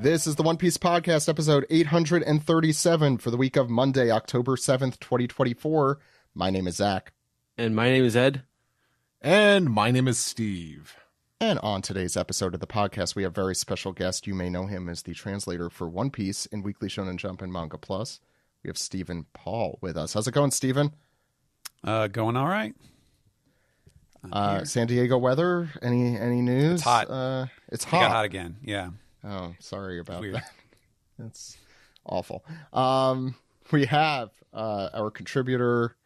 This is the One Piece Podcast, episode 837 for the week of Monday, October 7th, 2024. My name is Zach. And my name is Ed. And my name is Steve. And on today's episode of the podcast, we have a very special guest. You may know him as the translator for One Piece in Weekly Shonen Jump and Manga Plus. We have Stephen Paul with us. How's it going, Stephen? Going all right. San Diego weather, any news? It's hot. It's It hot. got hot again, yeah. Oh, sorry about Weird. that. That's awful. We have our contributor,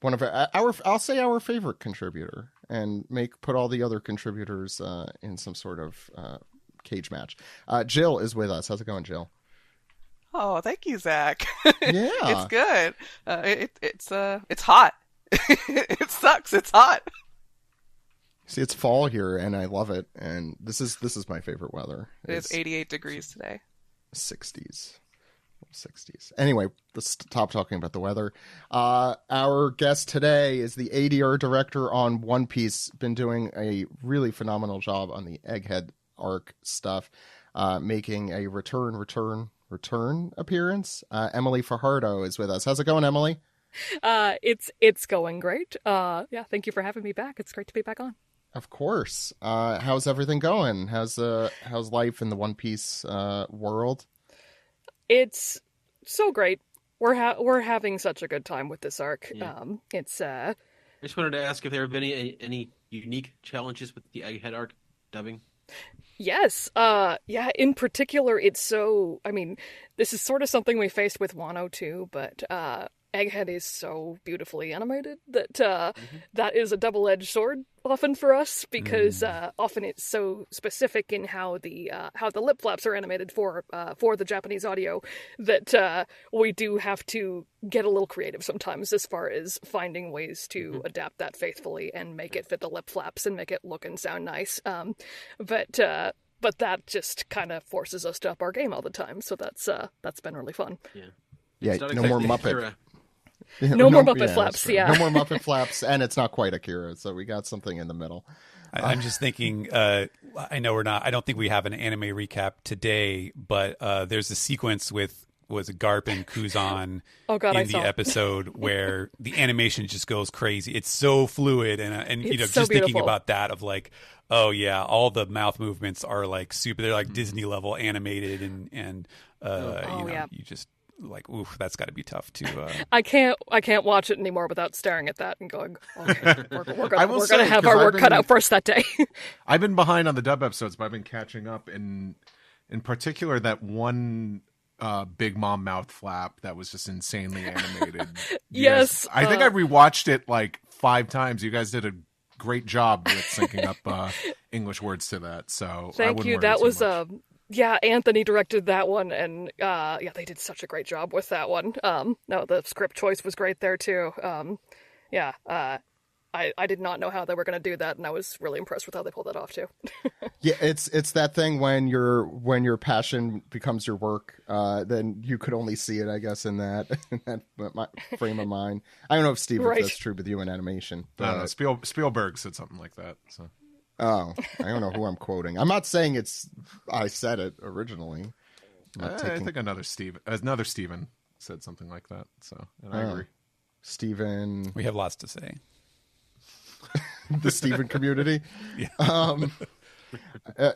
one of I'll say our favorite contributor, and put all the other contributors in some sort of cage match. Jill is with us. How's it going, Jill? Oh, thank you, Zach. Yeah, it's good. It's hot. It sucks. It's hot. See, it's fall here, and I love it. And this is my favorite weather. It's 88 degrees today. 60s. Anyway, let's stop talking about the weather. Our guest today is the ADR Director on One Piece. Been doing a really phenomenal job on the Egghead arc stuff, making a return appearance. Emily Fajardo is with us. How's it going, Emily? It's going great. Yeah, thank you for having me back. It's great to be back on. Of course. How's everything going? How's life in the One Piece world? It's so great. We're having such a good time with this arc. Yeah. I just wanted to ask if there have been any unique challenges with the Egghead arc dubbing. Yes. Yeah, in particular, it's so, I mean, this is sort of something we faced with Wano too, but Egghead is so beautifully animated that that is a double-edged sword often for us, because often it's so specific in how the lip flaps are animated for the Japanese audio that we do have to get a little creative sometimes as far as finding ways to adapt that faithfully and make it fit the lip flaps and make it look and sound nice. But that just kind of forces us to up our game all the time, so that's been really fun. Yeah, no more Muppet. No more Muppet flaps, yeah. No more Muppet flaps, and it's not quite Akira, so we got something in the middle. I'm just thinking, I don't think we have an anime recap today, but there's a sequence with Garp and Kuzan in the episode where the animation just goes crazy. It's so fluid, and you know, so just beautiful. thinking about that of like, oh yeah, all the mouth movements are like super. They're like Disney level animated, and you just. Like, oof, that's got to be tough to. I can't watch it anymore without staring at that and going, okay, we're gonna have our work cut out for us that day. I've been behind on the dub episodes, but I've been catching up. In particular, that one Big Mom mouth flap that was just insanely animated. Yes, I think I rewatched it like 5 times. You guys did a great job with syncing up English words to that. So thank you. That was yeah, Anthony directed that one, and they did such a great job with that one. No, the script choice was great there too. I did not know how they were going to do that, and I was really impressed with how they pulled that off too. Yeah, it's that thing when your passion becomes your work, then you could only see it, I guess, in that frame of mind. I don't know if Steve, if that's true with you in animation. But Spielberg said something like that. So. Oh, I don't know who I'm quoting. I'm not saying I said it originally. I think another Steven said something like that. So, and I agree. Steven. We have lots to say. The Steven community. Yeah.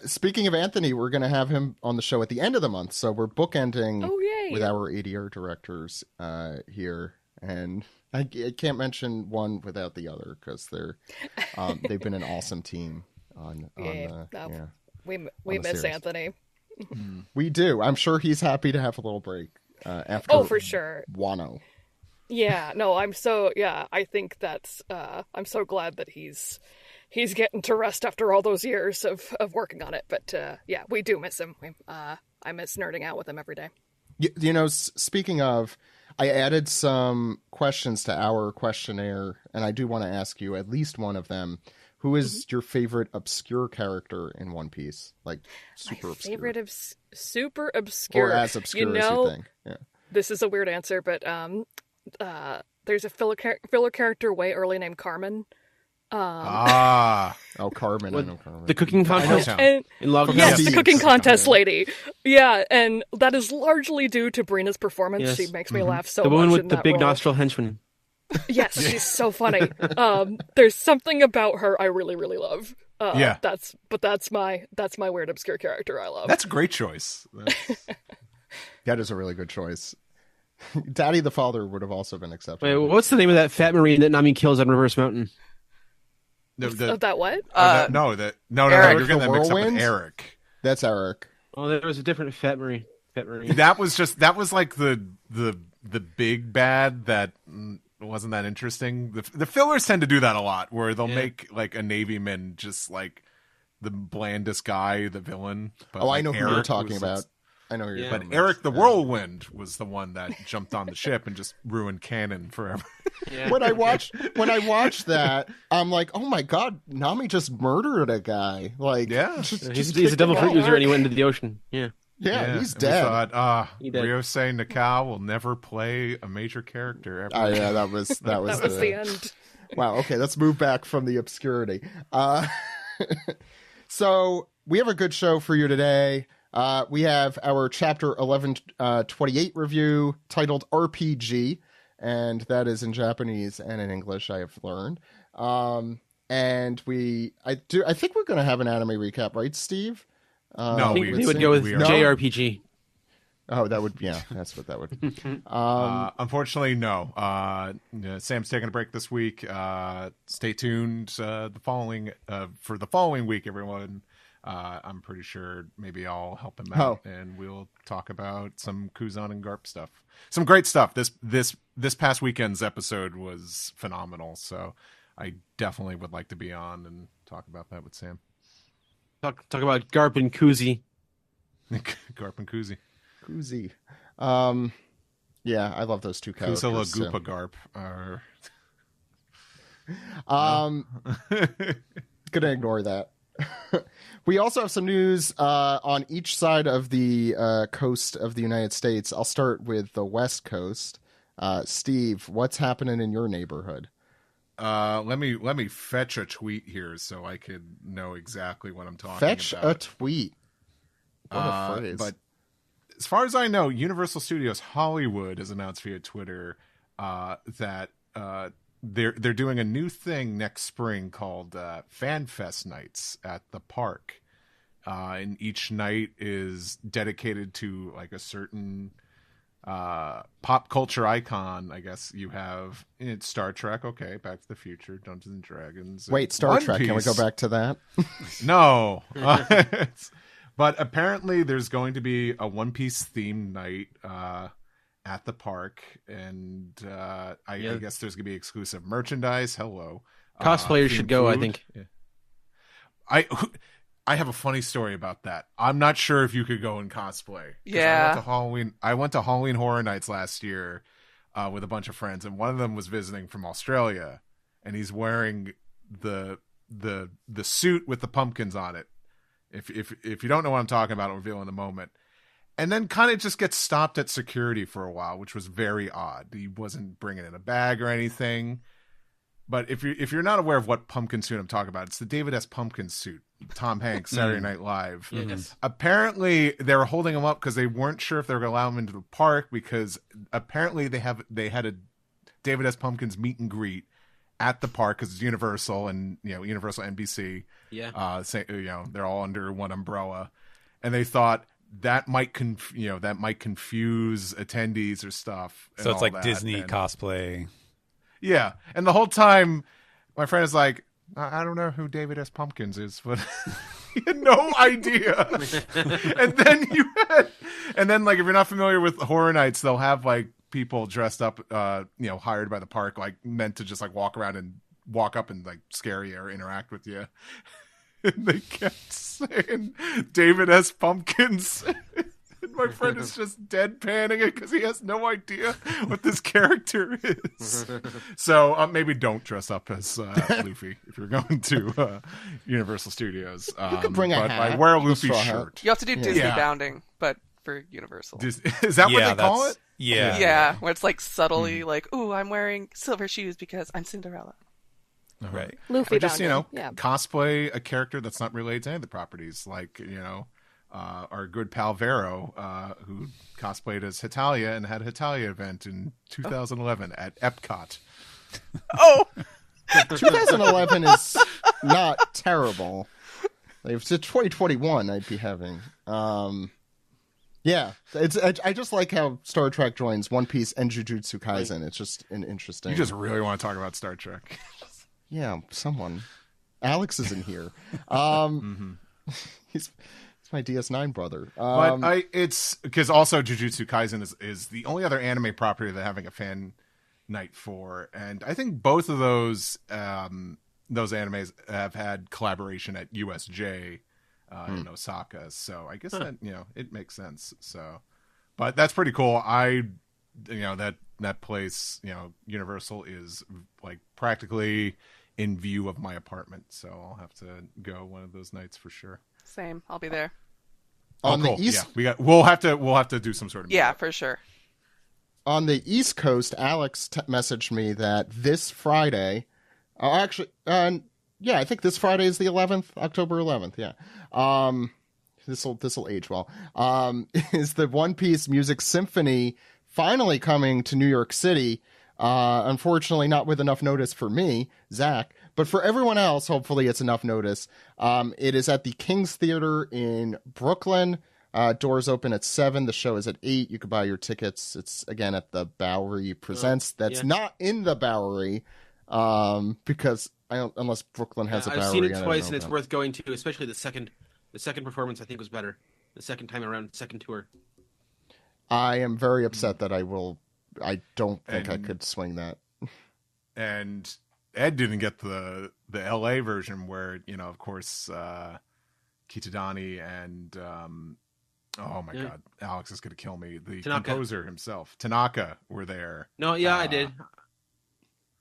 Speaking of Anthony, we're going to have him on the show at the end of the month. So we're bookending with our ADR directors here. And I can't mention one without the other because they've been an awesome team we miss Anthony. We do. I'm sure he's happy to have a little break after. For sure. Wano. Yeah. No. I think that's. I'm so glad that he's getting to rest after all those years of working on it. But yeah, we do miss him. I miss nerding out with him every day. You know, speaking of, I added some questions to our questionnaire, and I do want to ask you at least one of them. Who is your favorite obscure character in One Piece? Like, super obscure. Favorite super obscure. Or as obscure as you think. Yeah. This is a weird answer, but there's a filler character way early named Carmen Oh, Carmen. I know Carmen. The cooking contest And in Log yes, the Yes. cooking contest lady. Yeah, and that is largely due to Brina's performance. Yes. She makes me laugh so the much woman in with the that big role. nostril henchman. Yes, she's so funny. There's something about her I really, really love. That's my weird obscure character I love. That's a great choice. That is a really good choice. Daddy the Father would have also been acceptable. Wait, what's the name of that fat marine that Nami kills on Reverse Mountain? Of that what? No, Eric you're getting that mixed up with Whirlwind? Eric. That's Eric. Oh, there was a different fat marine. That was like the big bad that wasn't that interesting. The fillers tend to do that a lot, where they'll make like a Navyman just like the blandest guy, the villain. But, I know who you're Eric talking was- about. I know who you're Yeah. But talking Eric the about. Whirlwind was the one that jumped on the ship and just ruined canon forever. Yeah. When I watched that, I'm like, oh my god, Nami just murdered a guy. Like, Yeah. He's a devil fruit user and he went into the ocean. Yeah. Yeah, he's and dead. We thought, He dead. Ryosei Nakao will never play a major character ever. Yeah, that was That was the end. Wow. Okay, let's move back from the obscurity. So we have a good show for you today. We have our chapter 1128 review titled RPG, and that is in Japanese and in English, I have learned. And I think we're going to have an anime recap, right, Steve? No, I think we they would go with No? JRPG. Oh, that would, yeah, that's what that would be. Unfortunately, no. Sam's taking a break this week. Stay tuned for the following week, everyone. I'm pretty sure maybe I'll help him out, and we'll talk about some Kuzan and Garp stuff. Some great stuff. This past weekend's episode was phenomenal, so I definitely would like to be on and talk about that with Sam. Talk about Garp and Kuzi. Garp and Kuzi. Kuzi. Yeah, I love those two characters. Kusala so. Goopa Garp. Gonna ignore that. We also have some news on each side of the coast of the United States. I'll start with the West Coast. Steve, what's happening in your neighborhood? Let me fetch a tweet here so I could know exactly what I'm talking Fetch about. a tweet. What a phrase. But as far as I know, Universal Studios Hollywood has announced via Twitter that they're doing a new thing next spring called Fan Fest Nights at the park, and each night is dedicated to like a certain pop culture icon. I guess you have it's Star Trek, okay, Back to the Future, Dungeons and Dragons. Wait, Star One Trek. Can we Piece. go back to that? No. But apparently there's going to be a One Piece themed night at the park, and I guess there's going to be exclusive merchandise. Hello. Cosplayers should go, I food. think. Yeah. I have a funny story about that. I'm not sure if you could go and cosplay. 'Cause Yeah. I went to Halloween Horror Nights last year with a bunch of friends, and one of them was visiting from Australia, and he's wearing the suit with the pumpkins on it. If you don't know what I'm talking about, I'll reveal in a moment. And then kind of just gets stopped at security for a while, which was very odd. He wasn't bringing in a bag or anything. But if you're not aware of what pumpkin suit I'm talking about, it's the David S. Pumpkin suit, Tom Hanks, Saturday Night Live. Yes. Apparently, they were holding him up because they weren't sure if they were going to allow him into the park, because apparently they had a David S. Pumpkins meet and greet at the park because it's Universal and Universal NBC. Yeah. They're all under one umbrella, and they thought that might confuse attendees or stuff. So it's like that. Disney And- cosplay. Yeah, and the whole time, my friend is like, I don't know who David S. Pumpkins is, but he had no idea. and then like if you're not familiar with Horror Nights, they'll have like people dressed up, hired by the park, like meant to just like walk around and walk up and like scare you or interact with you. And they kept saying David S. Pumpkins. And my friend is just deadpanning it because he has no idea what this character is. So maybe don't dress up as Luffy if you're going to Universal Studios. You could bring a but hat. I wear a A Luffy straw hat. shirt. You have to do Disney Yeah. bounding, but for Universal. Is that what they call it? Yeah. Yeah, where it's like subtly like, ooh, I'm wearing silver shoes because I'm Cinderella. Right. Luffy Or just, bounding. Yeah. cosplay a character that's not related to any of the properties. Like, our good pal Vero, who cosplayed as Hitalia and had a Hitalia event in 2011 at Epcot. Oh, 2011 is not terrible. Like, if it's 2021, I'd be having. Yeah, I just like how Star Trek joins One Piece and Jujutsu Kaisen. It's just an interesting. You just really want to talk about Star Trek. Yeah, someone. Alex is in here. He's my DS9 brother. But it's because also Jujutsu Kaisen is the only other anime property that having a fan night for, and I think both of those animes have had collaboration at USJ in Osaka. So I guess that it makes sense. So, but that's pretty cool. That place, Universal is like practically in view of my apartment, so I'll have to go one of those nights for sure. same. I'll be there. On cool. the east, we'll have to do some sort of Yeah, for sure. on the East Coast, Alex messaged me that this Friday, I think this Friday is the 11th, October 11th. Yeah. This'll age well. Is the One Piece Music Symphony finally coming to New York City? Unfortunately, not with enough notice for me, Zach, but for everyone else, hopefully it's enough notice. It is at the King's Theater in Brooklyn. Doors open at 7. The show is at 8. You can buy your tickets. It's again at the Bowery Presents. That's not in the Bowery, because unless Brooklyn has a Bowery. I've seen it twice, and it's worth going to. Especially the second performance, I think, was better. The second time around, second tour. I am very upset that I don't think I could swing that. And Ed didn't get the LA version where, of course, Kitadani and oh my god, Alex is going to kill me. The Tanaka. Composer himself, Tanaka, were there. No, yeah, I did.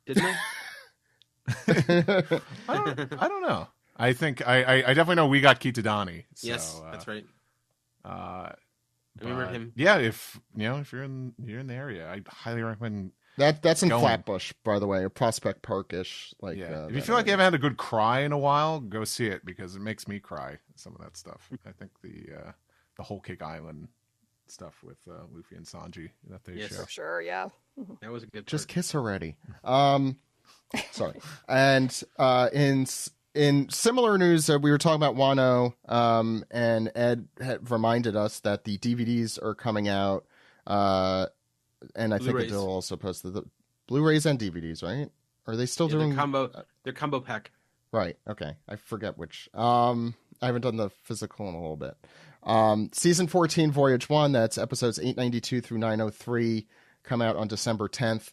Didn't I? I don't know. I think I definitely know we got Kitadani. So, Yes, that's right. I remember him. Yeah, if you're in the area, I highly recommend. That's in going. Flatbush, by the way, or Prospect Parkish. Like, if you feel like you haven't had a good cry in a while, go see it because it makes me cry. Some of that stuff. I think the Whole Cake Island stuff with Luffy and Sanji that they show. For sure, yeah. That was a good. Just kiss already. Sorry. And in similar news, we were talking about Wano, and Ed had reminded us that the DVDs are coming out, and I think they'll also post the Blu-rays and DVDs, right? Are they still doing their combo pack? Right. Okay. I forget which. I haven't done the physical in a little bit. Season 14, Voyage 1, that's episodes 892 through 903, come out on December 10th.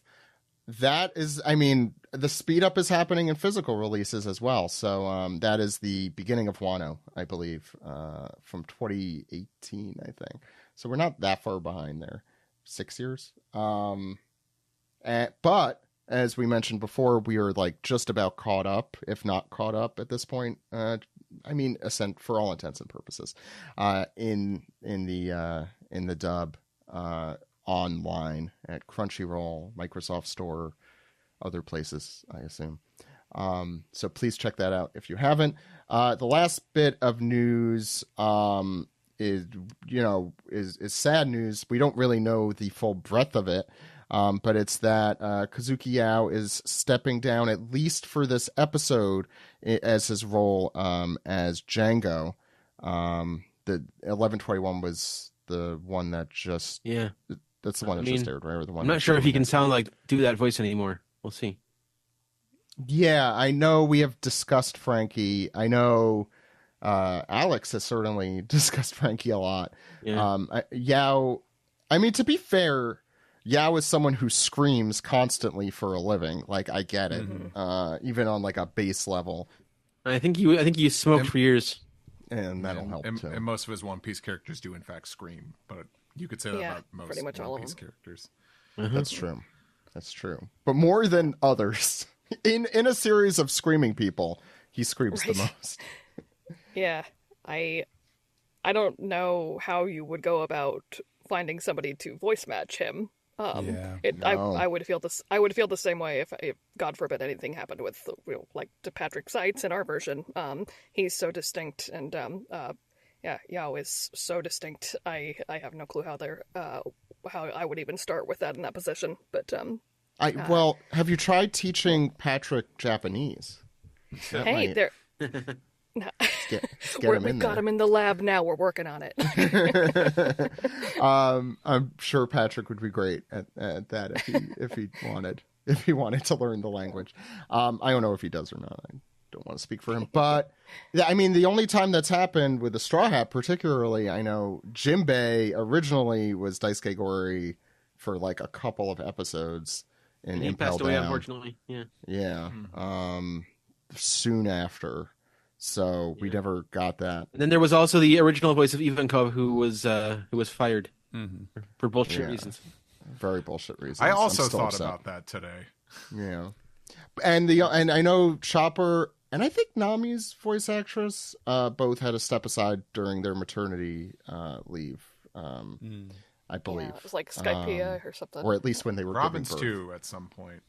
That is, the speed up is happening in physical releases as well. So that is the beginning of Wano, I believe, from 2018, I think. So we're not that far behind there. 6 years. But as we mentioned before, we are like just about caught up, if not caught up at this point. Ascent for all intents and purposes, in the dub, online at Crunchyroll, Microsoft Store, other places, I assume. So please check that out if you haven't. The last bit of news is sad news. We don't really know the full breadth of it, but it's that Kazuki Yao is stepping down, at least for this episode, as his role as Django. The 1121 was the one that just that's the one that just aired, right? Or the one I'm not sure if he can do that voice anymore. We'll see. Yeah, I know we have discussed Frankie. I know Alex has certainly discussed Frankie a lot. Yeah. Yao, to be fair, Yao is someone who screams constantly for a living. Like, I get it, even on like a base level. I think you smoked for years, and that'll help too. And most of his One Piece characters do in fact scream, but you could say that about most pretty much One all of Piece them. characters. That's true. That's true. But more than others, in a series of screaming people, he screams the most. Yeah, I don't know how you would go about finding somebody to voice match him. I would feel this. I would feel the same way if God forbid anything happened with like to Patrick Seitz in our version. He's so distinct, and Yao is so distinct. I have no clue how I would even start with that in that position. But well, have you tried teaching Patrick Japanese? Hey, there. We've got him in the lab now. We're working on it. I'm sure Patrick would be great at that if he wanted to learn the language. I don't know if he does or not. I don't want to speak for him, but I mean, the only time that's happened with the Straw Hat, particularly, I know Jimbei originally was Daisuke Gori for like a couple of episodes, and he Impel passed away, Down. unfortunately. Yeah. Soon after. So we never got that. And then there was also the original voice of Ivankov, who was fired for bullshit reasons. Very bullshit reasons. I also thought upset about that today. Yeah, and I know Chopper and I think Nami's voice actress both had to step aside during their maternity leave. I believe it was like Skypea or something, or at least when they were Robin's giving birth. too at some point.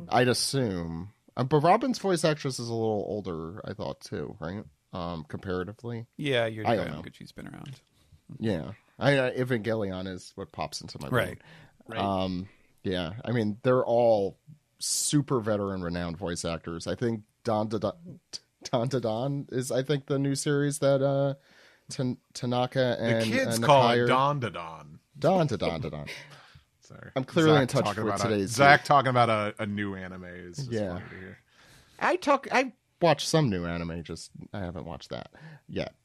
I'd assume. But Robin's voice actress is a little older, I thought, too, right? Comparatively. Yeah, you're right. How good she's been around. Yeah. Evangelion is what pops into my brain. Right. Yeah. I mean, they're all super veteran, renowned voice actors. I think Don is, I think, the new series that Tanaka and the kids and call it Don. Don. Sorry. I'm clearly Zach in touch with today's. Zach talking about a new anime is funny to hear. I watched some new anime, just I haven't watched that yet.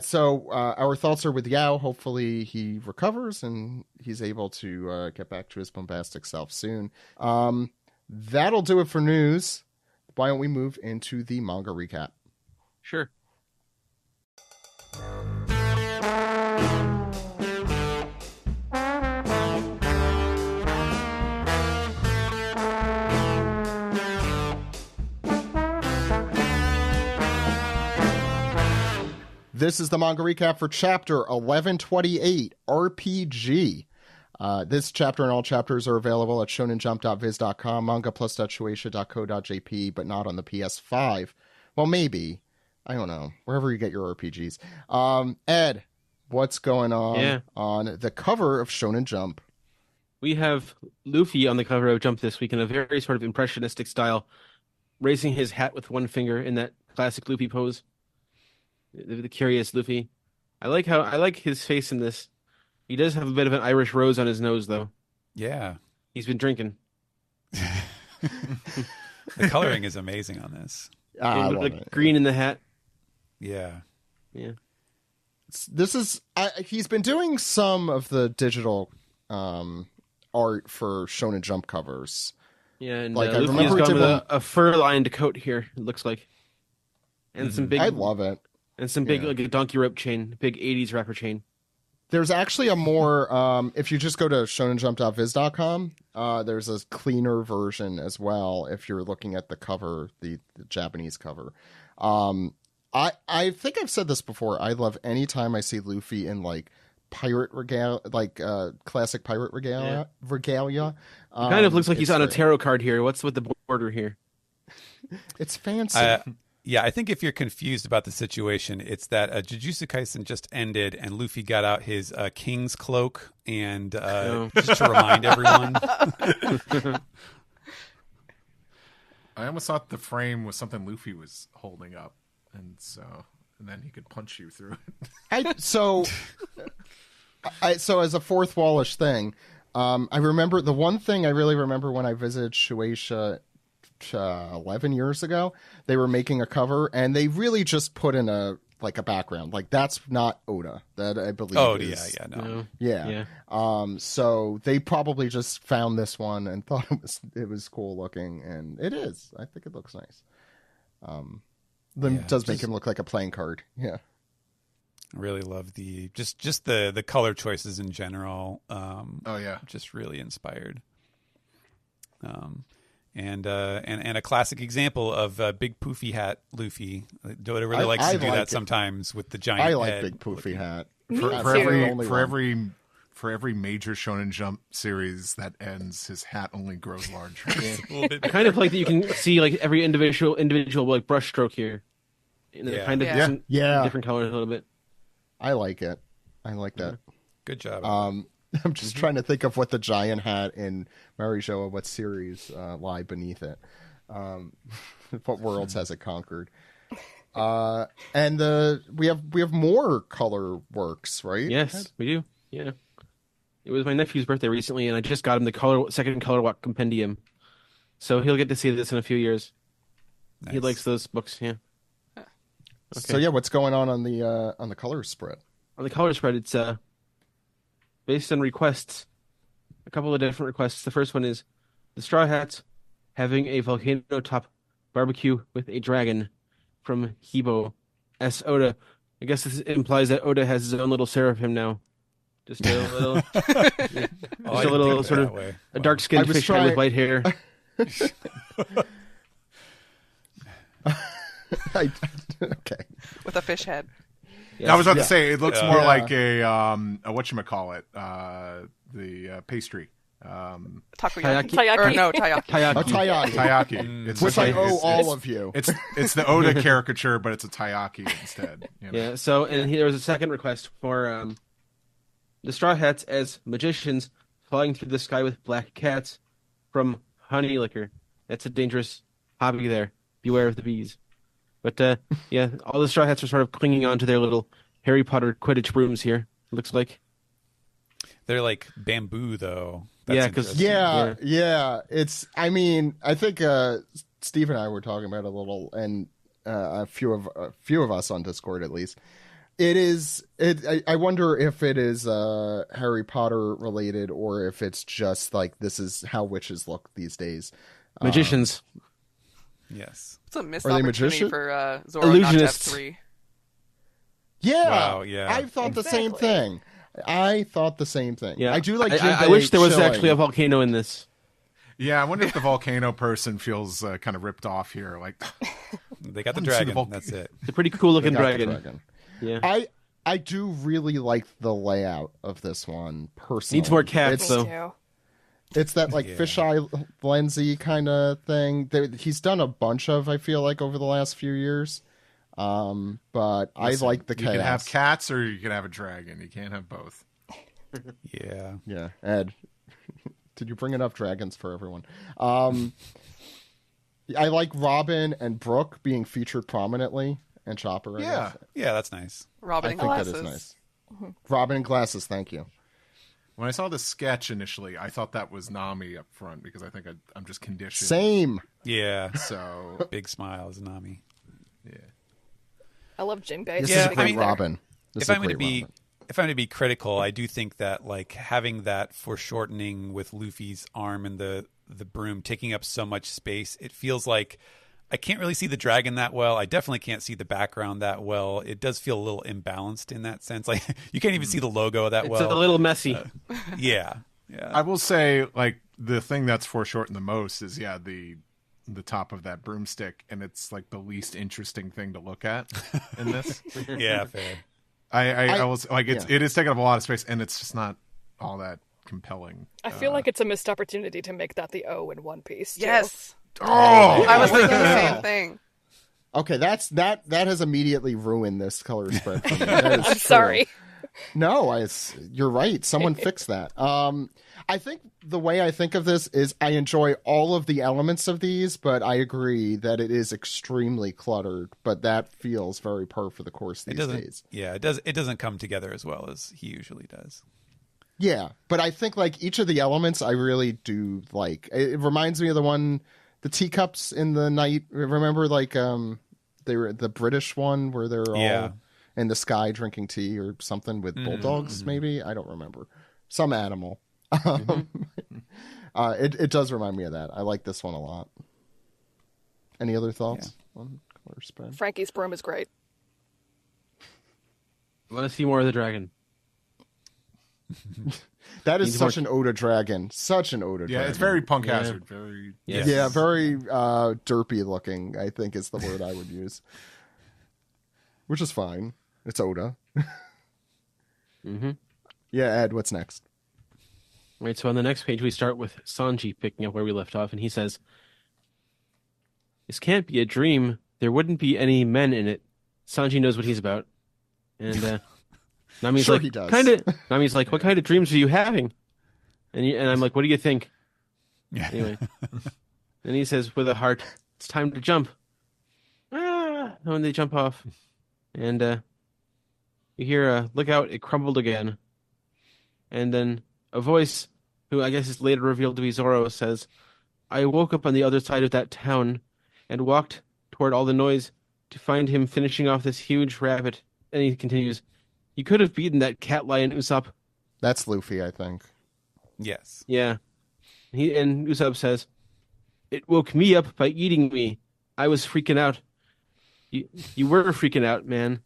So our thoughts are with Yao. Hopefully he recovers and he's able to get back to his bombastic self soon. That'll do it for news. Why don't we move into the manga recap? Sure. This is the manga recap for chapter 1128, RPG. This chapter and all chapters are available at shonenjump.viz.com, mangaplus.shueisha.co.jp, but not on the PS5. Well, maybe. I don't know. Wherever you get your RPGs. Ed, what's going on the cover of Shonen Jump? We have Luffy on the cover of Jump this week in a very sort of impressionistic style, raising his hat with one finger in that classic Luffy pose. The curious Luffy. I like his face in this. He does have a bit of an Irish rose on his nose, though. Yeah. He's been drinking. The coloring is amazing on this. I love it. Green in the hat. Yeah. Yeah. This is... he's been doing some of the digital art for Shonen Jump covers. Yeah, and I Luffy remember has gone with a fur-lined coat here, it looks like. And some big... I love it. And some big, like a donkey rope chain, big 80s rapper chain. There's actually a more, if you just go to shonenjump.viz.com, there's a cleaner version as well if you're looking at the cover, the Japanese cover. I think I've said this before. I love any time I see Luffy in, like, pirate regalia, like classic pirate regalia. It kind of looks like he's on a tarot card here. What's with the border here? It's fancy. Yeah, I think if you're confused about the situation, it's that Jujutsu Kaisen just ended and Luffy got out his king's cloak and just to remind everyone. I almost thought the frame was something Luffy was holding up, and then he could punch you through it. So as a fourth wallish thing, I remember the one thing I really remember when I visited Shueisha 11 years ago, they were making a cover and they really just put in a background. Like, that's not Oda, that I believe is. Yeah. So they probably just found this one and thought it was cool looking, and it is. I think it looks nice. Does make him look like a playing card. Yeah. I really love the color choices in general. Just really inspired. And a classic example of big poofy hat Luffy. Oda really likes to do that sometimes with the giant I like head. big poofy hat. For every for every major Shonen Jump series that ends, his hat only grows larger. I kind of like that you can see like every individual like brush stroke here. And then it kind of different colors a little bit. I like it. I like that. Good job. I'm just trying to think of what the giant hat in Mary Showa, what series lie beneath it. What worlds has it conquered? And we have more color works, right? Yes, we do. Yeah. It was my nephew's birthday recently, and I just got him the second Color Walk Compendium. So he'll get to see this in a few years. Nice. He likes those books, yeah. Okay. So yeah, what's going on the color spread? On the color spread, it's based on requests. A couple of different requests. The first one is the Straw Hats having a volcano top barbecue with a dragon from Hibo S. Oda. I guess this implies that Oda has his own little seraphim now. Just a little, a little sort of a dark-skinned fish head with white hair. Okay. With a fish head. Yes. I was about to say, it looks more like a whatchamacallit, the pastry. Taiyaki. Or no, taiyaki. Taiyaki. It's which I owe all of you. It's the Oda caricature, but it's a taiyaki instead. You know? Yeah, so, and there was a second request for the Straw Hats as magicians flying through the sky with black cats from Honey Liquor. That's a dangerous hobby there. Beware of the bees. But, yeah, all the Straw Hats are sort of clinging on to their little Harry Potter Quidditch brooms here, it looks like. They're like bamboo, though. Yeah. It's, I mean, I think Steve and I were talking about it a little, and a few of us on Discord at least. I wonder if it is Harry Potter related, or if it's just like this is how witches look these days. Magicians. Yes. It's a missed opportunity for Zoro not to have 3. Yeah. Wow, yeah. I thought the same thing. Yeah. I do like I wish there was actually a volcano in this. Yeah, I wonder if the volcano person feels kind of ripped off here. Like they got the dragon. That's it. It's a pretty cool looking dragon. Yeah. I do really like the layout of this one personally. Needs more cats though. It's that like fisheye lensy kind of thing. He's done a bunch of, I feel like, over the last few years. But I like the chaos. You can have cats or you can have a dragon. You can't have both. Yeah. Yeah. Ed, did you bring enough dragons for everyone? I like Robin and Brooke being featured prominently, and Chopper. Yeah. Yeah, that's nice. Robin and glasses. That is nice. Robin and glasses, thank you. When I saw the sketch initially, I thought that was Nami up front because I think I'm just conditioned. Same. Yeah. So big smile is Nami. Yeah. I love Jinbei. This is a great Robin. If I'm going to be critical, I do think that like having that foreshortening with Luffy's arm and the broom taking up so much space, it feels like I can't really see the dragon that well. I definitely can't see the background that well. It does feel a little imbalanced in that sense. Like you can't even see the logo that well. It's a little messy. Yeah. I will say, like, the thing that's foreshortened the most is the top of that broomstick, and it's like the least interesting thing to look at in this. Yeah, fair. I was like, it is taking up a lot of space, and it's just not all that compelling. I feel like it's a missed opportunity to make that the O in One Piece. Too. Yes. Oh, I was thinking the same thing. Okay, that has immediately ruined this color spread for me. I'm sorry. No, you're right. Someone fix that. I think the way I think of this is I enjoy all of the elements of these, but I agree that it is extremely cluttered. But that feels very par for the course these days. Yeah, it does. It doesn't come together as well as he usually does. Yeah, but I think like each of the elements I really do like. It reminds me of the teacups in the night. Remember, like they were the British one where they're all in the sky drinking tea or something with bulldogs. Maybe I don't remember, some animal. It does remind me of that. I like this one a lot. Any other thoughts on color spread? Frankie's broom is great. I want to see more of the dragon. That is such an Oda dragon. Such an Oda dragon. Yeah, it's very Punk Hazard. Very very derpy looking, I think is the word I would use. Which is fine. It's Oda. Yeah, Ed, what's next? Right, so on the next page, we start with Sanji picking up where we left off, and he says, "This can't be a dream. There wouldn't be any men in it." Sanji knows what he's about. And Nami's Sure like, he does. Nami's like, "What kind of dreams are you having?" And I'm like, "What do you think?" Yeah. Anyway. Then he says, with a heart, "It's time to jump." Ah! And when they jump off, and you hear, "Look out, it crumbled again." And then a voice, who I guess is later revealed to be Zoro, says, "I woke up on the other side of that town and walked toward all the noise to find him finishing off this huge rabbit." And he continues, "You could have beaten that cat lion, Usopp." That's Luffy, I think. Yes. Yeah. And Usopp says, "It woke me up by eating me. I was freaking out." You were freaking out, man.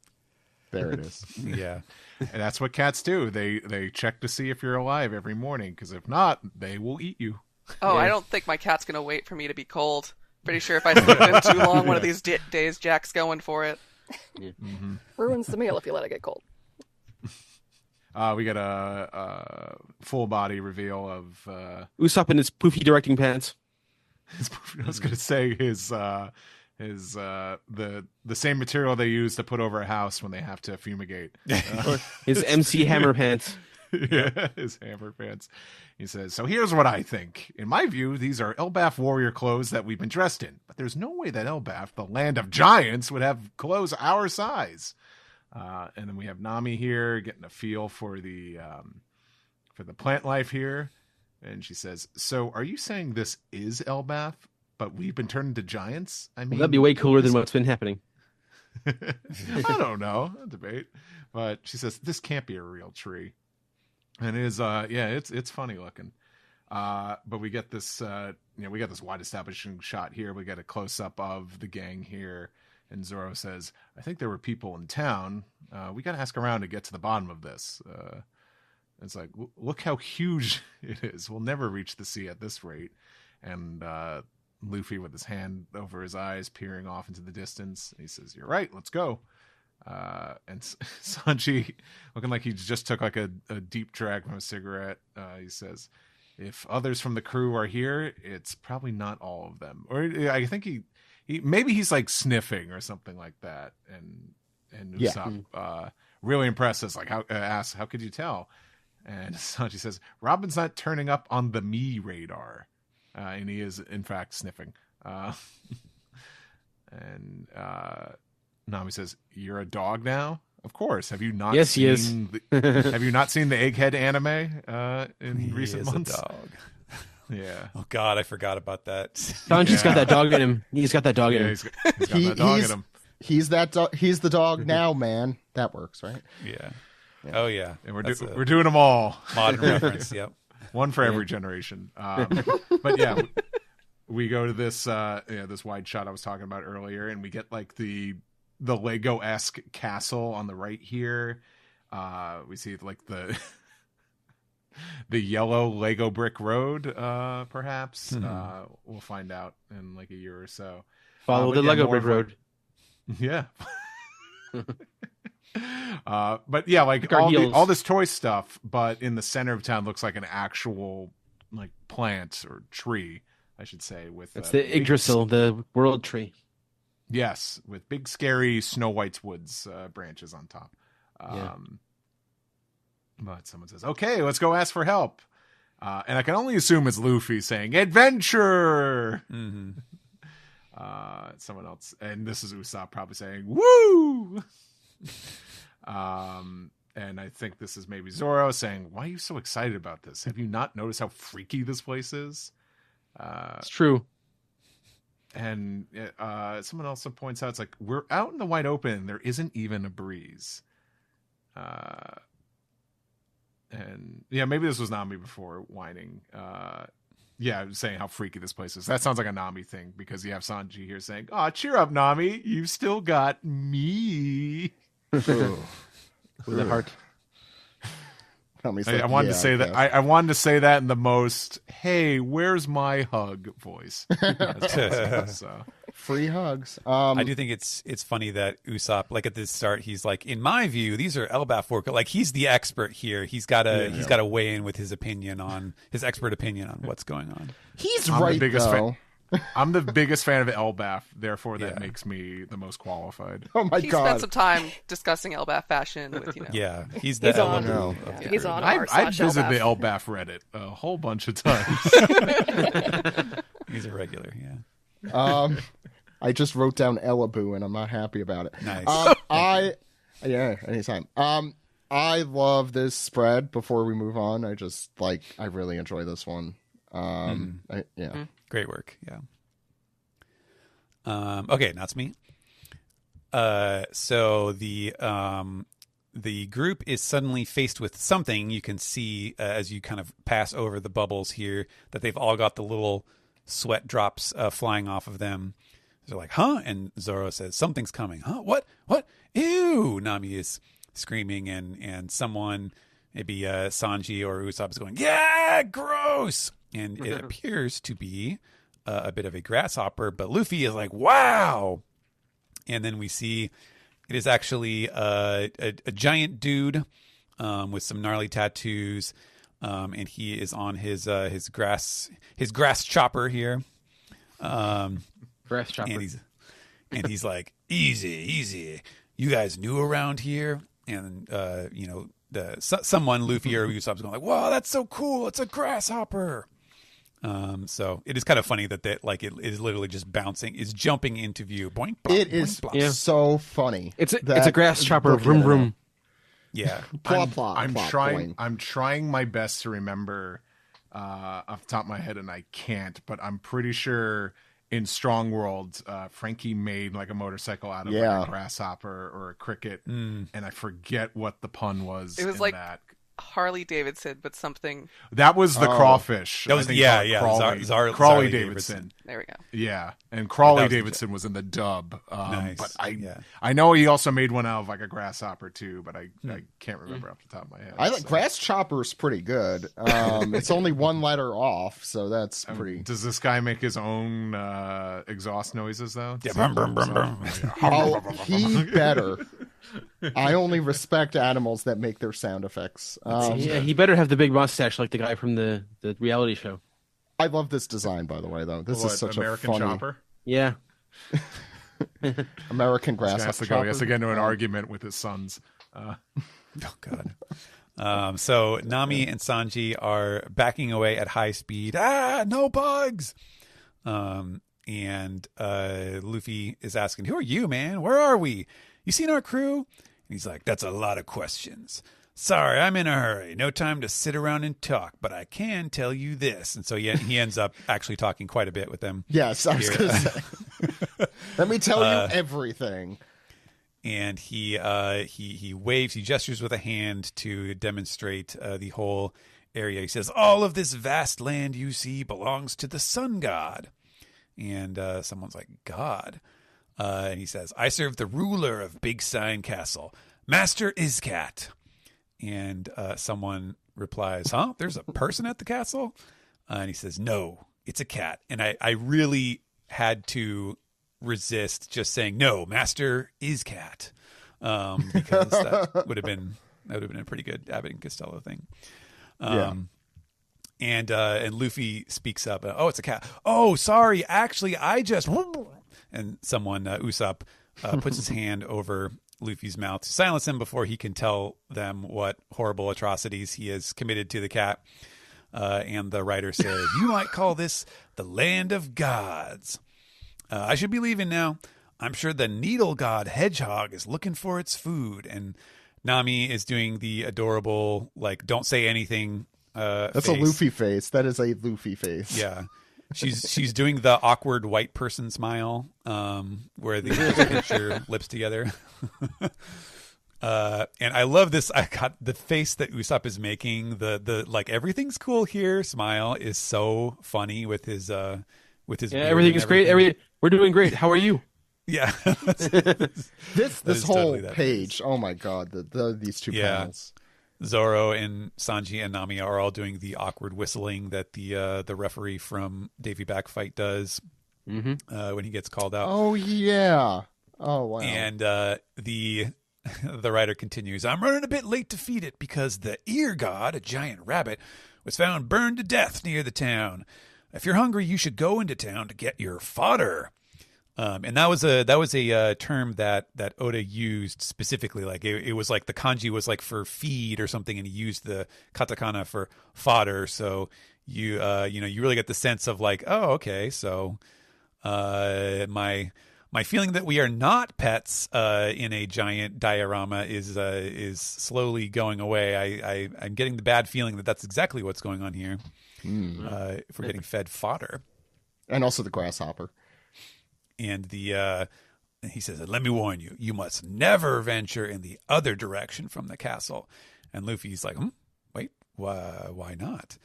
There it is. Yeah. And that's what cats do. They check to see if you're alive every morning, because if not, they will eat you. Oh, Yeah. I don't think my cat's gonna wait for me to be cold. Pretty sure if I sleep in too long, one of these days, Jack's going for it. Yeah. Mm-hmm. Ruins the meal if you let it get cold. We get a full body reveal of Usopp in his poofy directing pants. I was going to say his the same material they use to put over a house when they have to fumigate. His MC Hammer pants. Yeah, his hammer pants. He says, "So here's what I think. In my view, these are Elbaf warrior clothes that we've been dressed in. But there's no way that Elbaf, the land of giants, would have clothes our size." And then we have Nami here getting a feel for the plant life here. And she says, "So are you saying this is Elbaf, but we've been turned into giants? I mean, That'd be way cooler than what's been happening. I don't know. A debate." But she says, "This can't be a real tree." And it is, it's funny looking. But we get this, we got this wide establishing shot here. We get a close up of the gang here. And Zoro says, "I think there were people in town. We got to ask around to get to the bottom of this." It's like, look how huge it is. We'll never reach the sea at this rate. And Luffy with his hand over his eyes, peering off into the distance. He says, "You're right. Let's go." And Sanji, looking like he just took like a deep drag from a cigarette, he says, "If others from the crew are here, it's probably not all of them." Or I think he maybe he's like sniffing or something like that. And Usopp really impressed us, like asks, "How could you tell?" And Sanji says, "Robin's not turning up on the me radar," and he is in fact sniffing. And Nami says, "You're a dog now? Of course. Have you not? Yes, he is. Have you not seen the Egghead anime in recent months?" A dog. Yeah. Oh God, I forgot about that. Sanji's got that dog in him. He's got that dog in him. He's got that dog in him. He's the dog now, man. That works, right? Yeah. Oh yeah. And we're doing them all. Modern reference. Yep. One for every generation. But yeah, we go to this this wide shot I was talking about earlier, and we get like the Lego-esque castle on the right here. We see like the yellow Lego brick road, perhaps. Mm-hmm. We'll find out in like a year or so. Follow the Lego brick road. Yeah. But yeah, like Guard all this toy stuff, but in the center of town looks like an actual like plant or tree, I should say. With It's the Yggdrasil, the world tree. Yes, with big scary Snow White's woods branches on top. But someone says, "Okay, let's go ask for help." And I can only assume it's Luffy saying, "Adventure!" Mm-hmm. Someone else, and this is Usopp probably saying, "Woo!" And I think this is maybe Zoro saying, "Why are you so excited about this? Have you not noticed how freaky this place is?" It's true. And someone also points out, it's like, we're out in the wide open. There isn't even a breeze. And yeah, maybe this was Nami before whining. Saying how freaky this place is. That sounds like a Nami thing, because you have Sanji here saying, "Aw, cheer up, Nami. You've still got me." With a heart. Nami's I wanted to say that. I wanted to say that in the most "Hey, where's my hug?" voice. So. Free hugs. I do think it's funny that Usopp, like at the start, he's like, in my view, these are Elbaf work. Like he's the expert here. He's got to weigh in with his expert opinion on what's going on. He's right, though. I'm the biggest fan of Elbaf, therefore that makes me the most qualified. Oh my he god! He spent some time discussing Elbaf fashion with Yeah, he's the on. He's on. I've visited the Elbaf Reddit a whole bunch of times. He's a regular, yeah. I just wrote down Elaboo, and I'm not happy about it. Nice. Anytime. I love this spread. Before we move on, I really enjoy this one. Great work. Yeah. Okay, now it's me. So the group is suddenly faced with something. You can see as you kind of pass over the bubbles here that they've all got the little sweat drops flying off of them. They're like, huh? And Zoro says, something's coming. Huh? What? Ew! Nami is screaming, and someone, maybe Sanji or Usopp, is going, yeah, gross! And it appears to be a bit of a grasshopper, but Luffy is like, wow! And then we see it is actually a giant dude with some gnarly tattoos, and he is on his grass chopper here. Grass chopper. And he's like, easy. You guys new around here? And someone, Luffy or Usopp's going like, wow, that's so cool. It's a grasshopper. So it is kind of funny that it is literally just jumping into view. Boink, boink, it is so funny. It's a grass chopper. Vroom vroom. Yeah. I'm trying my best to remember off the top of my head, and I can't. But I'm pretty sure in Strong World, Frankie made like a motorcycle out of like a grasshopper or a cricket, and I forget what the pun was. It was like that. Harley Davidson, but something. That was the crawfish. That was Crawley Davidson. There we go. Yeah, and Crawley Davidson was in the dub. Nice. But I know he also made one out of like a grasshopper too, but I can't remember off the top of my head. I think grass chopper's pretty good. It's only one letter off, so that's pretty. Does this guy make his own exhaust noises though? Yeah, brum, brum, brum, brum. Oh, he better. I only respect animals that make their sound effects. He better have the big mustache like the guy from the reality show. I love this design, by the way, though. This is such American a funny... Chopper? Yeah. American grasshopper. He has to get into an argument with his sons. Oh, God. So Nami and Sanji are backing away at high speed. No bugs! And Luffy is asking, who are you, man? Where are we? You seen our crew? And he's like, that's a lot of questions. Sorry, I'm in a hurry. No time to sit around and talk, but I can tell you this. And so he ends up actually talking quite a bit with them. Yes, I was going to say. Let me tell you everything. And he waves, he gestures with a hand to demonstrate the whole area. He says, all of this vast land you see belongs to the sun god. And someone's like, God? And he says, I serve the ruler of Big Sign Castle, Master Iscat. And someone replies, huh? There's a person at the castle? And he says, no, it's a cat. And I really had to resist just saying, no, Master Iscat. Because that would have been a pretty good Abbott and Costello thing. And Luffy speaks up. Oh, it's a cat. Oh, sorry. Actually, I just... And someone, Usopp, puts his hand over Luffy's mouth to silence him before he can tell them what horrible atrocities he has committed to the cat. And the writer says, you might call this the land of gods. I should be leaving now. I'm sure the needle god hedgehog is looking for its food. And Nami is doing the adorable, like, don't say anything That's face. a Luffy face. That is a Luffy face. Yeah. She's doing the awkward white person smile, where they pinch your lips together. And I love this. I got the face that Usopp is making. The like everything's cool here smile is so funny with his beard everything is great. We're doing great. How are you? Yeah. this whole totally page. Oh my god, these two panels. Zoro and Sanji and Nami are all doing the awkward whistling that the referee from Davy Back Fight does when he gets called out. Oh yeah. Oh wow. And the writer continues, I'm running a bit late to feed it because the ear god, a giant rabbit, was found burned to death near the town. If you're hungry, you should go into town to get your fodder. And that was a term that Oda used specifically. Like it was like the kanji was like for feed or something, and he used the katakana for fodder. So you really get the sense of like, oh, okay, so my feeling that we are not pets in a giant diorama is slowly going away. I'm getting the bad feeling that that's exactly what's going on here. If we're getting fed fodder, and also the grasshopper. And he says, let me warn you, you must never venture in the other direction from the castle. And Luffy's like, wait, why not?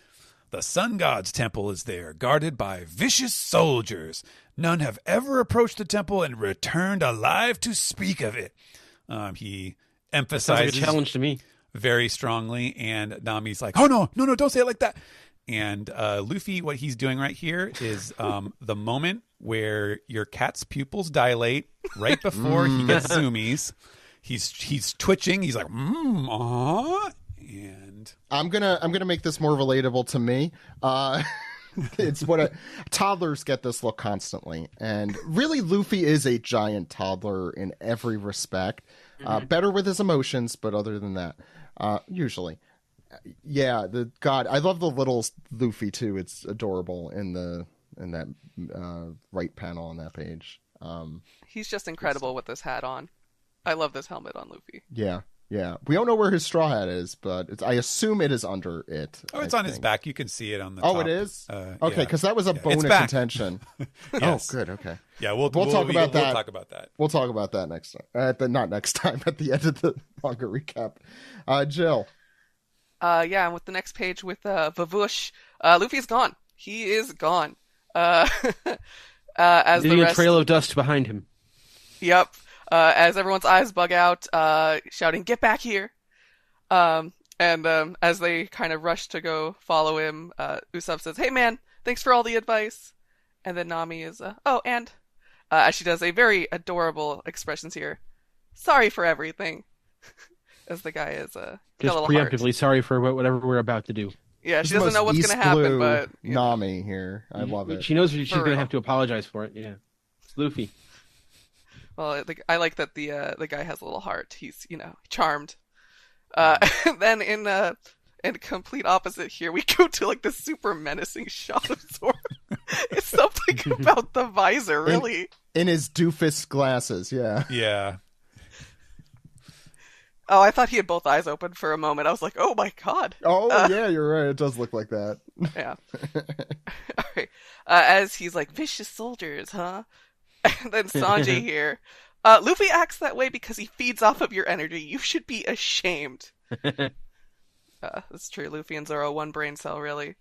The sun god's temple is there, guarded by vicious soldiers. None have ever approached the temple and returned alive to speak of it. He emphasizes like a challenge to me very strongly, and Nami's like, oh, no, don't say it like that. And Luffy, what he's doing right here is the moment where your cat's pupils dilate right before he gets zoomies. He's twitching. He's like, and I'm gonna make this more relatable to me. It's what toddlers get this look constantly, and really, Luffy is a giant toddler in every respect. Better with his emotions, but other than that, usually. Yeah, I love the little Luffy too. It's adorable in that right panel on that page. He's just incredible with this hat on. I love this helmet on Luffy. Yeah. We don't know where his straw hat is, but I assume it is under it. Oh, it's on his back. You can see it on the top. Oh, it is? Okay, because that was a bone of contention. Yes. Oh, good. Okay. Yeah, we'll talk about that. We'll talk about that. We'll talk about that next time. Not next time, at the end of the manga recap. Jill. And with the next page with Vavush, Luffy's gone. He is gone. As leaving the rest... a trail of dust behind him. Yep. As everyone's eyes bug out, shouting, "Get back here!" And as they kind of rush to go follow him, Usopp says, "Hey man, thanks for all the advice." And then Nami is, as she does a very adorable expressions here, "Sorry for everything." As the guy is just preemptively sorry for whatever we're about to do. Yeah, she doesn't know what's going to happen, but Nami here, I love it. She knows she's going to have to apologize for it. Yeah, it's Luffy. Well, I like that the guy has a little heart. He's charmed. Then in complete opposite here, we go to like the super menacing shot of Zoro. It's something about the visor, really. In his doofus glasses, yeah. Yeah. Oh, I thought he had both eyes open for a moment. I was like, oh my god. Oh, yeah, you're right. It does look like that. Yeah. All right. As he's like, vicious soldiers, huh? And then Sanji here. Luffy acts that way because he feeds off of your energy. You should be ashamed. That's true. Luffy and Zoro, one brain cell, really.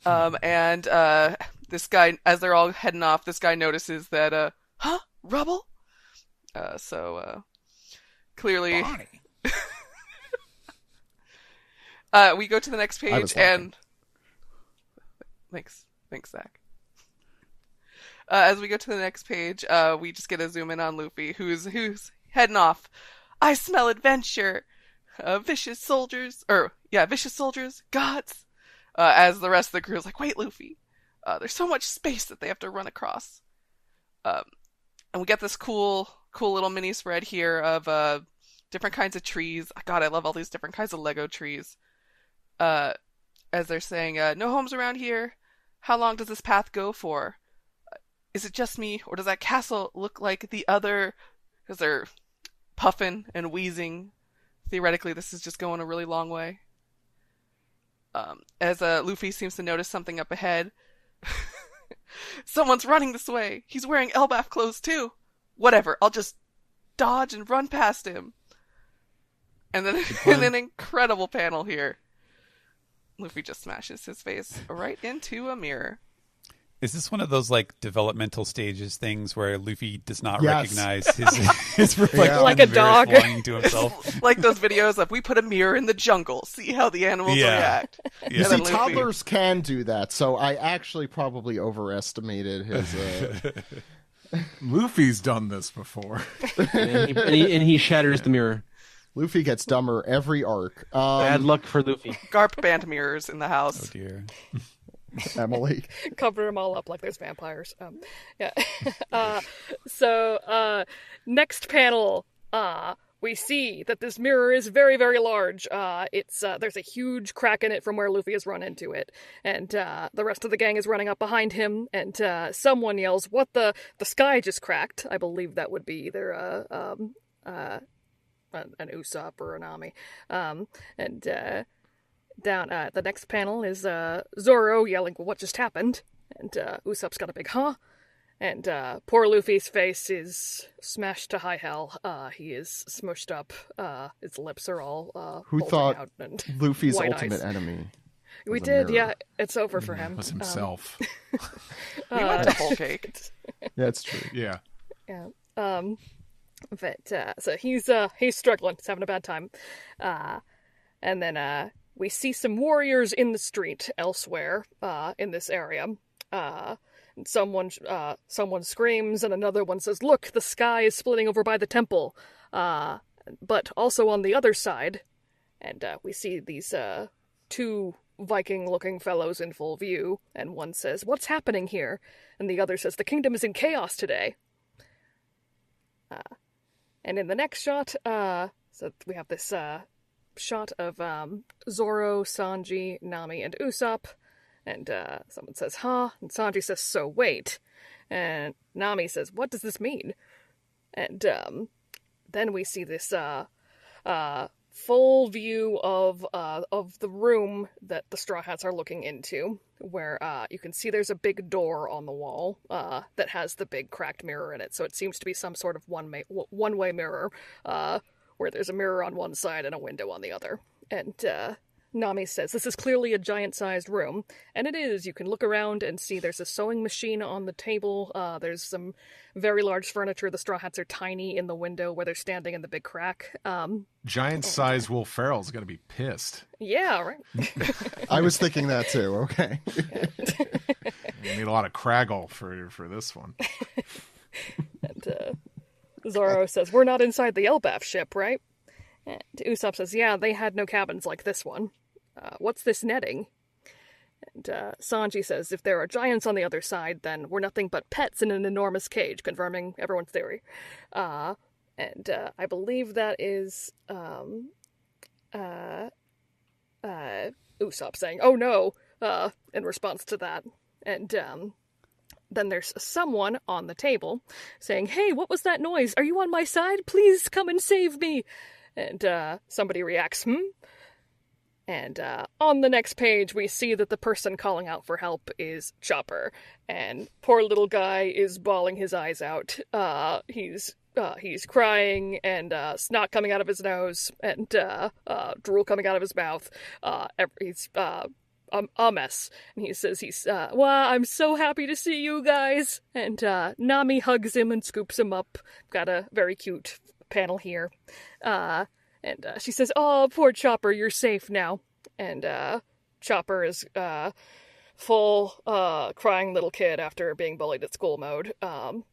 And this guy, as they're all heading off, this guy notices that, rubble? So clearly... we go to the next page, and... Thanks, Zach. As we go to the next page, we just get a zoom in on Luffy, who's heading off. I smell adventure. Vicious soldiers, gods. As the rest of the crew is like, wait, Luffy. There's so much space that they have to run across. And we get this cool little mini spread here of different kinds of trees. God, I love all these different kinds of Lego trees. As they're saying, no homes around here. How long does this path go for? Is it just me, or does that castle look like the other? Because they're puffing and wheezing. Theoretically, this is just going a really long way. As Luffy seems to notice something up ahead. Someone's running this way. He's wearing Elbaf clothes too. Whatever, I'll just dodge and run past him. And then in an incredible panel here, Luffy just smashes his face right into a mirror. Is this one of those like developmental stages things where Luffy does not Yes. recognize his reflection Like in a the mirror dog. flying to himself? Like those videos of we put a mirror in the jungle, see how the animals Yeah. react. Yeah. You And see, then Luffy- toddlers can do that, so I actually probably overestimated his. Luffy's done this before. and he shatters the mirror. Luffy gets dumber every arc. Bad luck for Luffy. Garp banned mirrors in the Oh house. dear. Emily. Cover them all up like there's vampires. Yeah. So next panel, we see that this mirror is very, very large. It's there's a huge crack in it from where Luffy has run into it, and the rest of the gang is running up behind him. And someone yells, "What the sky just cracked!" I believe that would be either an Usopp or a Nami. And down the next panel is Zoro yelling, "What just happened?" And Usopp's got a big huh. And poor Luffy's face is smashed to high hell. He is smushed up. His lips are all Who bulging thought out and Luffy's white ultimate eyes. enemy? We was a did, mirror. yeah. It's over for him. It was himself. We went to Whole Cake. Yeah, it's true. Yeah. Yeah. But so he's struggling. He's having a bad time. And then we see some warriors in the street elsewhere in this area. And someone screams, and another one says, "Look, the sky is splitting over by the temple." But also on the other side, and we see these two Viking-looking fellows in full view, and one says, "What's happening here?" And the other says, "The kingdom is in chaos today." And in the next shot, so we have this shot of Zoro, Sanji, Nami, and Usopp. And someone says, "Huh?" And Sanji says, "So wait." And Nami says, "What does this mean?" And then we see this full view of the room that the Straw Hats are looking into, where you can see there's a big door on the wall that has the big cracked mirror in it. So it seems to be some sort of one-way mirror, where there's a mirror on one side and a window on the other. And Nami says, "This is clearly a giant-sized room." And it is. You can look around and see there's a sewing machine on the table. There's some very large furniture. The Straw Hats are tiny in the window where they're standing in the big crack. Giant-sized Will Ferrell's going to be pissed. Yeah, right. I was thinking that too. Okay. You need a lot of Craggle for this one. And Zoro says, "We're not inside the Elbaf ship, right?" And Usopp says, "Yeah, they had no cabins like this one. What's this netting?" And Sanji says, "If there are giants on the other side, then we're nothing but pets in an enormous cage," confirming everyone's theory. And I believe that is Usopp saying, "Oh no," in response to that. And then there's someone on the table saying, "Hey, what was that noise? Are you on my side? Please come and save me." And somebody reacts, "Hmm?" And on the next page, we see that the person calling out for help is Chopper. And poor little guy is bawling his eyes out. He's crying, and snot coming out of his nose, and drool coming out of his mouth. He's a mess. And he says "Wow, I'm so happy to see you guys." And Nami hugs him and scoops him up. Got a very cute panel here. And she says, "Oh, poor Chopper, you're safe now." And Chopper is full crying little kid after being bullied at school mode,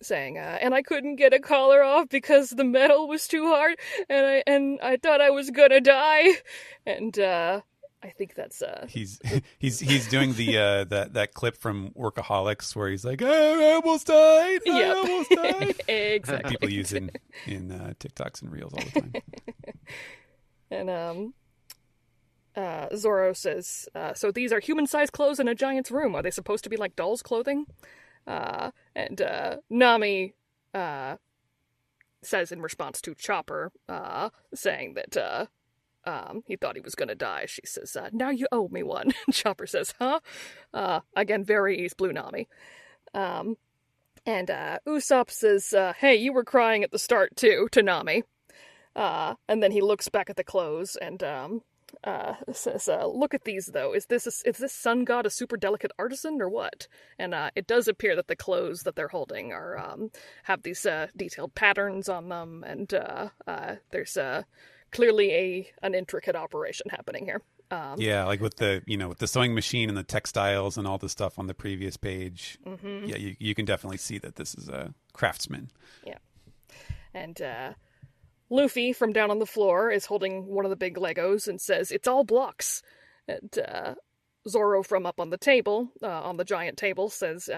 saying, "And I couldn't get a collar off because the metal was too hard, and I thought I was gonna die." And I think that's He's doing the that clip from Workaholics where he's like, "I almost died. I Yep. almost died." Exactly. People use in TikToks and Reels all the time. And Zoro says, "So these are human-sized clothes in a giant's room. Are they supposed to be like doll's clothing?" And Nami says in response to Chopper, saying that he thought he was going to die. She says, "Now you owe me one." Chopper says, "Huh?" Again, very East Blue Nami. And Usopp says, "Hey, you were crying at the start too," to Nami. And then he looks back at the clothes, and says, "Look at these, though. Is this sun god a super delicate artisan or what?" And it does appear that the clothes that they're holding are have these detailed patterns on them, and there's clearly an intricate operation happening here. Yeah, like with the with the sewing machine and the textiles and all the stuff on the previous page. Mm-hmm. Yeah, you can definitely see that this is a craftsman. Yeah, and Luffy from down on the floor is holding one of the big Legos and says, "It's all blocks." And Zoro from up on the table, on the giant table, says,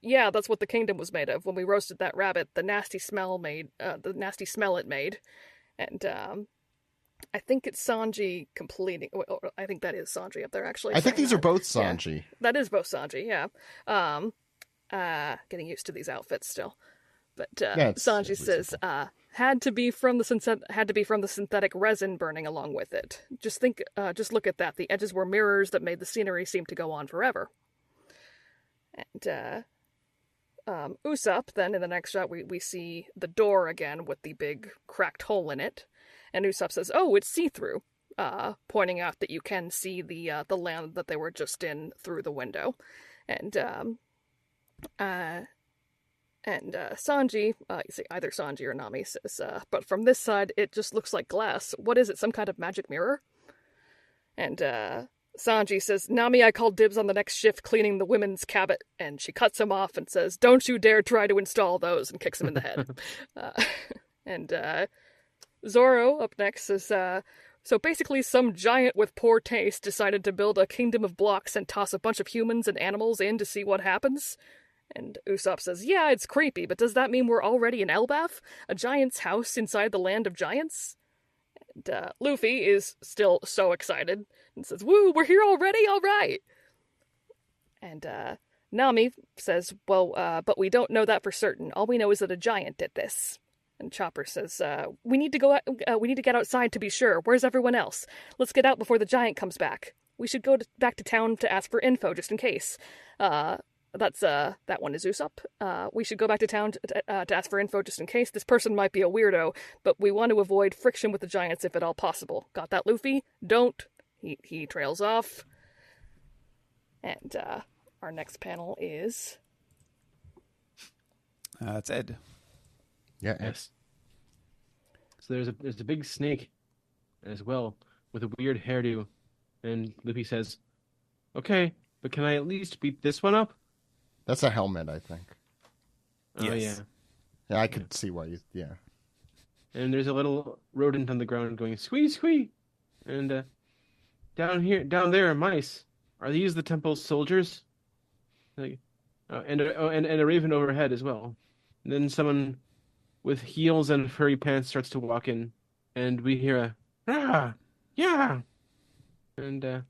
"Yeah, that's what the kingdom was made of. When we roasted that rabbit, the nasty smell it made." And I think it's Sanji completing. I think that is Sanji up there, actually. I think these are both Sanji. Yeah, that is both Sanji, yeah. Getting used to these outfits still. But Sanji says, had to be from the synthetic resin burning along with it. Just look at that. The edges were mirrors that made the scenery seem to go on forever. And Usopp, then in the next shot, we see the door again with the big cracked hole in it. And Usopp says, "Oh, it's see-through," pointing out that you can see the land that they were just in through the window. And Sanji, you see either Sanji or Nami says, "But from this side, it just looks like glass. What is it, some kind of magic mirror?" And Sanji says, "Nami, I called dibs on the next shift cleaning the women's cabot," and she cuts him off and says, "Don't you dare try to install those," and kicks him in the head. And Zoro up next says, "So basically some giant with poor taste decided to build a kingdom of blocks and toss a bunch of humans and animals in to see what happens?" And Usopp says, "Yeah, it's creepy, but does that mean we're already in Elbaf? A giant's house inside the land of giants?" And Luffy is still so excited and says, "Woo, we're here already? All right." And Nami says, "Well, but we don't know that for certain. All we know is that a giant did this." And Chopper says, we need to get outside to be sure. Where's everyone else? Let's get out before the giant comes back. We should go back to town to ask for info, just in case." That one is Usopp. "We should go back to town to ask for info, just in case. This person might be a weirdo, but we want to avoid friction with the giants if at all possible. Got that, Luffy? Don't." He trails off. And our next panel is... It's Ed. Yeah, yes. So there's a big snake as well with a weird hairdo, and Luffy says, "Okay, but can I at least beat this one up?" That's a helmet, I think. Oh yes. Yeah, I could see why you. Yeah. And there's a little rodent on the ground going squee squee, and down there are mice. Are these the temple's soldiers? Like, and a raven overhead as well. And then someone with heels and furry pants starts to walk in, and we hear a yeah, and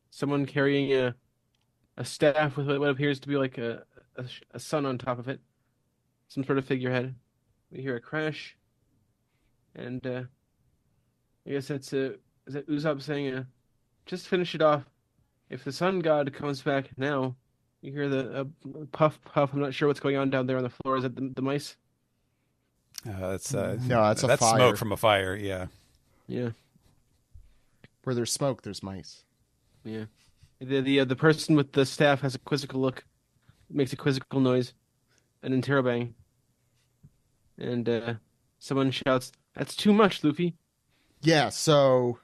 someone carrying a staff with what appears to be like a sun on top of it, some sort of figurehead. We hear a crash, and I guess is that Usopp saying, "Just finish it off. If the sun god comes back now," you hear the puff puff. I'm not sure what's going on down there on the floor. Is it the mice? That's that's a fire. Smoke from a fire. Yeah. Where there's smoke, there's mice. Yeah. The person with the staff has a quizzical look, makes a quizzical noise, an interrobang, and someone shouts, "That's too much, Luffy." Yeah. So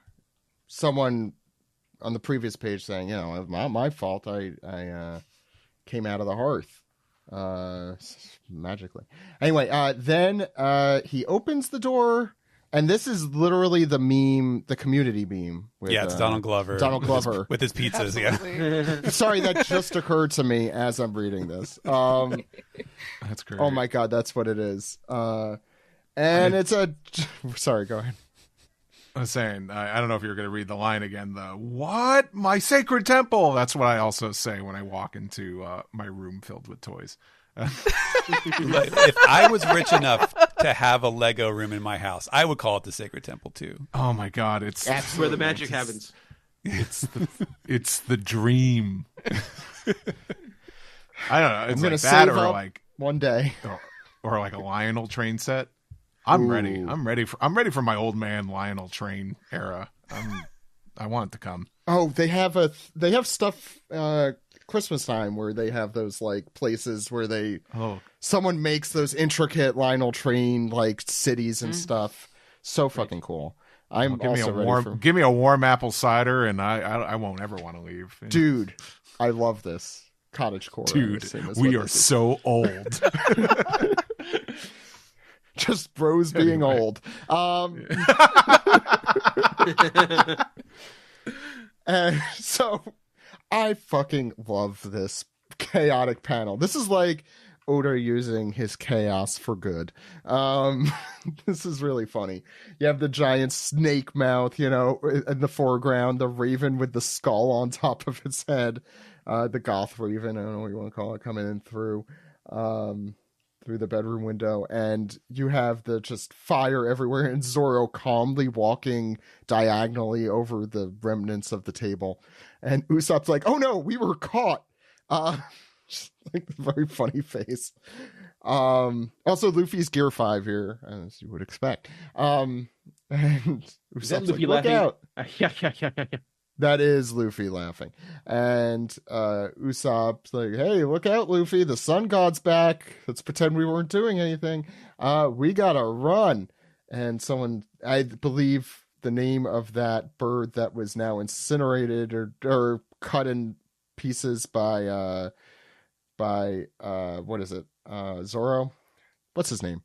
someone on the previous page saying, my fault. I came out of the hearth. Magically. Anyway, then he opens the door, and this is literally the meme, the community meme. With, it's Donald Glover. With his pizzas, yeah. Sorry, that just occurred to me as I'm reading this. That's great. Oh my god, that's what it is. And it's a... Sorry, go ahead. I was saying, I don't know if you're going to read the line again, "What? My sacred temple!" That's what I also say when I walk into my room filled with toys. If I was rich enough to have a Lego room in my house, I would call it the Sacred Temple too. Oh my god, that's where the magic happens. It's the dream. I don't know. It's I'm like that, or like one day, or like a Lionel train set. I'm ready. I'm ready for my old man Lionel train era. it to come. Oh, they have stuff Christmas time where they have those like places where someone makes those intricate Lionel train like cities and stuff. So fucking cool. I'm also ready for... Give me a warm apple cider, and I won't ever want to leave. Dude, I love this. Cottagecore. Dude, we are so old. Just bros being old. And so I fucking love this chaotic panel. This is like Oda using his chaos for good. This is really funny. You have the giant snake mouth, in the foreground, the raven with the skull on top of its head, the goth raven, I don't know what you want to call it, coming in through the bedroom window, and you have the just fire everywhere, and Zoro calmly walking diagonally over the remnants of the table, and Usopp's like, "Oh no, we were caught." Just like the very funny face. Also Luffy's Gear 5 here, as you would expect. And Usopp's like, "Look out!" Yeah. That is Luffy laughing. And Usopp's like, "Hey, look out, Luffy. The sun god's back. Let's pretend we weren't doing anything. We gotta run." And someone, I believe the name of that bird that was now incinerated or cut in pieces by what is it? Zoro? What's his name?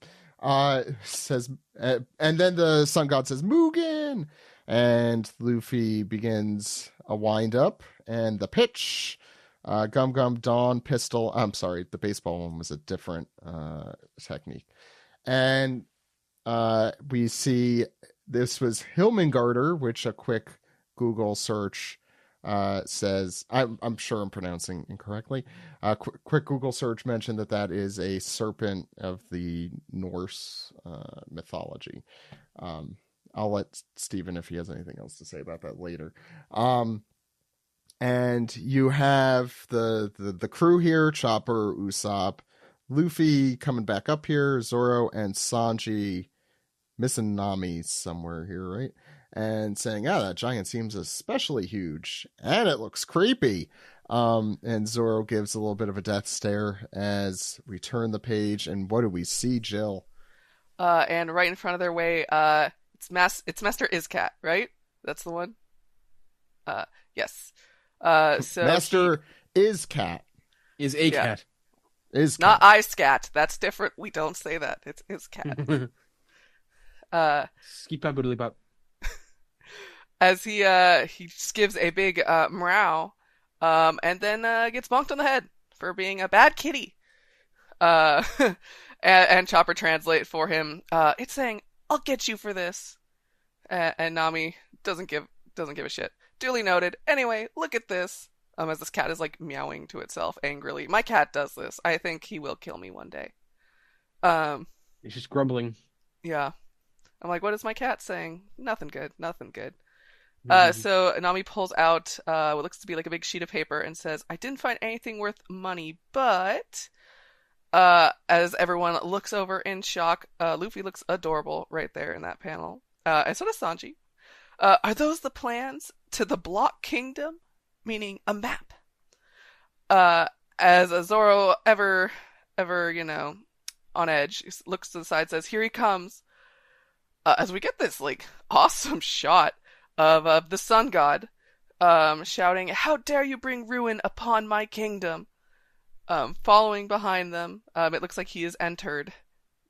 Says, and then the sun god says, "Mugen!" And Luffy begins a wind-up, and the pitch, Gum Gum Dawn pistol. I'm sorry, the baseball one was a different technique. And we see this was Hilmengarder, which a quick Google search says, I'm sure I'm pronouncing incorrectly. Quick Google search mentioned that is a serpent of the Norse mythology. I'll let Steven, if he has anything else to say about that later. And you have the crew here, Chopper, Usopp, Luffy coming back up here, Zoro, and Sanji missing Nami somewhere here, right? And saying, that giant seems especially huge, and it looks creepy. And Zoro gives a little bit of a death stare as we turn the page, and what do we see, Jill? And right in front of their way, it's Master Iscat, right? That's the one? Yes. So Master Iscat. Is a cat. Is not iScat. That's different. We don't say that. It's Iscat. Skip-a-boodly-bop. As he just gives a big meow, and then gets bonked on the head for being a bad kitty. And Chopper translate for him. It's saying, "I'll get you for this," and Nami doesn't give a shit. Duly noted. Anyway, look at this. As this cat is like meowing to itself angrily. My cat does this. I think he will kill me one day. He's just grumbling. Yeah. I'm like, what is my cat saying? Nothing good. Nothing good. Mm-hmm. So Nami pulls out what looks to be like a big sheet of paper and says, "I didn't find anything worth money, but..." As everyone looks over in shock, Luffy looks adorable right there in that panel. And so does Sanji. Are those the plans to the Block Kingdom? Meaning a map. As Zoro ever, on edge, looks to the side, says, "Here he comes." As we get this, like, awesome shot of the sun god, shouting, "How dare you bring ruin upon my kingdom?" Following behind them, it looks like he has entered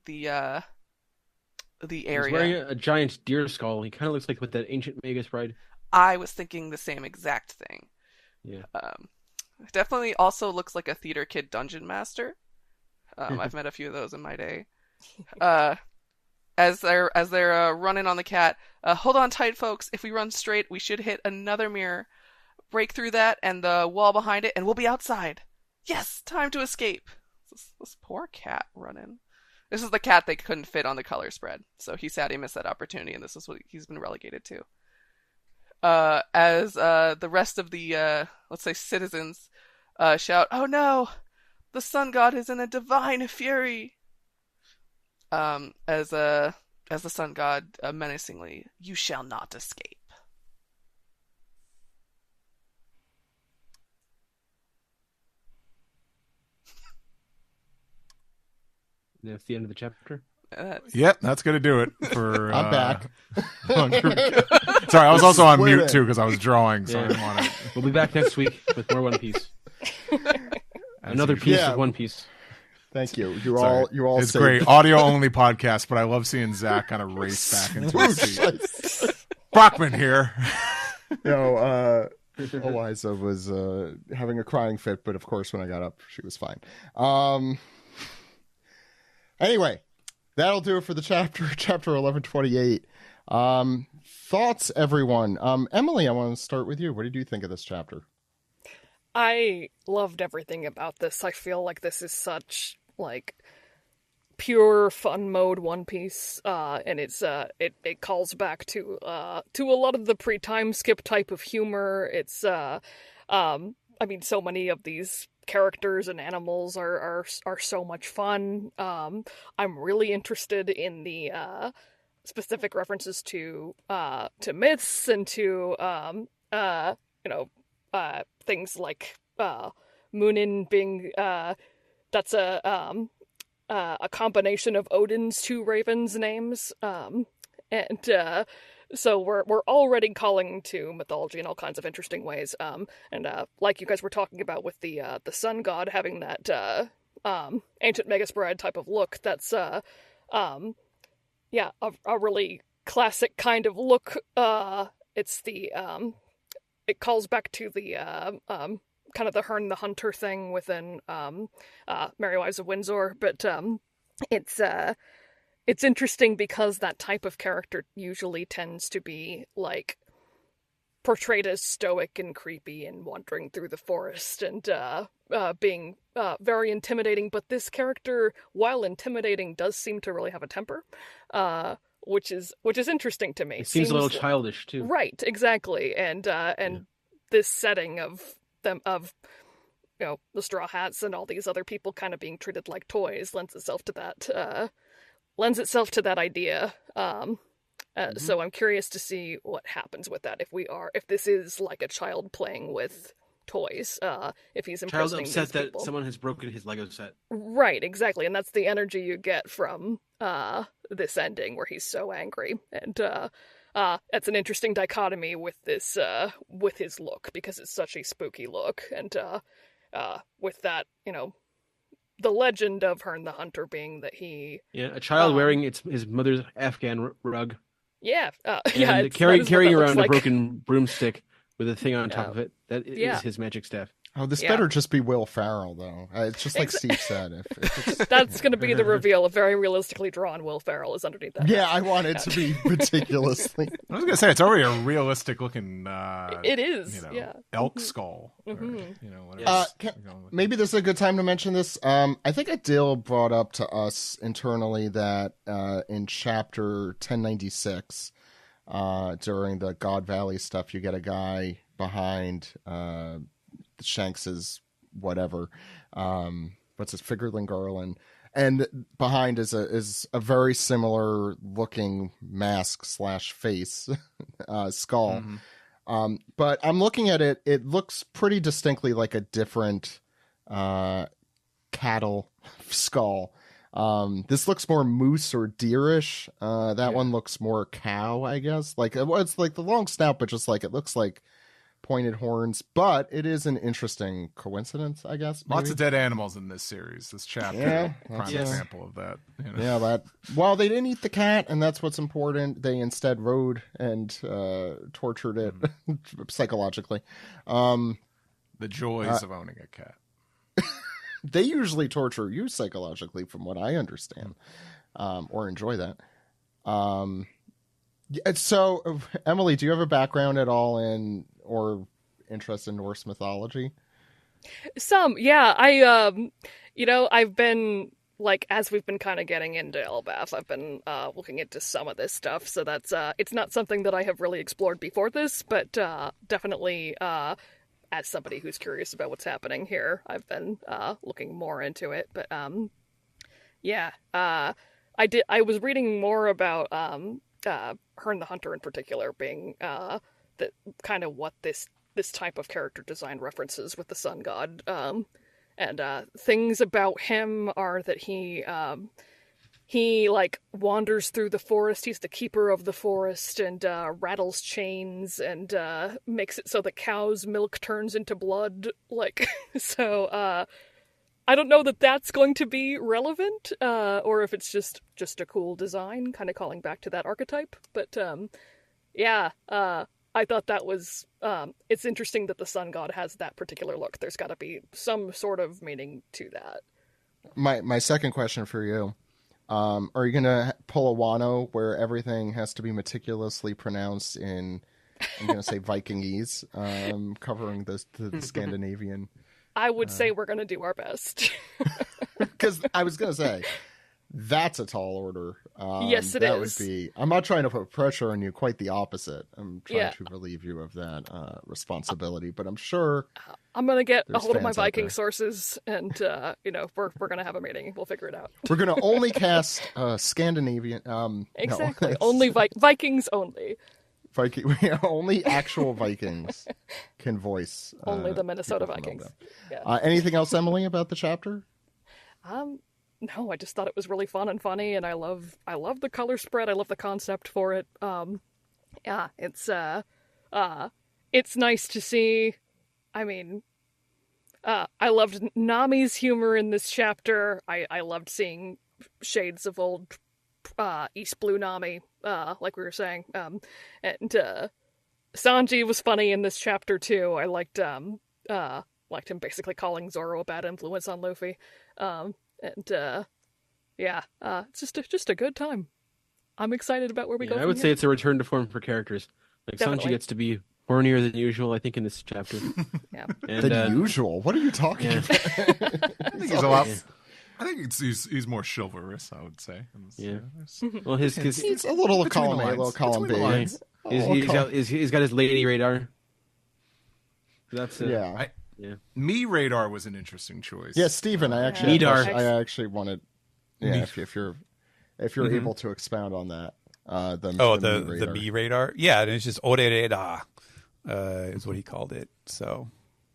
the area. He's wearing a giant deer skull. He kind of looks like with that ancient Magus bride. I was thinking the same exact thing. Yeah. Definitely also looks like a theater kid dungeon master. I've met a few of those in my day. As they're running on the cat, hold on tight, folks. If we run straight, we should hit another mirror, break through that and the wall behind it, and we'll be outside. Yes, time to escape. This poor cat running. This is the cat they couldn't fit on the color spread, so he's sad he missed that opportunity, and this is what he's been relegated to. As the rest of the, let's say, citizens shout, "Oh no! The sun god is in a divine fury!" As the sun god menacingly, "You shall not escape." That's the end of the chapter. Yep, that's going to do it for... I'm back. Sorry, I was also on mute, too, because I was drawing, so I didn't want to... We'll be back next week with more One Piece. Another piece of One Piece. Thank you. You all It's great. Audio-only podcast, but I love seeing Zach kind of race back into his seat. Brockman here. Eliza was having a crying fit, but of course when I got up, she was fine. Anyway, that'll do it for the chapter 1128. Thoughts, everyone? Emily, I want to start with you. What did you think of this chapter? I loved everything about this. I feel like this is such, like, pure fun mode One Piece, and it's it calls back to a lot of the pre-time skip type of humor. It's I mean, so many of these characters and animals are so much fun. I'm really interested in the specific references to myths and to things like Munin being that's a combination of Odin's two ravens' names, and so we're already calling to mythology in all kinds of interesting ways. And like you guys were talking about with the sun god having that ancient Megasporad type of look, that's a really classic kind of look. It's the it calls back to the kind of the Hearn the Hunter thing within Merry Wives of Windsor, but it's interesting because that type of character usually tends to be like portrayed as stoic and creepy and wandering through the forest and being very intimidating. But this character, while intimidating, does seem to really have a temper, which is interesting to me. It seems a little childish too. Right, exactly, and this setting of them of the Straw Hats and all these other people kind of being treated like toys lends itself to that idea. So I'm curious to see what happens with that if this is like a child playing with toys, if he's imprisoning these upset people. That someone has broken his Lego set. Right, exactly, and that's the energy you get from this ending where he's so angry, and that's an interesting dichotomy with this with his look, because it's such a spooky look, and with that, the legend of Hearn the Hunter being that he a child wearing his mother's Afghan rug. Carrying around a broken broomstick with a thing on top of it. That is his magic staff. Oh, this better just be Will Ferrell, though. It's just like Steve said. If that's going to be the reveal. A very realistically drawn Will Ferrell is underneath that. Yeah, I want it to be ridiculously. I was going to say, it's already a realistic looking it is, elk skull. Mm-hmm. Or, maybe this is a good time to mention this. I think Adil brought up to us internally that in chapter 1096, during the God Valley stuff, you get a guy behind Shanks's whatever, what's his Figurling Garland, and behind is a very similar looking mask / face skull. Mm-hmm. But I'm looking at it; it looks pretty distinctly like a different cattle skull. This looks more moose or deerish. That one looks more cow, I guess. Like it's like the long snout, but just like it looks like pointed horns, but it is an interesting coincidence, I guess. Maybe. Lots of dead animals in this series. This chapter, prime example of that. Yeah, but while they didn't eat the cat, and that's what's important, they instead rode and tortured it psychologically. The joys of owning a cat. They usually torture you psychologically, from what I understand, or enjoy that. So, Emily, do you have a background at all in or interest in Norse mythology? Some, yeah. I've been, like, as we've been kind of getting into Elbaf, I've been looking into some of this stuff, so that's, it's not something that I have really explored before this, but definitely, as somebody who's curious about what's happening here, I've been looking more into it, but, I was reading more about, Hearn the Hunter in particular being the kind of what this type of character design references with the sun god, and things about him are that he like wanders through the forest. He's the keeper of the forest and rattles chains and makes it so that cow's milk turns into blood. Like, so I don't know that that's going to be relevant, or if it's just a cool design, kind of calling back to that archetype. But yeah, I thought that was it's interesting that the sun god has that particular look. There's got to be some sort of meaning to that. My second question for you. Are you going to pull a Wano where everything has to be meticulously pronounced in, I'm going to say Vikingese, covering the Scandinavian? I would say we're going to do our best. Because I was going to say, that's a tall order. Yes, it that is. Would be, I'm not trying to put pressure on you, quite the opposite. I'm trying to relieve you of that responsibility, but I'm sure I'm going to get a hold of my fans out Viking there. sources, and we're going to have a meeting. We'll figure it out. We're going to only cast Scandinavian. Exactly. No, Only Vikings only. Only actual Vikings can voice. Only the Minnesota people from Vikings. Alabama. Yeah. Anything else, Emily, about the chapter? No, I just thought it was really fun and funny, and I love the color spread. I love the concept for it. Yeah, it's nice to see. I mean, I loved Nami's humor in this chapter. I loved seeing shades of old East Blue Nami, like we were saying. And Sanji was funny in this chapter too. I liked him basically calling Zoro a bad influence on Luffy. It's just a good time. I'm excited about where we go. I would say it's a return to form for characters. Like Definitely. Sanji gets to be hornier than usual, I think, in this chapter. Yeah. And, Than usual? What are you talking about? I think he's a lot. I think he's more chivalrous, I would say. Yeah. Well, his It's a little of Between column the A, a lines. little column B. Between the lines. he's got his lady radar. That's Yeah. Radar was an interesting choice. Yeah, Steven, I actually Midar. I actually wanted if you're able to expound on that. The Me radar. Yeah, and it's just Orereda is what he called it. So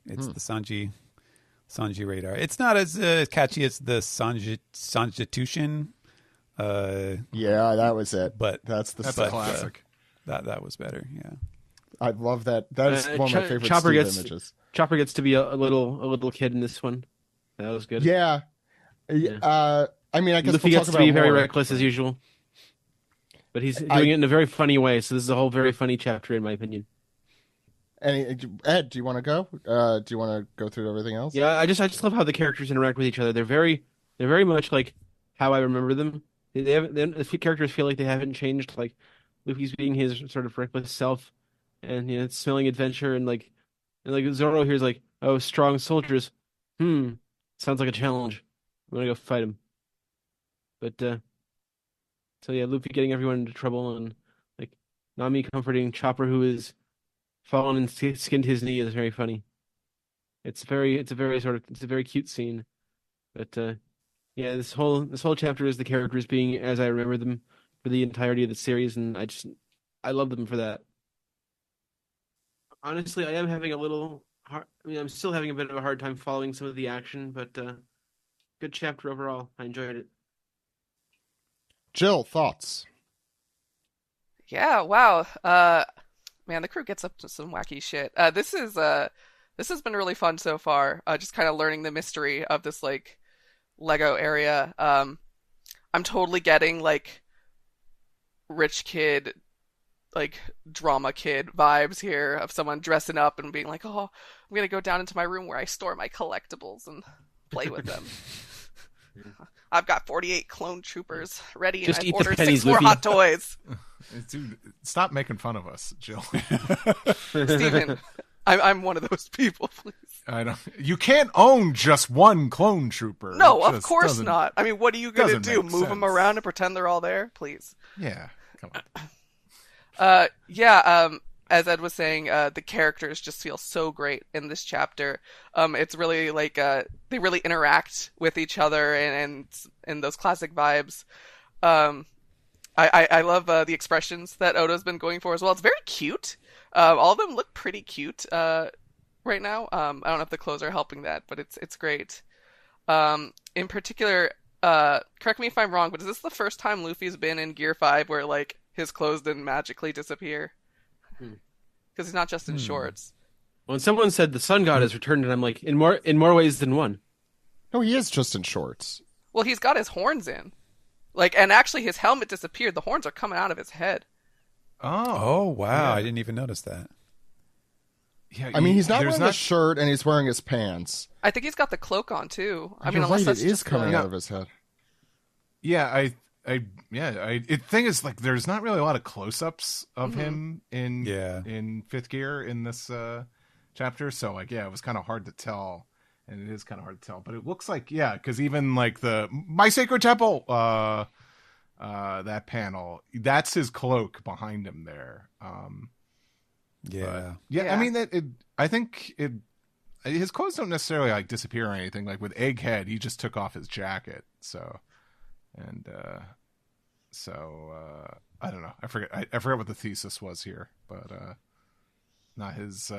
it's the Sanji radar. It's not as catchy as the Sanjitution. Yeah, that was it. But That's a classic. That was better. Yeah. I love that. That's one of my favorite Chopper Steve gets images. Chopper gets to be a little kid in this one. That was good. Yeah. I mean, I guess Luffy we'll gets talk to be about very more. reckless as usual, but he's doing it in a very funny way. So this is a whole very funny chapter, in my opinion. Ed, do you want to go? Do you want to go through everything else? Yeah, I just love how the characters interact with each other. They're very much like how I remember them. The few characters feel like they haven't changed. Like Luffy's being his sort of reckless self, and it's smelling adventure, and like Zoro here's like, oh, strong soldiers. Sounds like a challenge. I'm gonna go fight him. But so yeah, Luffy getting everyone into trouble, and like Nami comforting Chopper, who is fallen and skinned his knee, is very funny. It's a very cute scene. But yeah, this whole chapter is the characters being as I remember them for the entirety of the series, and I love them for that. Honestly, I am having a little hard. I mean, I'm still having a bit of a hard time following some of the action, but good chapter overall. I enjoyed it. Jill, thoughts? Yeah, wow. Man, the crew gets up to some wacky shit. This has been really fun so far. Just kind of learning the mystery of this like Lego area. I'm totally getting like rich kid, like drama kid vibes here of someone dressing up and being like, "Oh, I'm gonna go down into my room where I store my collectibles and play with them." I've got 48 clone troopers ready, and Just I've eat the ordered pennies, 6 more Luffy. hot toys. Dude, stop making fun of us, Jill. Steven, I'm one of those people, please. I don't. You can't own just one clone trooper. No, It of just course doesn't- not. I mean, what are you going to doesn't do? make Move them sense. around and pretend they're all there? Please. Yeah, come on. As Ed was saying, the characters just feel so great in this chapter. It's really like they really interact with each other and those classic vibes. I love the expressions that Oda's been going for as well. It's very cute. All of them look pretty cute right now. I don't know if the clothes are helping that, but it's great. In particular, correct me if I'm wrong, but is this the first time Luffy's been in Gear 5 where like his clothes didn't magically disappear? Because he's not just in shorts. When someone said the sun god has returned, and I'm like, in more ways than one. No, he is just in shorts. Well, he's got his horns in. Like, and actually his helmet disappeared. The horns are coming out of his head. Oh, wow. yeah. I didn't even notice that. Yeah, I mean, he's not wearing a shirt and he's wearing his pants. I think he's got the cloak on too. I mean, You're unless right, that's it is just coming out of his head. Yeah, the thing is, like, there's not really a lot of close-ups of him in Fifth Gear in this chapter, so like, yeah, it was kind of hard to tell, and it is kind of hard to tell. But it looks like, yeah, because even like the My Sacred Temple, that panel, that's his cloak behind him there. Yeah. I mean I think his clothes don't necessarily like disappear or anything. Like with Egghead, he just took off his jacket, so. And I don't know. I forget what the thesis was here, but not his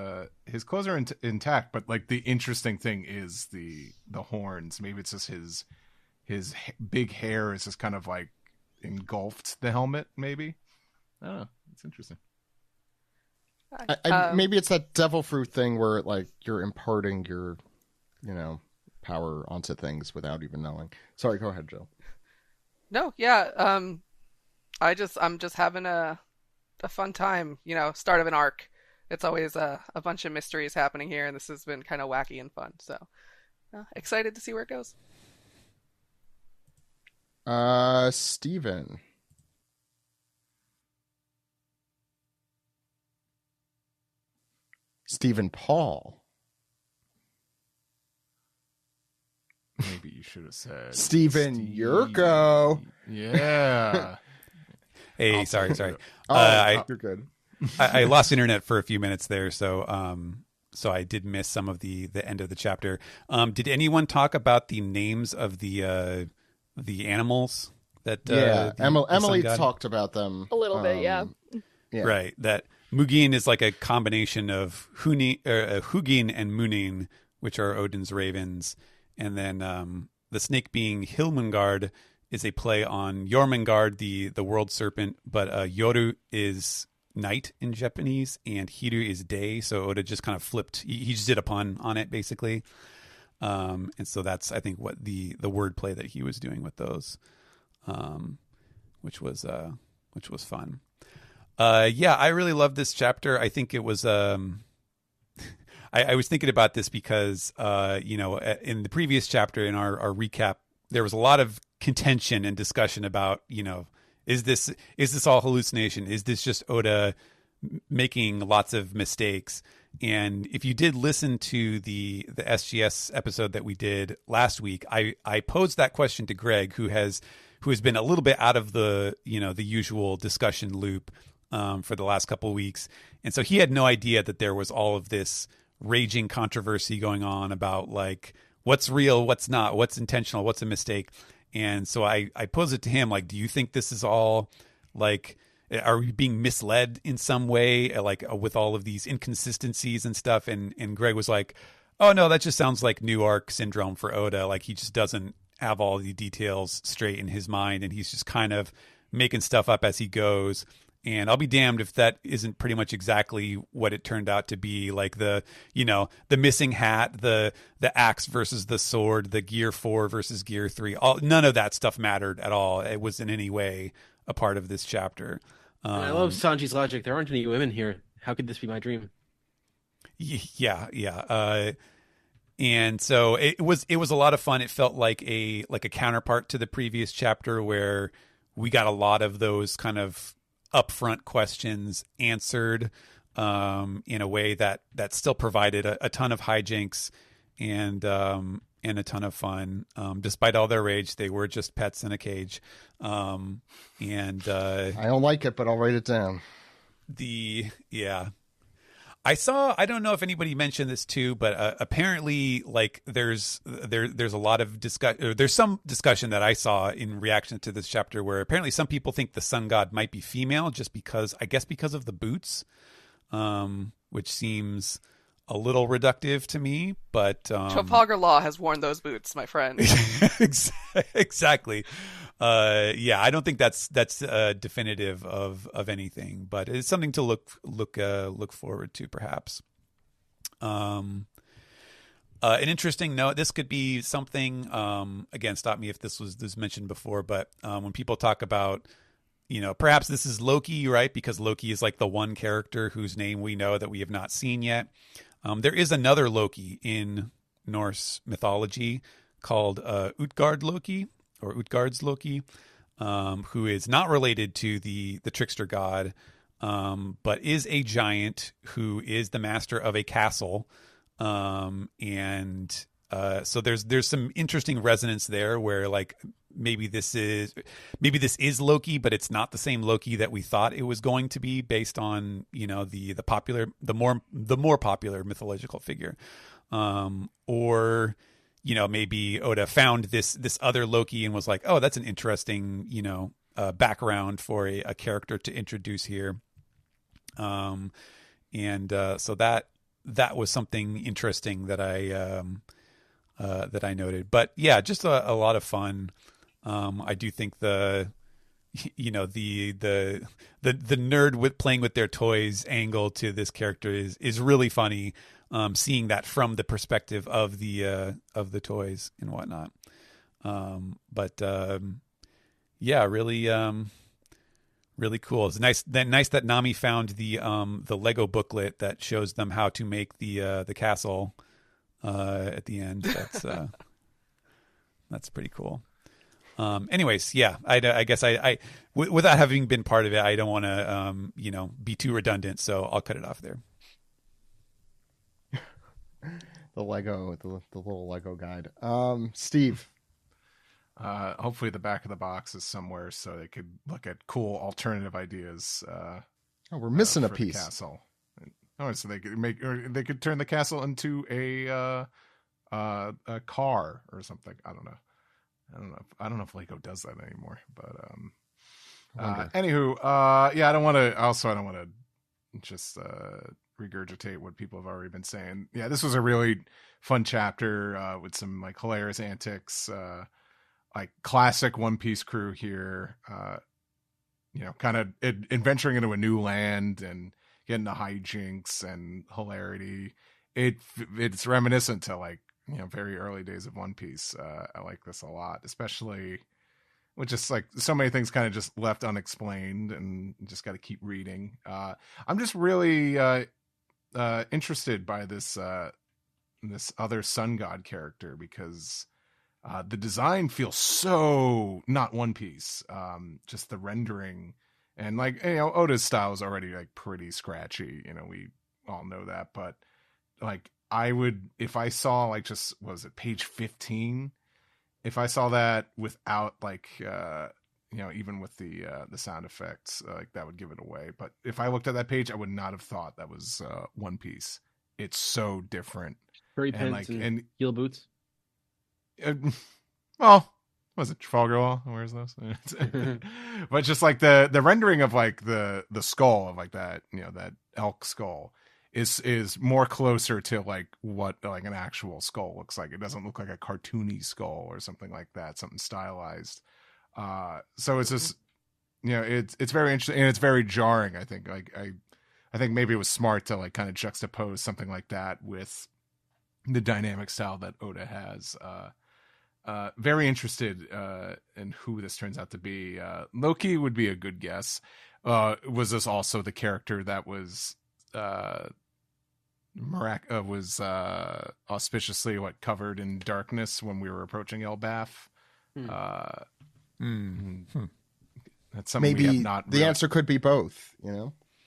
clothes are intact. But like the interesting thing is the horns. Maybe it's just his big hair is just kind of like engulfed the helmet. Maybe I don't know. It's interesting. Maybe it's that devil fruit thing where like you're imparting your, power onto things without even knowing. Sorry, go ahead, Joe. No, yeah. I'm just having a fun time. Start of an arc. It's always a bunch of mysteries happening here, and this has been kind of wacky and fun. So, excited to see where it goes. Steven. Stephen Paul. Maybe you should have said Stephen Yurko. Yeah. Hey, sorry. You're good. I lost internet for a few minutes there, so I did miss some of the end of the chapter. Did anyone talk about the names of the animals that? Emily talked about them a little bit. Yeah. Right. That Mugin is like a combination of Hugin and Munin, which are Odin's ravens. And then the snake being Hilmengard is a play on Jormungand, the world serpent, but Yoru is night in Japanese and Hiru is day. So Oda just kind of flipped. He just did a pun on it, basically. And so that's, I think, what the word play that he was doing with those, which was fun. I really love this chapter. I think it was I was thinking about this because, in the previous chapter in our recap, there was a lot of contention and discussion about, is this all hallucination? Is this just Oda making lots of mistakes? And if you did listen to the SGS episode that we did last week, I posed that question to Greg, who has been a little bit out of the usual discussion loop for the last couple of weeks. And so he had no idea that there was all of this raging controversy going on about like what's real, what's not, what's intentional, what's a mistake. And so I posed it to him, like, do you think this is all like, are we being misled in some way, like with all of these inconsistencies and stuff? And Greg was like, oh no, that just sounds like new arc syndrome for Oda. Like he just doesn't have all the details straight in his mind, and he's just kind of making stuff up as he goes. And I'll be damned if that isn't pretty much exactly what it turned out to be. Like the missing hat, the axe versus the sword, the Gear 4 versus Gear 3. None of that stuff mattered at all. It was in any way a part of this chapter. I love Sanji's logic. There aren't any women here. How could this be my dream? Yeah. And so it was a lot of fun. It felt like a counterpart to the previous chapter where we got a lot of those kind of upfront questions answered in a way that still provided a ton of hijinks and a ton of fun. Despite all their rage, they were just pets in a cage. I don't like it, but I'll write it down. I don't know if anybody mentioned this too, but apparently, like there's a lot of there's some discussion that I saw in reaction to this chapter where apparently some people think the sun god might be female just because of the boots, which seems a little reductive to me, but Trafalgar Law has worn those boots, my friend. Exactly. Yeah, I don't think that's definitive of anything, but it's something to look forward to, perhaps. An interesting note. This could be something. Again, stop me if this was mentioned before, but when people talk about, perhaps this is Loki, right? Because Loki is like the one character whose name we know that we have not seen yet. There is another Loki in Norse mythology called Utgard Loki, or Utgard's Loki, who is not related to the trickster god, but is a giant who is the master of a castle. So there's some interesting resonance there where like maybe this is Loki, but it's not the same Loki that we thought it was going to be based on, the more popular mythological figure. Or maybe Oda found this other Loki and was like, oh, that's an interesting, background for a character to introduce here. So that was something interesting that I noted. But yeah, just a lot of fun. I do think the nerd with playing with their toys angle to this character is really funny. Seeing that from the perspective of the toys and whatnot. Yeah, really cool. It's nice that Nami found the Lego booklet that shows them how to make the castle at the end. That's pretty cool. Anyways, yeah, I guess I without having been part of it, I don't want to be too redundant, so I'll cut it off there. The little Lego guide. Steve. Hopefully the back of the box is somewhere so they could look at cool alternative ideas. We're missing a for piece. The castle. So they could turn the castle into a car or something. I don't know if Lego does that anymore, but anywho, yeah, I don't want to just regurgitate what people have already been saying. Yeah, this was a really fun chapter with some like hilarious antics, like classic One Piece crew here. Kind of adventuring into a new land and getting the hijinks and hilarity. It's reminiscent to like very early days of One Piece. I like this a lot, especially with just like so many things kind of just left unexplained and just got to keep reading. I'm just really interested by this other sun god character because the design feels so not One Piece. Just the rendering and like Oda's style is already like pretty scratchy. We all know that, but like I would, if I saw like just what was it, page 15, if I saw that without like even with the sound effects, like that would give it away. But if I looked at that page, I would not have thought that was One Piece. It's so different. Furry pants and heel boots. Well, was it Trafalgar Law? Where's those? But just like the rendering of like the skull of like that, that elk skull is more closer to like what like an actual skull looks like. It doesn't look like a cartoony skull or something like that, something stylized. So it's just, it's very interesting and it's very jarring. I think like I think maybe it was smart to like kind of juxtapose something like that with the dynamic style that Oda has. Very interested in who this turns out to be. Loki would be a good guess. Was this also the character that was auspiciously covered in darkness when we were approaching Elbaf? That's something maybe we have not the answer could be both.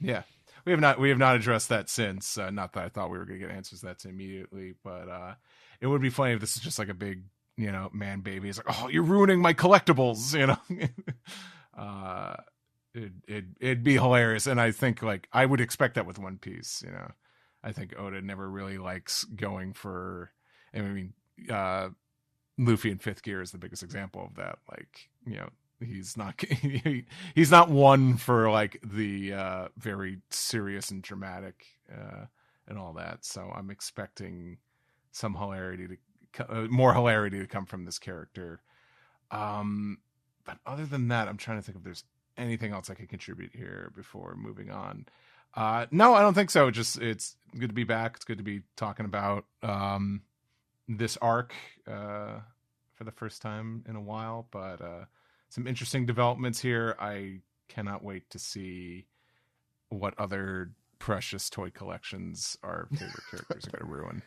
Yeah. We have not addressed that since. Not that I thought we were going to get answers to that immediately, but it would be funny if this is just like a big, man baby. It's like, oh, you're ruining my collectibles, It'd be hilarious, and I think like I would expect that with One Piece. I think Oda never really likes going for. I mean, Luffy in Fifth Gear is the biggest example of that. Like, he's not one for like the very serious and dramatic and all that. So I'm expecting some more hilarity to come from this character. But other than that, I'm trying to think if there's anything else I could contribute here before moving on. No, I don't think so. Just it's good to be back. It's good to be talking about this arc for the first time in a while. But some interesting developments here. I cannot wait to see what other precious toy collections our favorite characters are going to ruin.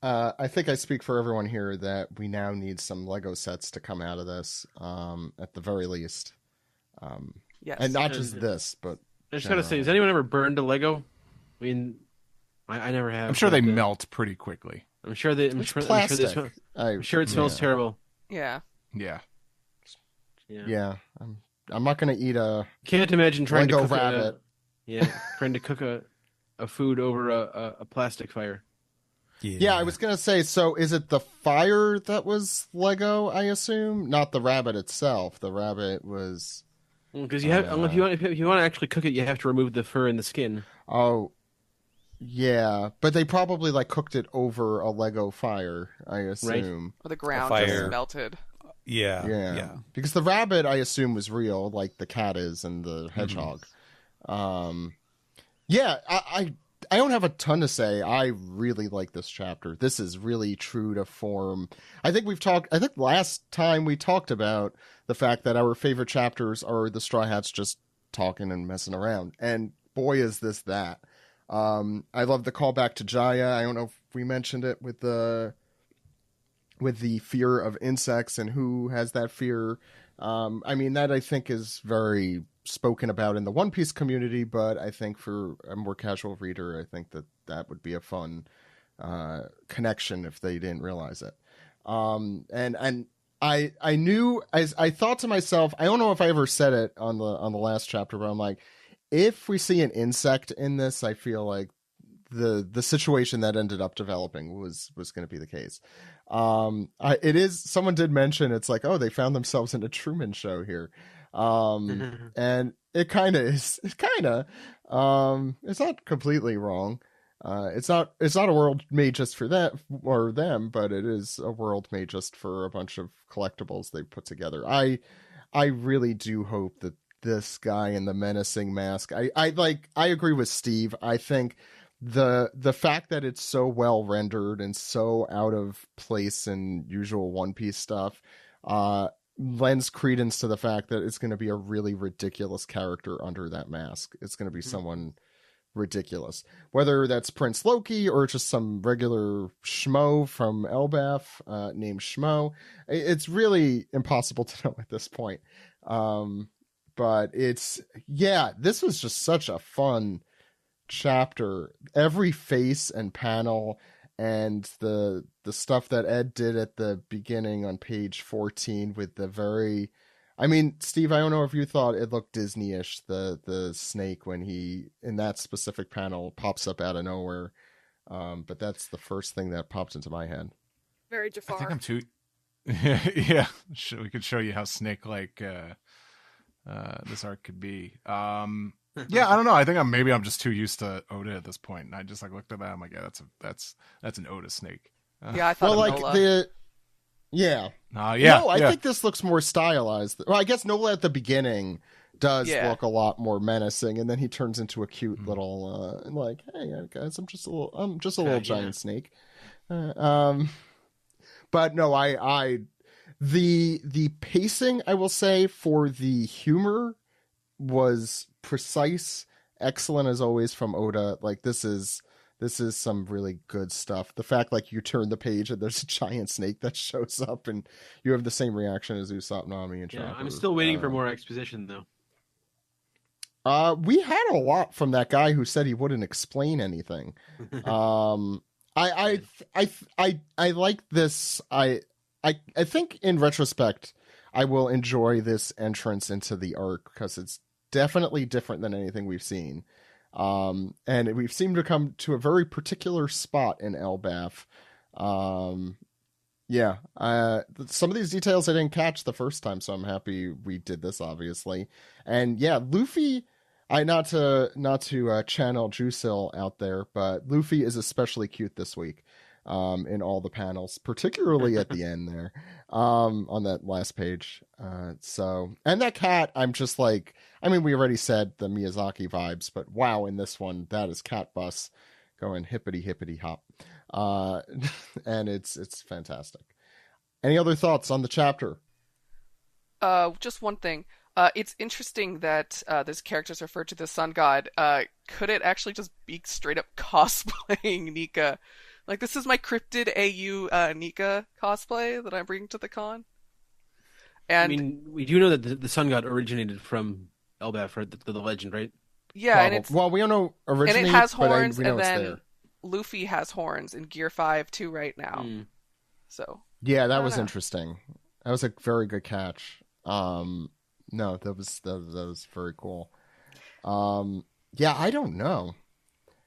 I think I speak for everyone here that we now need some Lego sets to come out of this, at the very least. Yes. And not just this, but I just gotta say, has anyone ever burned a Lego? I mean, I never have. I'm sure they melt pretty quickly. I'm sure they. I'm sure it smells terrible. Yeah. Yeah. Yeah. I'm not gonna eat a. Can't imagine trying Lego to cook rabbit. trying to cook a food over a plastic fire. Yeah, I was gonna say. So, is it the fire that was Lego? I assume, not the rabbit itself. The rabbit was. Because you have, if you want to actually cook it, you have to remove the fur and the skin. Oh, yeah, but they probably like cooked it over a Lego fire, I assume. Right. Or the ground just melted. Yeah. Because the rabbit, I assume, was real, like the cat is and the hedgehog. Yeah, I don't have a ton to say. I really like this chapter. This is really true to form. I think last time we talked about the fact that our favorite chapters are the Straw Hats just talking and messing around. And boy, is this that. I love the callback to Jaya. I don't know if we mentioned it with the fear of insects and who has that fear. I mean, that I think is very spoken about in the One Piece community, but I think for a more casual reader, I think that would be a fun connection if they didn't realize it. And I knew, as I thought to myself, I don't know if I ever said it on the last chapter, but I'm like, if we see an insect in this, I feel like the situation that ended up developing was going to be the case. It is, someone did mention, it's like, oh, they found themselves in a Truman Show here. And it kind of is, it's not completely wrong. It's not a world made just for that or them, but it is a world made just for a bunch of collectibles they put together. I really do hope that this guy in the menacing mask, I agree with Steve. I think the fact that it's so well rendered and so out of place in usual One Piece stuff, lends credence to the fact that it's going to be a really ridiculous character under that mask. It's going to be someone ridiculous, whether that's Prince Loki or just some regular schmo from Elbaf named Schmo. It's really impossible to know at this point. But this was just such a fun chapter. Every face and panel and the stuff that Ed did at the beginning on page 14 with the very, I mean, Steve, I don't know if you thought it looked Disney-ish, the snake when he, in that specific panel, pops up out of nowhere. But that's the first thing that popped into my head. Very Jafar. I think I'm too... Yeah, we could show you how snake-like this arc could be. Yeah, I don't know. I think I'm just too used to Oda at this point, and I just looked at that. I'm like, yeah, that's an Oda snake. Yeah, I thought Nola. I think this looks more stylized. Well, I guess Nola at the beginning does look a lot more menacing, and then he turns into a cute little hey guys, I'm just a little giant snake. But no, the pacing, I will say, for the humor was precise, excellent as always from Oda. This is some really good stuff. The fact you turn the page and there's a giant snake that shows up and you have the same reaction as Usopp, Nami, and Chopper. Yeah, I'm still waiting for more exposition though. We had a lot from that guy who said he wouldn't explain anything. I like this. I think in retrospect, I will enjoy this entrance into the arc because it's definitely different than anything we've seen. And we've seemed to come to a very particular spot in Elbaf. Some of these details I didn't catch the first time, so I'm happy we did this, obviously. And yeah, Luffy, not to channel Juicil out there, but Luffy is especially cute this week. In all the panels, particularly at the end there, on that last page. And that cat, I'm just like, I mean, we already said the Miyazaki vibes, but wow, in this one, that is Cat Bus going hippity hippity hop. And it's fantastic. Any other thoughts on the chapter? Just one thing. It's interesting that this character is referred to the sun god. Could it actually just be straight up cosplaying Nika? Like, this is my cryptid AU Nika cosplay that I'm bringing to the con. And I mean, we do know that the sun god originated from Elbaf, right? The legend, right? yeah, and it's Well, we don't know originally, and it has but horns, we know and it's then there. Luffy has horns in Gear 5 too right now. So Yeah, that I was don't know. interesting. That was a very good catch. No, that was very cool. Yeah, I don't know.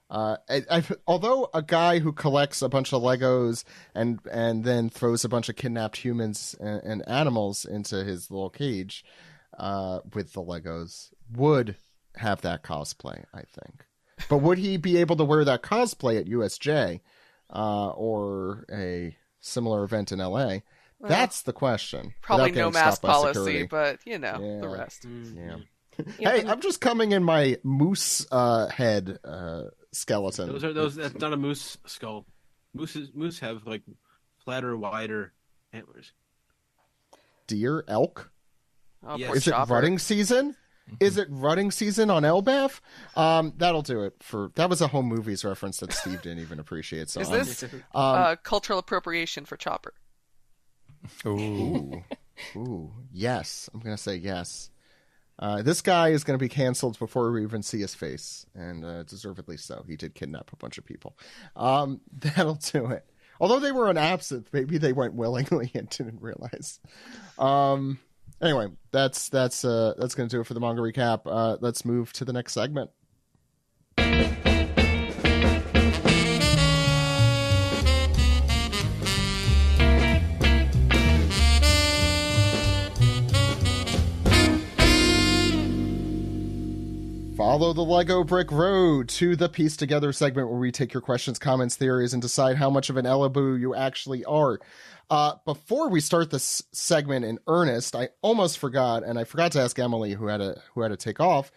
Although a guy who collects a bunch of Legos and then throws a bunch of kidnapped humans and animals into his little cage with the Legos would have that cosplay, I think. But would he be able to wear that cosplay at USJ or a similar event in LA? Well, that's the question. Probably Without no getting mask stopped by policy, security. but the rest. Yeah. Yeah, Hey, I'm just coming in my moose head skeleton. That's not a moose skull. Moose have like flatter, wider antlers. Deer, elk. Oh, Yes. poor Is it Chopper. rutting season? Is it rutting season on Elbaf? That'll do it for that was a home movies reference that Steve didn't even appreciate. So Is this cultural appropriation for Chopper? ooh, yes. I'm gonna say yes. This guy is going to be canceled before we even see his face, and deservedly so. He did kidnap a bunch of people. That'll do it. Although they were on absinthe, maybe they went willingly and didn't realize. Anyway, that's going to do it for the manga recap. Let's move to the next segment. Follow the Lego Brick Road to the Piece Together segment where we take your questions, comments, theories, and decide how much of an Elaboo you actually are. Before we start this segment in earnest, I almost forgot, and I forgot to ask Emily, who had to take off.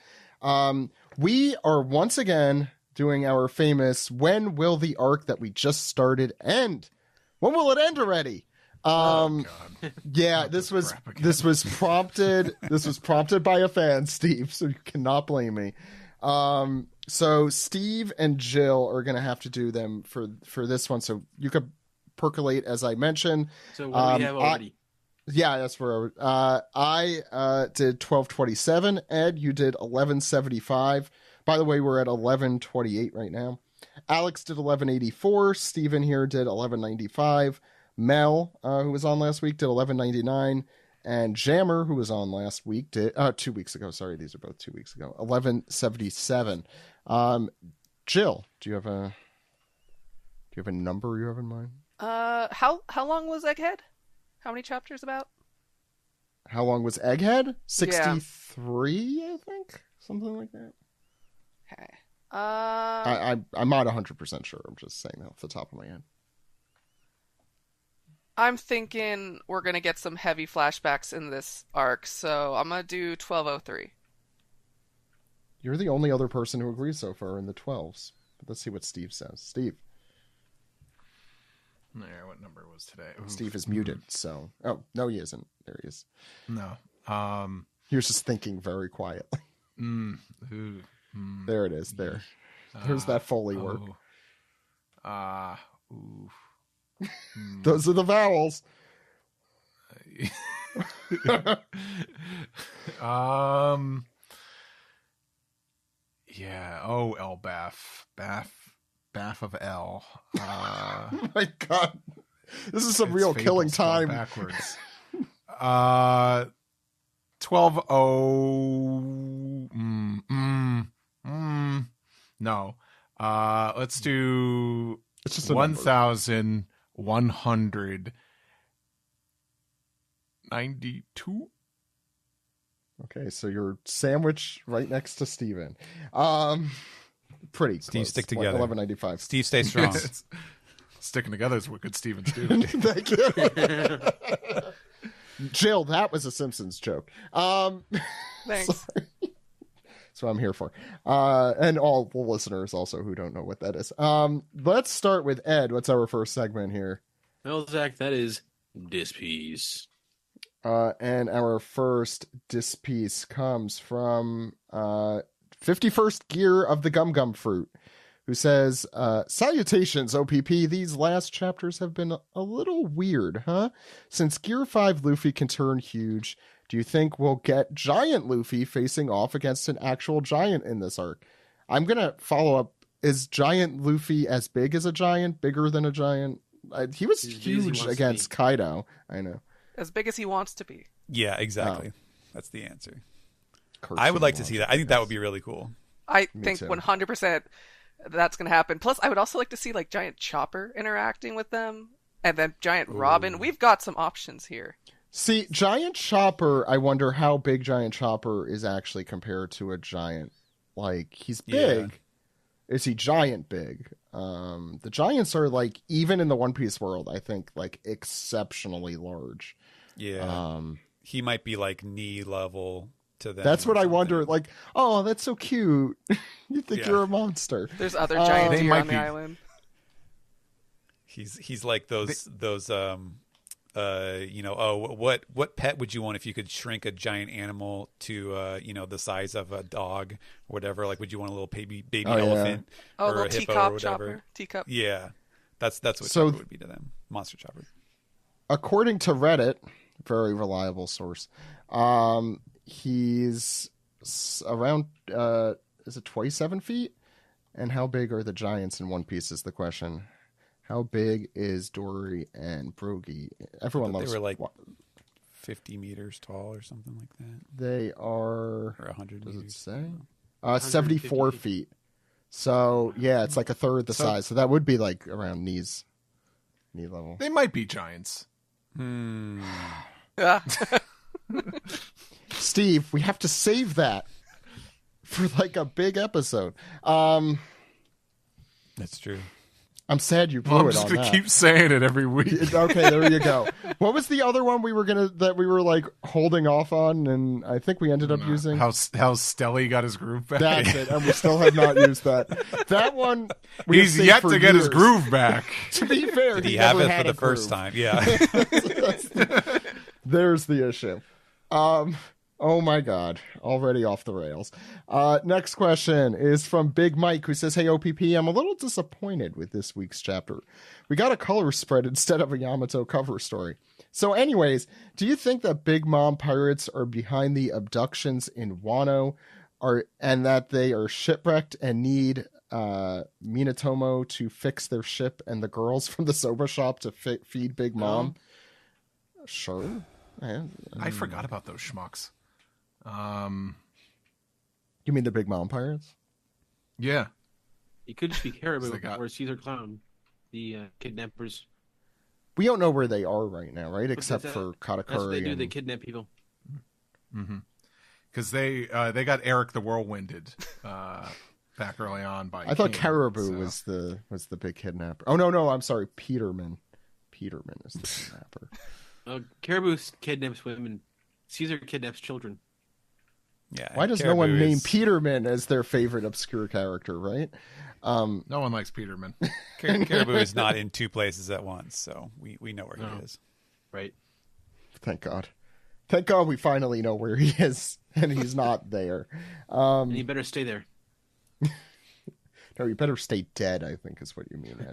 We are once again doing our famous "When will the arc that we just started end? When will it end already?" Yeah, this was prompted by a fan, Steve, so you cannot blame me. So Steve and Jill are gonna have to do them for this one, so you could percolate as I mentioned. So what do we have already? Yeah, that's where I did 1227. Ed, you did 1175. By the way, we're at 1128 right now. Alex did 1184. Steven here did 1195. Mel, who was on last week, did 1199, and Jammer, who was on last week, did 2 weeks ago. Sorry, these are both 2 weeks ago. 1177. Jill, do you have a number you have in mind? How long was Egghead? How many chapters about? How long was Egghead? 63, I think, something like that. Okay. I'm not 100% sure. I'm just saying that off the top of my head. I'm thinking we're going to get some heavy flashbacks in this arc, so I'm going to do 1203. You're the only other person who agrees so far in the 12s. But let's see what Steve says. Steve. There, what number was today? Oof. Steve is muted, so... Oh, no, he isn't. There he is. No. He was just thinking very quietly. There it is. There. There's that Foley work. Those are the vowels. Yeah. Oh, Elbaf. Bath of L. Oh my God. This is some real killing time. Backwards. 12 No. Let's do It's just 1,192. Okay, so you're sandwiched right next to Steven. Pretty close. Steve, stick together. 11.95. Steve, stay strong. Sticking together is what good Stevens do. Thank you. Jill, that was a Simpsons joke. Thanks. Sorry. That's what I'm here for. And all the listeners also who don't know what that is. Let's start with Ed. What's our first segment here? Well, Zach, that is Dispiece. And our first Dispiece comes from 51st Gear of the Gum Gum Fruit, who says, salutations, OPP. These last chapters have been a little weird, huh? Since Gear 5 Luffy can turn huge, do you think we'll get Giant Luffy facing off against an actual giant in this arc? I'm going to follow up. Is Giant Luffy as big as a giant? Bigger than a giant? He was huge against Kaido. I know. As big as he wants to be. Yeah, exactly. That's the answer. Cartoon I would like to see that. I think that yes. would be really cool. I Me think too. 100% that's going to happen. Plus, I would also like to see like Giant Chopper interacting with them, and then Giant Robin. We've got some options here. See, Giant Chopper, I wonder how big Giant Chopper is actually compared to a giant. Like, he's big. Yeah. Is he giant big? The giants are, like, even in the One Piece world, I think, like, exceptionally large. Yeah. He might be, like, knee level to them. That's what I wonder. Like, oh, that's so cute. You think you're a monster. There's other giant deer on the island. He's like those what pet would you want if you could shrink a giant animal to the size of a dog or whatever? Like, would you want a little baby elephant or a hippo or whatever? Chopper. Teacup. Yeah, that's what Chopper would be to them. Monster Chopper. According to Reddit, very reliable source, he's around is it 27 feet? And how big are the giants in One Piece is the question. How big is Dory and Brogy? Everyone loves. They were like 50 meters tall or something like that. They are. Or 100 does meters. it say? 74 feet. So yeah, it's like a third the size. So that would be like around knee level. They might be giants. Steve, we have to save that for like a big episode. That's true. I'm sad you blew I'm it just on gonna that. keep saying it every week. Okay, there you go. What was the other one we were like holding off on, and I think we ended up using how Stelly got his groove back. That's it, and we still have not used that. That one he's yet to get his groove back. To be fair, did he have it for the first time? Yeah. There's the issue. Oh my God, already off the rails. Next question is from Big Mike, who says, hey, OPP, I'm a little disappointed with this week's chapter. We got a color spread instead of a Yamato cover story. So anyways, do you think that Big Mom pirates are behind the abductions in Wano, and that they are shipwrecked and need Minatomo to fix their ship and the girls from the soba shop to feed Big Mom? Sure. I forgot about those schmucks. You mean the Big Mom pirates? Yeah. It could just be Caribou or Caesar Clown, the kidnappers. We don't know where they are right now, right? Except for Katakuri. That's what they do. They kidnap people. Mm-hmm. Because they got Eric the Whirlwinded back early on by. I thought King, Caribou was the big kidnapper. Oh no, I'm sorry, Peterman. Peterman is the kidnapper. Caribou kidnaps women. Caesar kidnaps children. Yeah. Why does no one name Peterman as their favorite obscure character, right? No one likes Peterman. Caribou is not in two places at once, so we know where he is. Right. Thank God. Thank God we finally know where he is, and he's not there. And he better stay there. No, you better stay dead, I think is what you mean.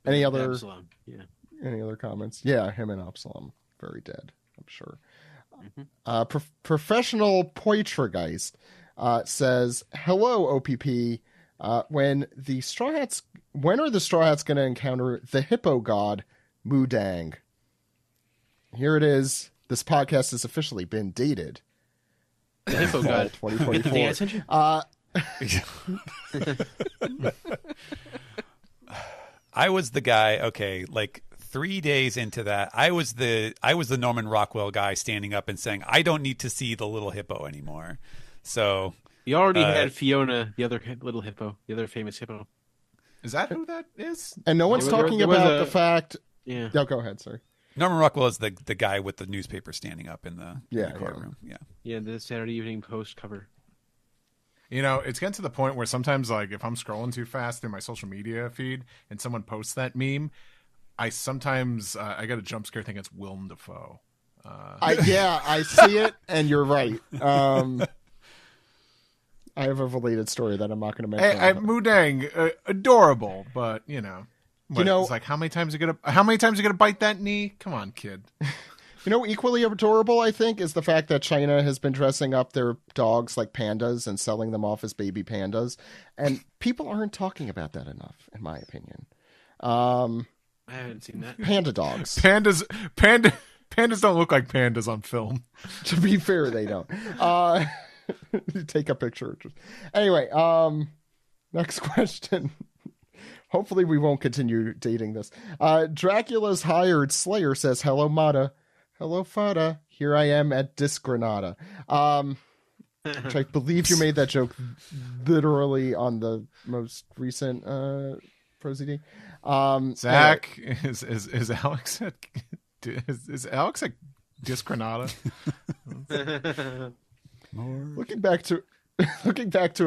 Any other... Absalom. Yeah. Any other comments? Yeah, him and Absalom. Very dead, I'm sure. Professional Poitregeist says, hello, OPP. When are the Straw Hats going to encounter the hippo god, Mudang? Here it is. This podcast has officially been dated. The hippo god. 2024. I sent you? I was the guy, okay, like 3 days into that, I was the Norman Rockwell guy standing up and saying, I don't need to see the little hippo anymore. So you already had Fiona, the other little hippo, the other famous hippo. Is that who that is? And no one's talking about the fact. Yeah. No, go ahead. Sorry. Norman Rockwell is the guy with the newspaper standing up in the courtroom. Yeah, the Saturday Evening Post cover. You know, it's getting to the point where sometimes, like, if I'm scrolling too fast through my social media feed and someone posts that meme, I sometimes I get a jump scare thinking it's Willem Dafoe. I see it, and you're right. I have a related story that I'm not going to mention. Hey, Mudang, adorable, but you know, it's like how many times are you gonna bite that knee? Come on, kid. Equally adorable, I think, is the fact that China has been dressing up their dogs like pandas and selling them off as baby pandas, and people aren't talking about that enough, in my opinion. I haven't seen that. Panda dogs. Pandas don't look like pandas on film. To be fair, they don't. Take a picture. Anyway, next question. Hopefully we won't continue dating this. Dracula's hired Slayer says, hello, Mata. Hello, Fada. Here I am at Disgranada. Which I believe you made that joke literally on the most recent ProZD. Zach, is Alex at is Alex at Disgranada? Looking back to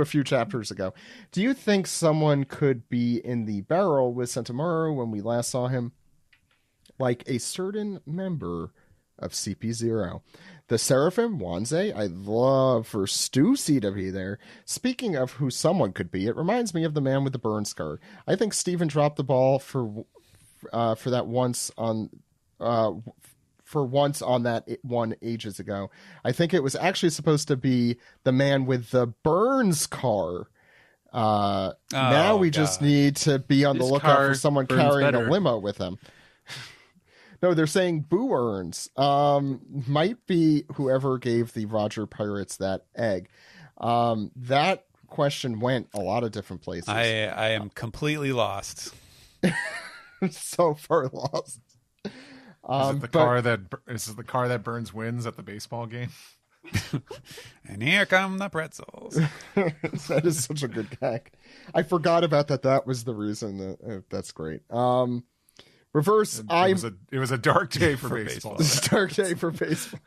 a few chapters ago, do you think someone could be in the barrel with Sentomaru when we last saw him? Like a certain member of CP0. The Seraphim, Wanze, I'd love for Stussy to be there. Speaking of who someone could be, it reminds me of the man with the burn scar. I think Steven dropped the ball for that once on that one ages ago. I think it was actually supposed to be the man with the burn scar. Now we just need to be on the lookout for someone carrying a limo with him. No, they're saying Boo Earns. Might be whoever gave the Roger Pirates that egg. That question went a lot of different places. I am completely lost. So far lost. Is it the car that Burns wins at the baseball game? And here come the pretzels. That is such a good gag. I forgot about that. That was the reason. That's great. Reverse. It was a dark day for baseball. It's a dark day for baseball.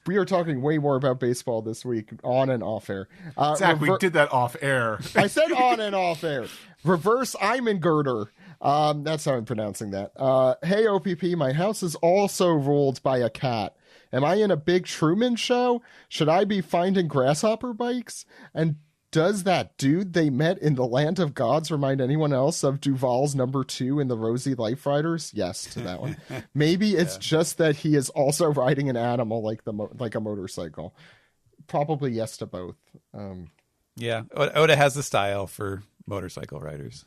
We are talking way more about baseball this week, on and off air. Zach, we did that off air. I said on and off air. Reverse Girder. That's how I'm pronouncing that. Hey, OPP, my house is also ruled by a cat. Am I in a big Truman show? Should I be finding grasshopper bikes? And does that dude they met in the Land of Gods remind anyone else of Duvall's number 2 in the Rosie Life Riders? Yes, to that one. Maybe it's just that he is also riding an animal like a motorcycle. Probably yes to both. Yeah, Oda has the style for motorcycle riders.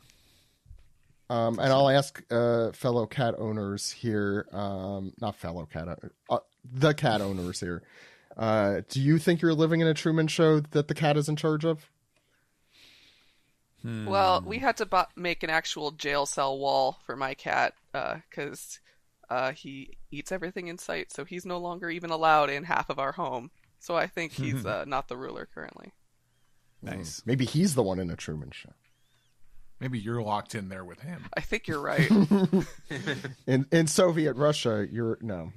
And I'll ask fellow cat owners here, not fellow cat, the cat owners here. Do you think you're living in a Truman Show that the cat is in charge of? Well, we had to make an actual jail cell wall for my cat because he eats everything in sight, so he's no longer even allowed in half of our home. So I think he's not the ruler currently. Nice. Maybe he's the one in a Truman Show. Maybe you're locked in there with him. I think you're right. in Soviet Russia, you're no.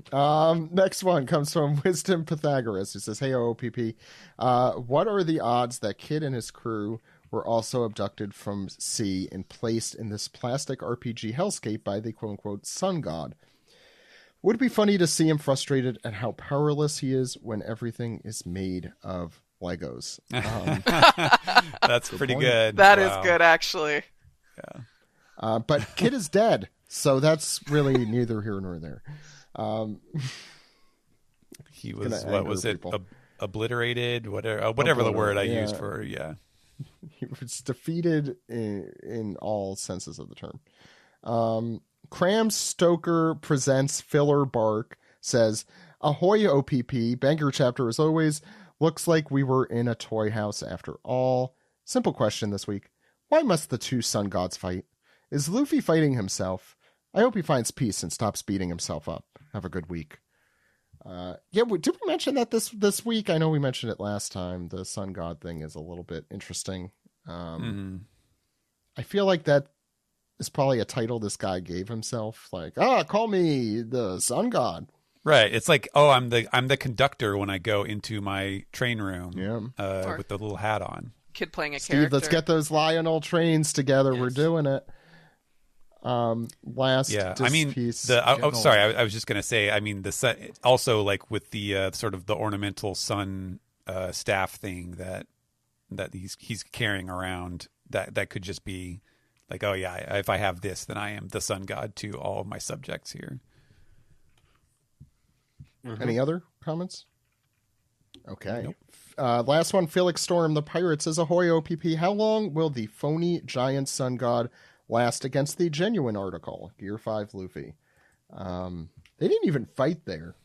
Next one comes from Wisdom Pythagoras, who says, "Hey, OPP, what are the odds that Kid and his crew were also abducted from sea and placed in this plastic RPG hellscape by the quote-unquote sun god? Would it be funny to see him frustrated at how powerless he is when everything is made of Legos?" That's pretty good. That is good, actually. Yeah. But Kid is dead, so that's really neither here nor there. He was, what was it, obliterated? Whatever the word I used for, He was defeated in all senses of the term. Cram Stoker presents Filler Bark says, "Ahoy, OPP, banger chapter as always. Looks like we were in a toy house after all. Simple question this week. Why must the two sun gods fight? Is Luffy fighting himself? I hope he finds peace and stops beating himself up. Have a good week. Did we mention that this week? I know we mentioned it last time. The sun god thing is a little bit interesting. I feel like that is probably a title this guy gave himself. Like, call me the sun god. Right. It's like, I'm the conductor when I go into my train room. Yeah. With the little hat on. Kid playing a Steve, character. let's get those Lionel trains together. Yes. We're doing it. Piece. Sorry, I was just gonna say. I mean, the sun, also like with the sort of the ornamental sun staff thing that he's carrying around. That could just be like, oh yeah, if I have this, then I am the sun god to all of my subjects here. Mm-hmm. Any other comments? Okay. Nope. Last one, Felix Storm, the Pirate says, ahoy, OPP. How long will the phony giant sun god last against the genuine article? Gear 5 Luffy. They didn't even fight there.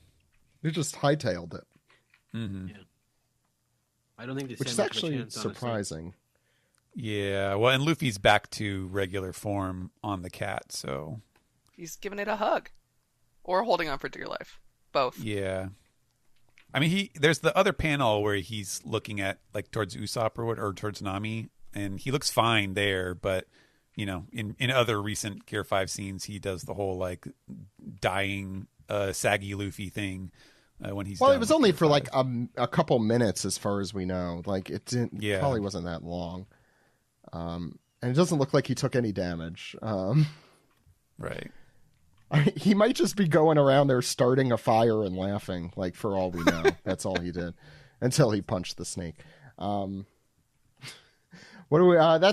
They just hightailed it. Mm-hmm. Yeah. I don't think they which is actually surprising. Yeah, well, and Luffy's back to regular form on the cat, so... He's giving it a hug. Or holding on for dear life. Both. Yeah. I mean, there's the other panel where he's looking at, like, towards Usopp or towards Nami, and he looks fine there, but, you know, in other recent Gear 5 scenes, he does the whole, like, dying, saggy Luffy thing when he's it was only for, like, a couple minutes as far as we know. Like, it probably wasn't that long. And it doesn't look like he took any damage. Right. He might just be going around there starting a fire and laughing, like, for all we know. That's all he did until he punched the snake. That's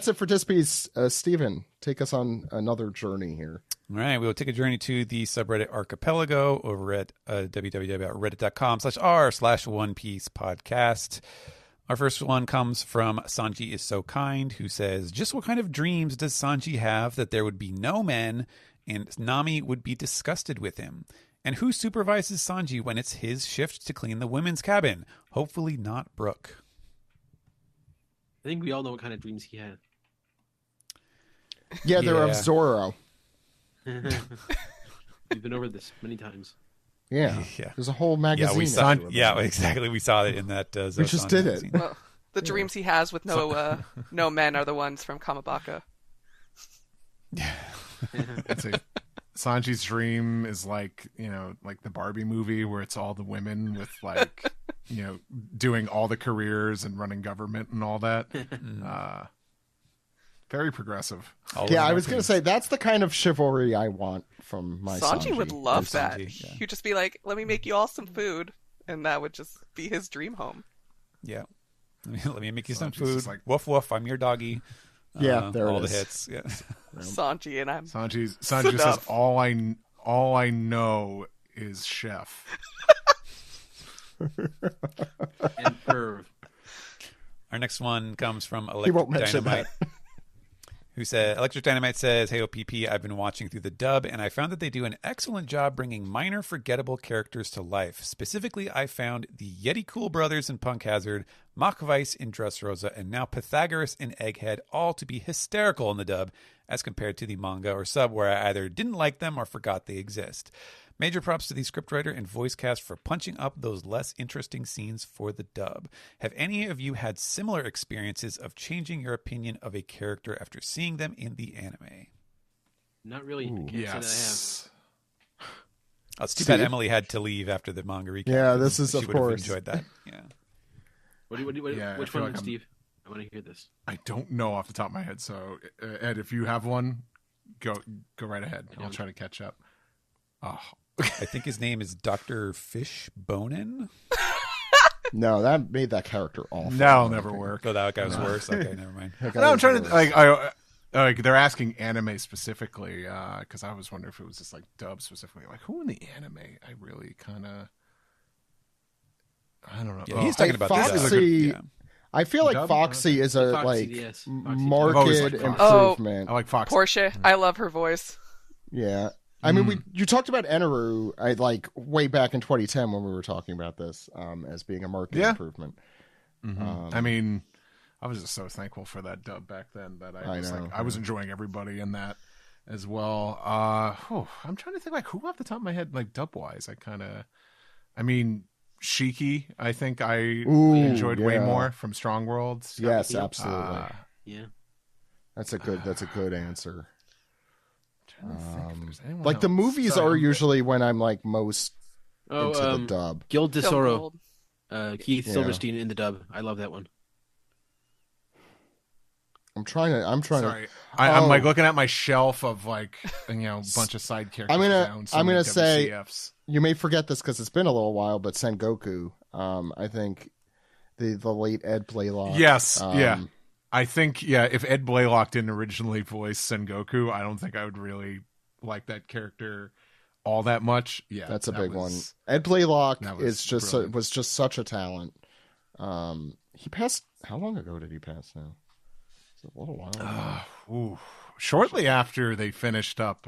it for Dispies. Steven, take us on another journey here. All right, we will take a journey to the subreddit Archipelago over at www.reddit.com/r/OnePiecePodcast. Our first one comes from Sanji is so kind, who says, just what kind of dreams does Sanji have that there would be no men and Nami would be disgusted with him? And who supervises Sanji when it's his shift to clean the women's cabin? Hopefully not Brooke. I think we all know what kind of dreams he had. Yeah, they're of Zoro. We've been over this many times. Yeah. There's a whole magazine. Exactly. We saw it in that. We just did magazine. it. Well, the dreams he has with no men are the ones from Kamabaka. Yeah. Sanji's dream is like, like the Barbie movie where it's all the women with like, doing all the careers and running government and all that. Very progressive. I was going to say, that's the kind of chivalry I want from my Sanji. Sanji would love that. He'd just be like, let me make you all some food. And that would just be his dream home. Yeah. Let me make you some food. Like, woof, woof, I'm your doggy. There all it is. The hits. Yeah. Sanji and I'm. Sanji says, all I know is chef. And perv. Our next one comes from Electric Dynamite, who said, Electric Dynamite says, hey, OPP, I've been watching through the dub, and I found that they do an excellent job bringing minor, forgettable characters to life. Specifically, I found the Yeti Cool Brothers in Punk Hazard, Machweiss in Dressrosa, and now Pythagoras in Egghead, all to be hysterical in the dub, as compared to the manga or sub, where I either didn't like them or forgot they exist. Major props to the scriptwriter and voice cast for punching up those less interesting scenes for the dub. Have any of you had similar experiences of changing your opinion of a character after seeing them in the anime? Not really. Ooh, yes. I have. Oh, it's too bad Emily had to leave after the manga recap. Yeah, this is, of course. She would have enjoyed that. Yeah. Which one, Steve? I want to hear this. I don't know off the top of my head. So, Ed, if you have one, go right ahead. I'll try to catch up. Oh. I think his name is Dr. Fishbonen. No, that made that character awful. That'll never work. Oh, that guy was worse. Okay, never mind. I'm trying to they're asking anime specifically because I was wondering if it was just like dub specifically. Like who in the anime? I really kind of I don't know. Yeah, he's talking about Foxy. I feel like Foxy is a marked improvement. I like Foxy. Portia, I love her voice. Yeah. I mean, you talked about Eneru, way back in 2010 when we were talking about this, as being a market improvement. Mm-hmm. I mean, I was just so thankful for that dub back then that I was enjoying everybody in that. as well. I'm trying to think like who off the top of my head, like dub wise. I mean, Shiki. I think I enjoyed way more from Strong Worlds. Yes, absolutely. Yeah, that's a good answer. Like the movies are usually when I'm like most into the dub. Guild Tesoro, Keith Silverstein in the dub. I love that one. I'm trying Sorry. I'm like looking at my shelf of like a bunch of side characters. I'm gonna say you may forget this because it's been a little while, but Sengoku. I think the late Ed Blaylock. Yes, yeah. I think if Ed Blaylock didn't originally voice Sengoku, I don't think I would really like that character all that much. Yeah, that's a big one. Ed Blaylock was just such a talent. He passed. How long ago did he pass now? A little while. Shortly after they finished up,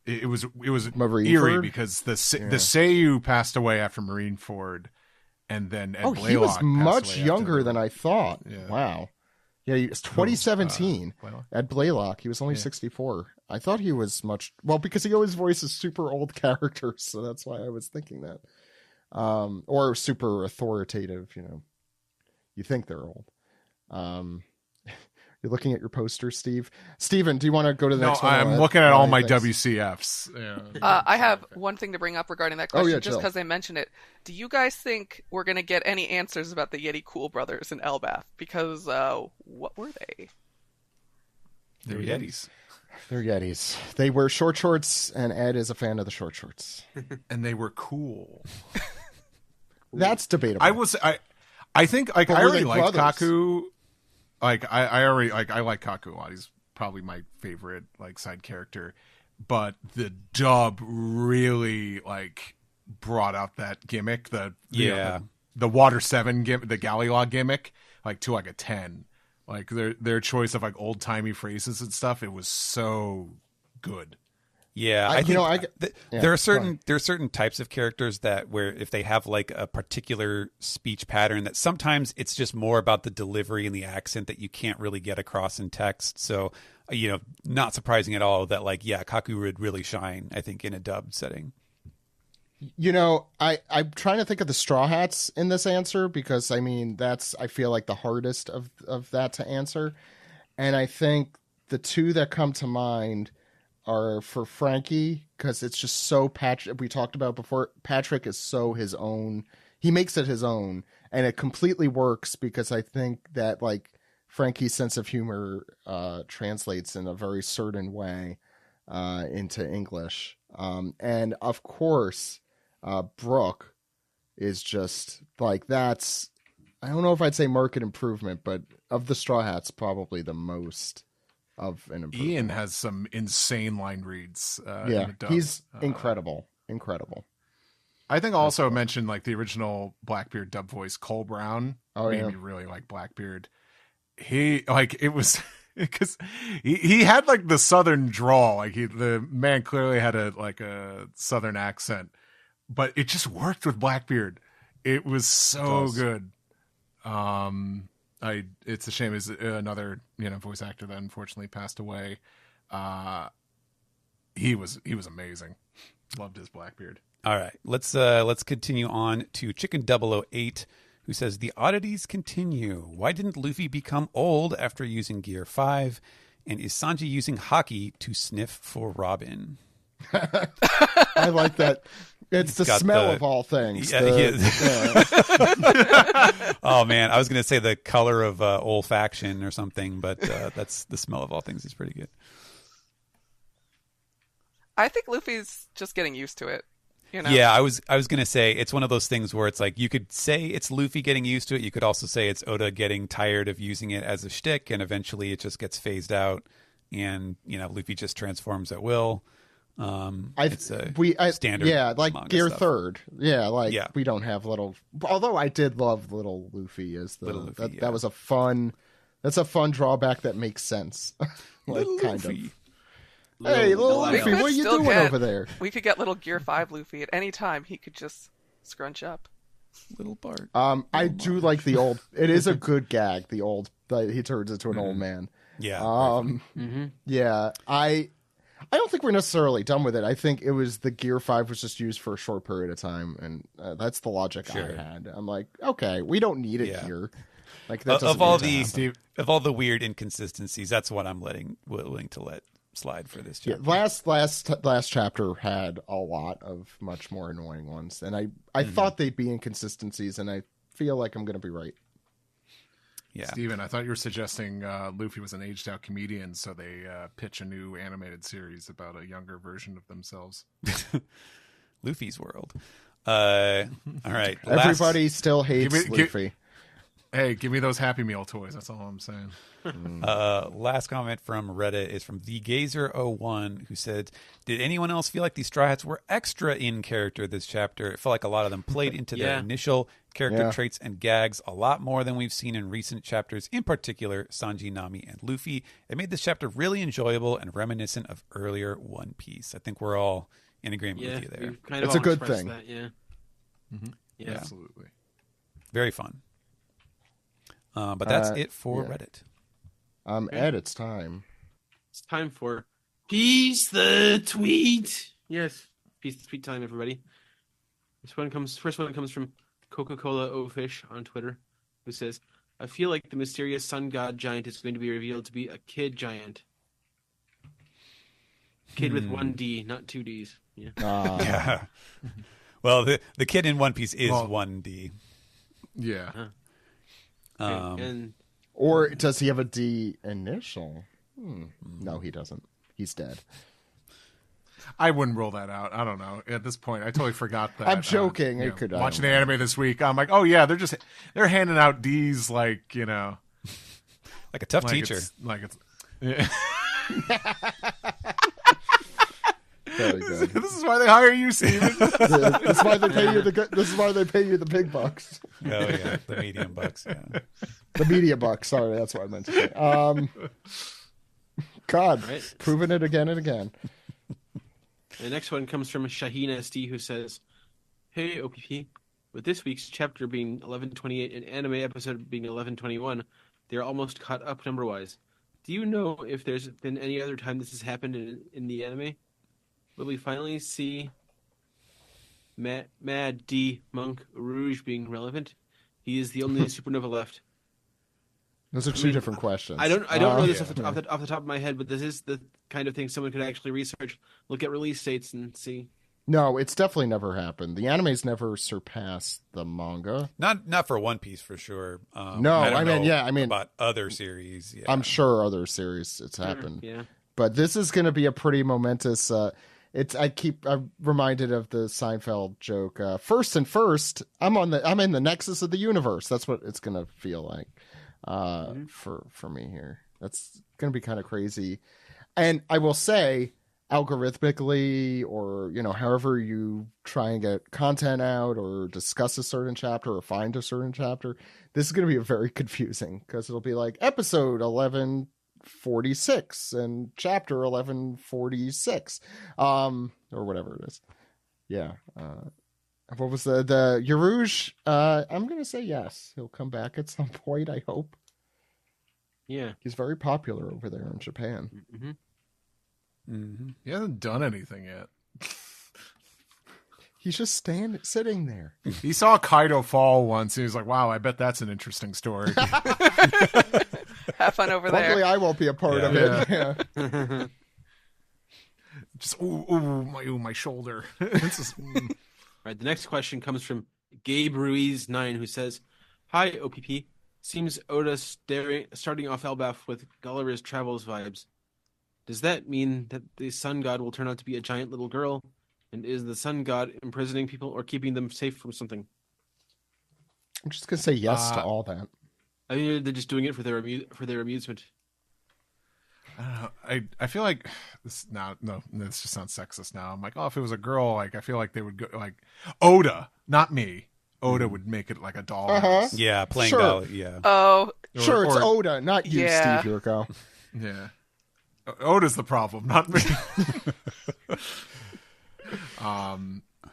it was Marineford? eerie because the Seiyu passed away after Marineford, and then Ed Blaylock he was much away younger than I thought. Yeah. Wow. Yeah, it was 2017. Ed Blaylock, he was only 64. I thought he was because he always voices super old characters, so that's why I was thinking that. Or super authoritative, You think they're old. You're looking at your poster, Steve. Steven, do you want to go to the next one? I'm looking at all my WCFs. Yeah. I have one thing to bring up regarding that question, just because I mentioned it. Do you guys think we're going to get any answers about the Yeti Cool brothers in Elbath? Because what were they? They're Yetis. They're Yetis. They wear short shorts, and Ed is a fan of the short shorts. And they were cool. That's debatable. I think like I already liked Kaku. Like I already I like Kaku a lot. He's probably my favorite like side character. But the dub really like brought out that gimmick, the Water 7 gimmick, the Galley-Log gimmick, like to like a 10. Like their choice of like old timey phrases and stuff, it was so good. Yeah, there are certain types of characters where if they have like a particular speech pattern, that sometimes it's just more about the delivery and the accent that you can't really get across in text. So, not surprising at all that Kaku would really shine, I think, in a dubbed setting. I'm trying to think of the Straw Hats in this answer because that's I feel like the hardest of that to answer, and I think the two that come to mind are for Frankie because it's just so Patrick. We talked about before. Patrick is so his own. He makes it his own, and it completely works because I think that Frankie's sense of humor translates in a very certain way into English. And of course, Brooke is just that's. I don't know if I'd say market improvement, but of the Straw Hats, probably the most. Of an improvement. Ian has some insane line reads. He's incredible. I think also mentioned the original Blackbeard dub voice Cole Brown made me really like Blackbeard. He it was because he had the southern drawl. The man clearly had a southern accent, but it just worked with Blackbeard. It was so good. It's a shame is another voice actor that unfortunately passed away. He was amazing. Loved his Blackbeard. All right, let's continue on to Chicken 008, who says the oddities continue. Why didn't Luffy become old after using Gear 5? And is Sanji using hockey to sniff for Robin? I like that. It's the smell of all things. Yeah, Oh man, I was going to say the color of olfaction or something, but that's the smell of all things is pretty good. I think Luffy's just getting used to it. Yeah, I was going to say it's one of those things where it's you could say it's Luffy getting used to it. You could also say it's Oda getting tired of using it as a shtick, and eventually it just gets phased out, and Luffy just transforms at will. It's standard. Yeah, Gear stuff. 3rd. Yeah, we don't have little. Although I did love Little Luffy as that was a fun. That's a fun drawback that makes sense. Little kind Luffy. of. Hey, Little Luffy, what are you doing over there? We could get little Gear 5 Luffy at any time. He could just scrunch up. Little Bart. I do like the old. It is a good gag. The old. He turns into an old man. Yeah. Yeah, I don't think we're necessarily done with it. I think it was the Gear 5 was just used for a short period of time, and that's the logic I had. I'm like, okay, we don't need it here. Like that of all the weird inconsistencies, that's what I'm willing to let slide for this chapter. Yeah, last chapter had a lot of much more annoying ones, and I thought they'd be inconsistencies, and I feel like I'm going to be right. Yeah, Steven, I thought you were suggesting Luffy was an aged-out comedian, so they pitch a new animated series about a younger version of themselves. Luffy's world. All right. Everybody still hates Luffy. Hey, give me those Happy Meal toys. That's all I'm saying. Last comment from Reddit is from TheGazer01, who said, "Did anyone else feel like these Straw Hats were extra in character this chapter? It felt like a lot of them played into their initial character traits and gags a lot more than we've seen in recent chapters, in particular Sanji, Nami, and Luffy. It made this chapter really enjoyable and reminiscent of earlier One Piece." I think we're all in agreement with you there. It's a good thing. That, yeah, absolutely. Very fun. But that's it for Reddit. Ed, it's time. It's time for Peace the Tweet. Yes, Peace the Tweet time, everybody. First one comes from Coca-Cola O-Fish on Twitter, who says, "I feel like the mysterious sun god giant is going to be revealed to be a kid giant. Kid with one D, not two Ds." Yeah. Yeah. Well, the kid in One Piece is 1D. Yeah. Or does he have a D initial? No, he doesn't. He's dead. I wouldn't rule that out. I don't know. At this point, I totally forgot that. I'm joking. It could watching the anime this week. I'm like, oh yeah, they're handing out D's like like a tough teacher. Yeah. Very good. This is why they hire you, Steven. This is why they pay you This is why they pay you the big bucks. Oh yeah, the medium bucks. Yeah, the media bucks. Sorry, that's what I meant to say. God, proving it again and again. The next one comes from Shaheen SD, who says, "Hey OPP, with this week's chapter being 1128 and anime episode being 1121, they're almost caught up number-wise. Do you know if there's been any other time this has happened in the anime? Will we finally see Mad D Monk Rouge being relevant? He is the only supernova left." Those are two different questions. I don't know this off the top of my head, but this is the kind of thing someone could actually research, look at release dates, and see. No, it's definitely never happened. The anime's never surpassed the manga. Not for One Piece for sure. No, I mean about other series. Yeah. I'm sure other series it's happened. Yeah, but this is going to be a pretty momentous. I'm reminded of the Seinfeld joke. First, I'm in the nexus of the universe. That's what it's going to feel like for me here. That's going to be kind of crazy. And I will say, algorithmically, or however you try and get content out or discuss a certain chapter or find a certain chapter, this is going to be very confusing because it'll be like episode 1146 and chapter 1146 or whatever it is. Yeah. What was the Yarouge? I'm gonna say yes, he'll come back at some point, I hope. Yeah, he's very popular over there in Japan. He hasn't done anything yet. He's just sitting there. He saw Kaido fall once and he was like, wow, I bet that's an interesting story. Have fun over there. Luckily, I won't be a part of it. Yeah. Just my shoulder. All right, the next question comes from Gabe Ruiz 9, who says, "Hi OPP. Seems Oda starting off Elbaf with Gulliver's Travels vibes. Does that mean that the sun god will turn out to be a giant little girl? And is the sun god imprisoning people or keeping them safe from something?" I'm just gonna say yes to all that. I mean, they're just doing it for their amusement. I feel like this just sounds sexist now. I'm like, if it was a girl, like I feel like they would go like Oda, not me. Oda would make it like a doll. Yeah, playing doll. Yeah. Oh, it's Oda, not you, Steve Yurko. Yeah, Oda's the problem, not me.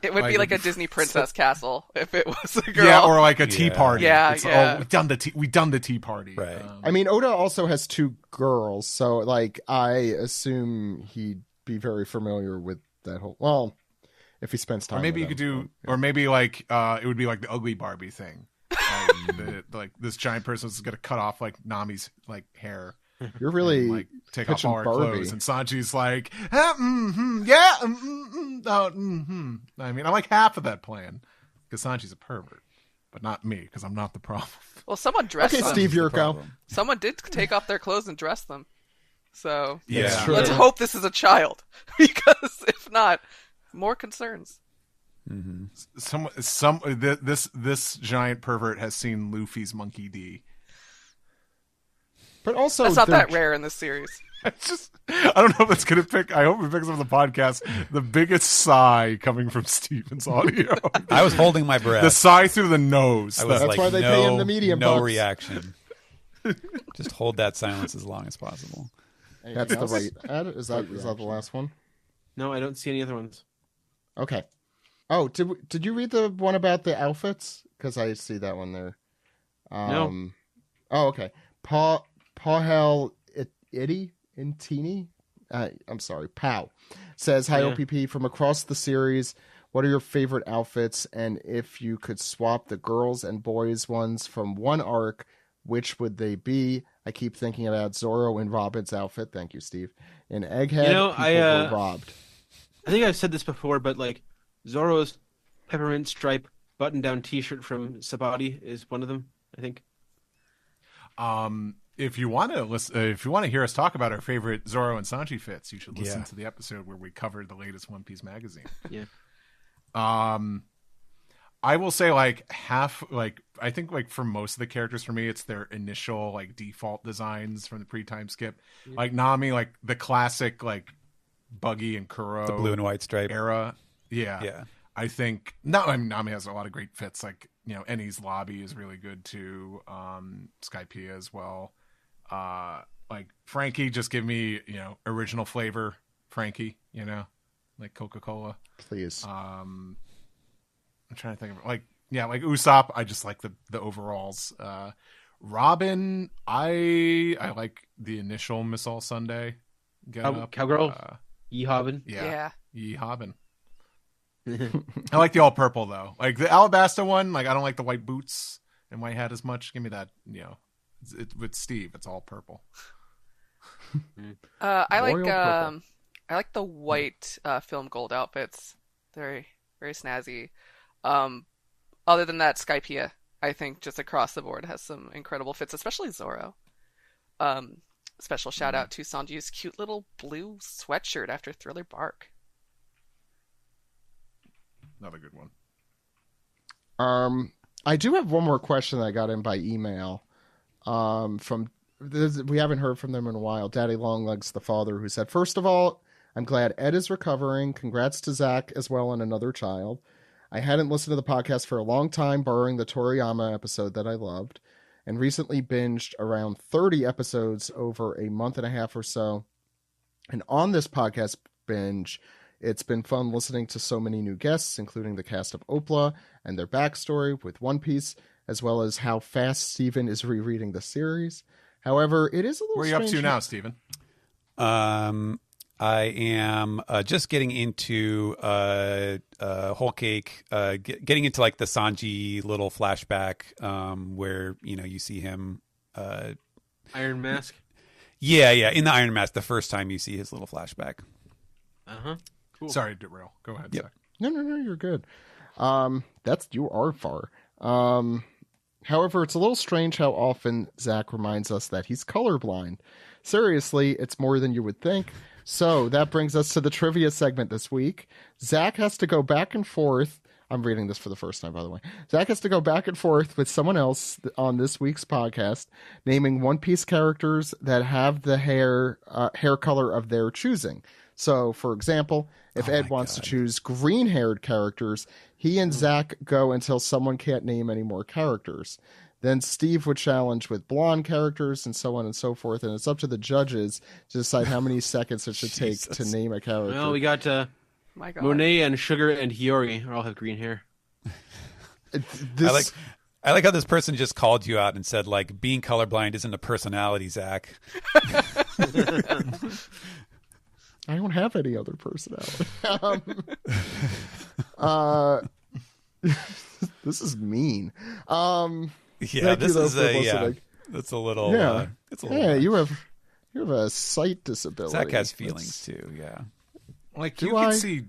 It would be like a Disney princess castle if it was a girl. Yeah, or like a tea party. Yeah, it's, yeah. Oh, we done the tea party. Right. I mean, Oda also has 2 girls, so like I assume he'd be very familiar with that whole. Well, if he spends time. Or maybe you with could them. do, or maybe like it would be like the ugly Barbie thing. Like this giant person's gonna cut off like Nami's like hair. You're really and, like take off pitching all her Barbie. clothes, and Sanji's like, yeah, I mean, I like half of that plan because Sanji's a pervert, but not me because I'm not the problem. Well, someone dressed Okay, them. Steve Yurko. Someone did take off their clothes and dress them. So Yeah, True. let's hope this is a child, because if not, more concerns. This giant pervert has seen Luffy's Monkey D. But also, That's not they're- that rare in this series. It's just, I don't know if it's gonna pick. I hope it picks up the podcast. The biggest sigh coming from Steven's audio. I was holding my breath. The sigh through the nose. I was That's like, why they pay him the medium no bucks. reaction. Just hold that silence as long as possible. That's the right ad. Is that the last one? No, I don't see any other ones. Okay. Oh, did you read the one about the outfits? Because I see that one there. No. Oh, okay. Pahel Itty Intini. I'm sorry. Pow says hi. Yeah. OPP from across the series. What are your favorite outfits? And if you could swap the girls and boys ones from one arc, which would they be? I keep thinking about Zoro and Robin's outfit. Thank you, Steve. In Egghead, You know, people I, were robbed. I think I've said this before, but like Zoro's peppermint stripe button-down T-shirt from Sabati is one of them. I think. If you want to listen, if you want to hear us talk about our favorite Zoro and Sanji fits, you should listen Yeah. to the episode where we covered the latest One Piece magazine. Yeah. I will say like half, like I think like for most of the characters for me, it's their initial like default designs from the pre-time skip. Like Nami, like the classic like Buggy and Kuro, The blue and white stripe era. Yeah. Yeah. I think Nami has a lot of great fits. Like, you know, Eni's Lobby is really good too. Skypiea as well. Like Frankie, just give me, you know, original flavor Frankie, you know, like Coca-Cola. Please. I'm trying to think of like Usopp. I just like the overalls. Robin, I like the initial Miss All Sunday get up. Cowgirl? Yeehaven. Yeah. Yeehaven. I like the all purple though. Like the Alabasta one, like I don't like the white boots and white hat as much. Give me that, you know, with Steve, it's all purple. I Royal purple. like the white film gold outfits. They're very snazzy. Other than that, Skypiea, I think just across the board has some incredible fits, especially Zoro. Special shout out to Sanji's cute little blue sweatshirt after Thriller Bark. Another good one. I do have one more question that I got in by email. We haven't heard from them in a while. Daddy Longlegs, the father, who said, first of all, I'm glad Ed is recovering. Congrats to Zach as well on another child. I hadn't listened to the podcast for a long time, borrowing the Toriyama episode that I loved, and recently binged around 30 episodes over a month and a half or so. And on this podcast binge, it's been fun listening to so many new guests, including the cast of Opla and their backstory with One Piece, as well as how fast Steven is rereading the series. However, it is a little Where are you up strange to now, Steven? I am just getting into Whole Cake, getting into like the Sanji little flashback where, you know, you see him. Iron Mask. Yeah, in the Iron Mask, the first time you see his little flashback. Uh-huh. Cool. Sorry, derail. Go ahead, Yep. Zach. No, you're good. You are far. However, it's a little strange how often Zach reminds us that he's colorblind. Seriously, it's more than you would think. So that brings us to the trivia segment this week. Zach has to go back and forth. I'm reading this for the first time, by the way. Zach has to go back and forth with someone else on this week's podcast, naming One Piece characters that have the hair color of their choosing. So, for example, if Ed wants to choose green-haired characters, he and Zach go until someone can't name any more characters. Then Steve would challenge with blonde characters and so on and so forth, and it's up to the judges to decide how many seconds it should take to name a character. Well, we got My God. Monet and Sugar and Hiyori all have green hair. I like how this person just called you out and said, like, being colorblind isn't a personality, Zach. I don't have any other personality. This is mean. Yeah, this is that's a little. Yeah, it's a little. you have a sight disability. Zach has feelings too. Yeah, like Do you I? can see.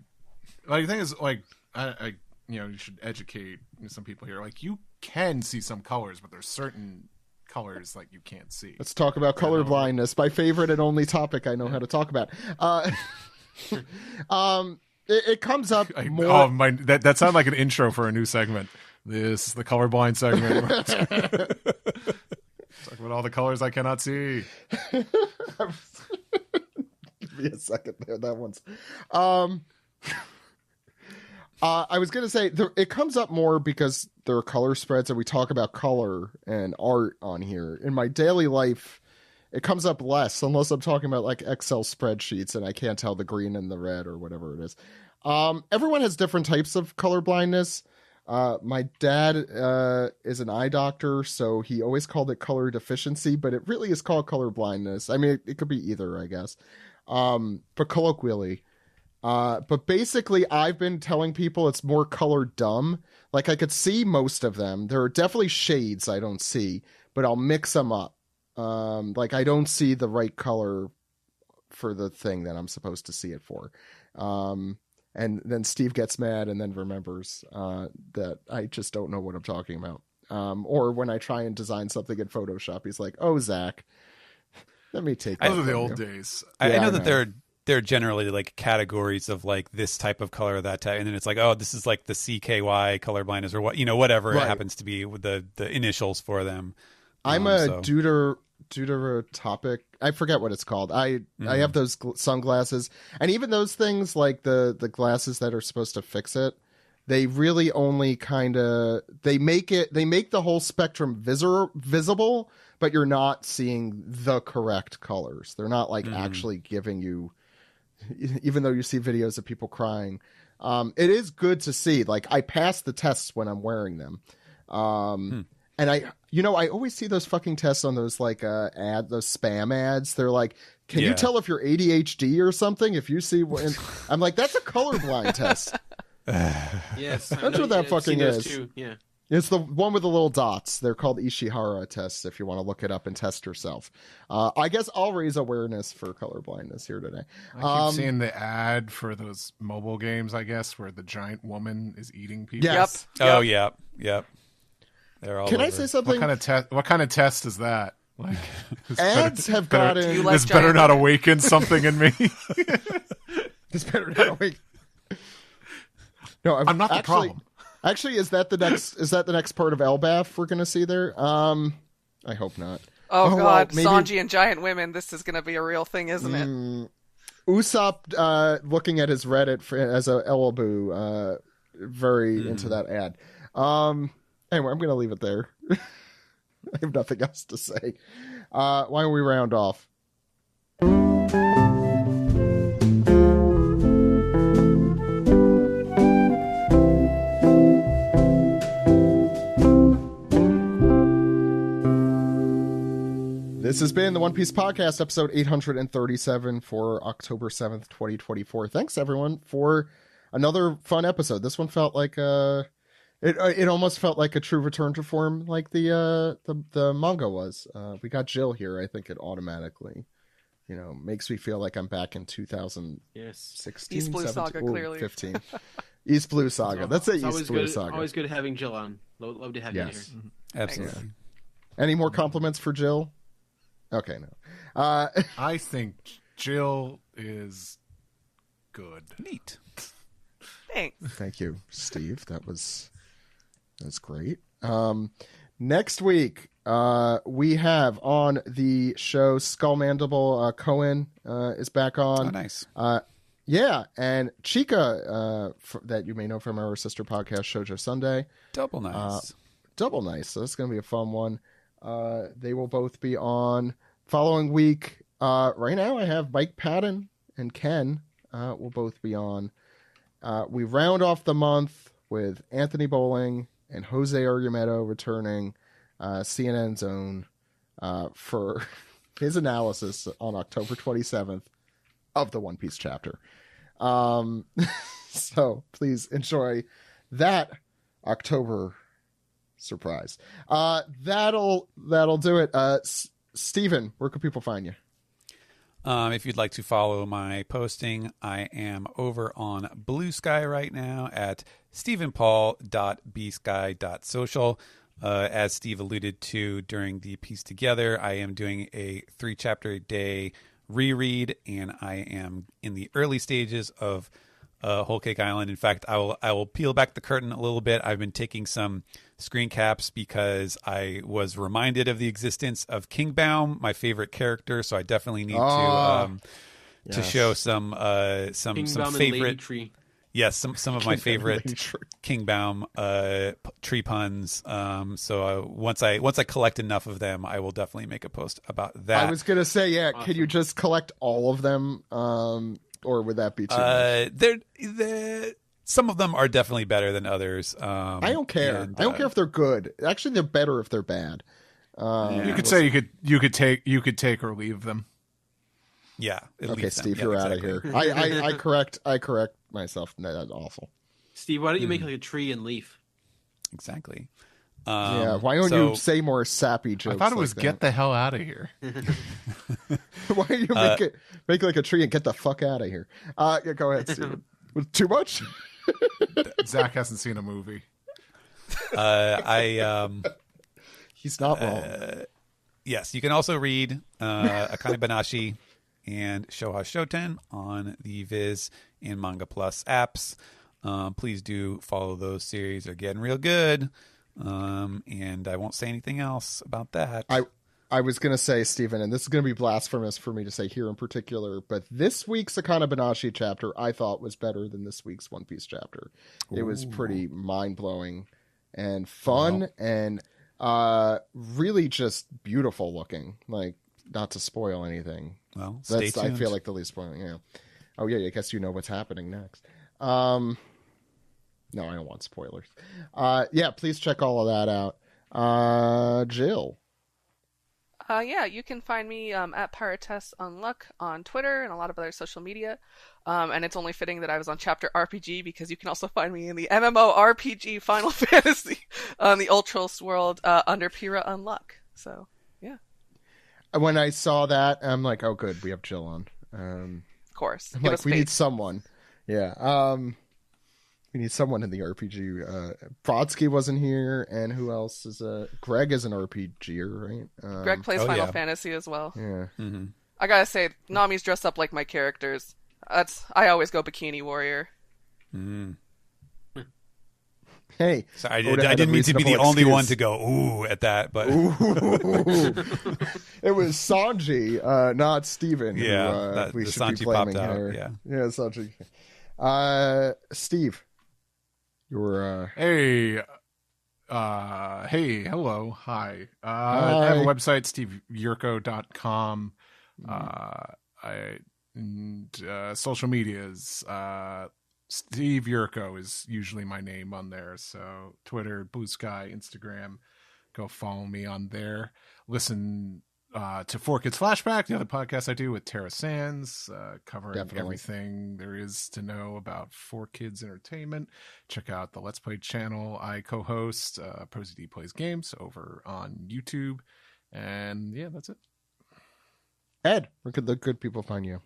Like the thing is, like I you should educate some people here. Like you can see some colors, but there's certain colors like you can't see. Let's talk about color blindness. My favorite and only topic I know how to talk about. It comes up more. Oh my! That sounded like an intro for a new segment. This is the colorblind segment. Talk about all the colors I cannot see. Give me a second there. That one's. I was going to say it comes up more because there are color spreads and we talk about color and art on here. In my daily life, it comes up less unless I'm talking about like Excel spreadsheets and I can't tell the green and the red or whatever it is. Everyone has different types of color blindness. My dad is an eye doctor, so he always called it color deficiency, but it really is called color blindness. I mean, it could be either, I guess. But colloquially. But basically, I've been telling people it's more color dumb. Like, I could see most of them. There are definitely shades I don't see, but I'll mix them up. Like, I don't see the right color for the thing that I'm supposed to see it for. And then Steve gets mad and then remembers that I just don't know what I'm talking about. Or when I try and design something in Photoshop, he's like, "Oh, Zach, let me take that." Those are the from old you." days. I know that there are generally like categories of like this type of color or that type, and then it's like, oh, this is like the CKY color blindness or what, whatever Right. it happens to be with the initials for them. I'm a deuterotopic. I forget what it's called. I have those sunglasses, and even those things like the glasses that are supposed to fix it. They really only kind of they make the whole spectrum visible, but you're not seeing the correct colors. They're not like actually giving you, even though you see videos of people crying. It is good to see. Like, I pass the tests when I'm wearing them. And I always see those fucking tests on those like those spam ads. They're like, can you tell if you're ADHD or something? If you see, I'm like, that's a colorblind test. Yes, That's what that fucking is. Too. Yeah, it's the one with the little dots. They're called Ishihara tests. If you want to look it up and test yourself, I guess I'll raise awareness for colorblindness here today. I keep seeing the ad for those mobile games, I guess, where the giant woman is eating people. Yes. Yep. Oh, yep. They're all Can over. I say something? What kind of test is that? Like, Ads have gotten. You like this better giant not women? awaken something in me. This better not awaken. No, I'm not the problem. Actually, is that the next part of Elbaf we're gonna see there? I hope not. Oh, well, God, maybe- Sanji and giant women. This is going to be a real thing, isn't it? Usopp looking at his Reddit as a Ellabu, very into that ad. Anyway, I'm gonna leave it there. I have nothing else to say. Why don't we round off? This has been the One Piece Podcast, episode 837 for October 7th, 2024. Thanks, everyone, for another fun episode. This one felt like it almost felt like a true return to form, like the manga was. We got Jill here. I think it automatically, makes me feel like I'm back in 2016, East Blue 17, Saga, clearly. 15. East Blue Saga. That's it. It's East Blue good, Saga. always good having Jill on. Love to have you Yes. here. Absolutely. Any more compliments for Jill? Okay, no. I think Jill is good. Neat. Thanks. Thank you, Steve. That's great. Next week, we have on the show Skull Mandible Cohen is back on. Oh, nice. Yeah, and Chica, that you may know from our sister podcast, Shoujo Sunday. Double nice. Double nice. So that's going to be a fun one. They will both be on following week. Right now I have Mike Patton and Ken will both be on. we round off the month with Anthony Bowling and Jose Argumedo returning, CNN's own, for his analysis on October 27th of the One Piece chapter. So please enjoy that October surprise. That'll do it. Steven, where can people find you? If you'd like to follow my posting, I am over on Blue Sky right now at stephenpaul.bsky.social. As Steve alluded to during the Piece Together, I am doing a 3-chapter a day reread, and I am in the early stages of Whole Cake Island. In fact, I will peel back the curtain a little bit. I've been taking some screen caps because I was reminded of the existence of Kingbaum, my favorite character. So I definitely need to show some favorite. Yes, some of my favorite Kingbaum tree puns. So once I collect enough of them, I will definitely make a post about that. I was gonna say, yeah. Awesome. Could you just collect all of them, or would that be too much? Some of them are definitely better than others. I don't care. I don't care if they're good. Actually, they're better if they're bad. You could say you could take or leave them. Yeah. Okay, Steve, you're exactly. Out of here. I correct myself. No, that's awful. Steve, why don't you make like a tree and leaf? Exactly. Yeah. Why don't you say more sappy jokes? I thought it was like get the hell out of here. Why don't you make like a tree and get the fuck out of here? Yeah, go ahead, Steven. Too much? Zach hasn't seen a movie. He's not wrong. Yes, you can also read Akane Banashi and Shoha Shoten on the Viz and Manga Plus apps. Please do follow those series. They're getting real good. And I won't say anything else about that. I was going to say, Stephen, and this is going to be blasphemous for me to say here in particular, but this week's Akane Banashi chapter I thought was better than this week's One Piece chapter. Ooh. It was pretty mind-blowing and fun and really just beautiful looking. Like, not to spoil anything. Well, stay tuned. I feel like the least spoiling, yeah. Oh, yeah, I guess you know what's happening next. No, I don't want spoilers. Yeah, please check all of that out. Jill. Yeah, you can find me at Pirates Unluck on Twitter and a lot of other social media. And it's only fitting that I was on Chapter RPG because you can also find me in the MMORPG Final Fantasy on the Ultros world under Pyrrha Unluck. So, yeah. When I saw that, I'm like, oh, good, we have Jill on. Of course. I'm like, we need someone. Yeah. We need someone in the RPG. Brodsky wasn't here, and who else is Greg is an RPGer, right? Greg plays Final Fantasy as well. Yeah. Mm-hmm. I gotta say, Nami's dressed up like my characters. I always go Bikini Warrior. Mm. Hey, sorry, I didn't mean to be the only one to go ooh at that, but it was Sanji, not Steven. Yeah, who, we should Sanji be blaming popped out. here. Yeah, Sanji. Steve. You're hey, hello, hi. I have a website, steveyurko.com. Social medias. Steve Yurko is usually my name on there. So Twitter, Blue Sky, Instagram. Go follow me on there. Listen to 4Kids Flashback, the other podcast I do with Tara Sands, covering everything there is to know about 4Kids entertainment. Check out the Let's Play channel I co-host, ProZD Plays Games, over on YouTube. And yeah, that's it. Ed, where could the good people find you?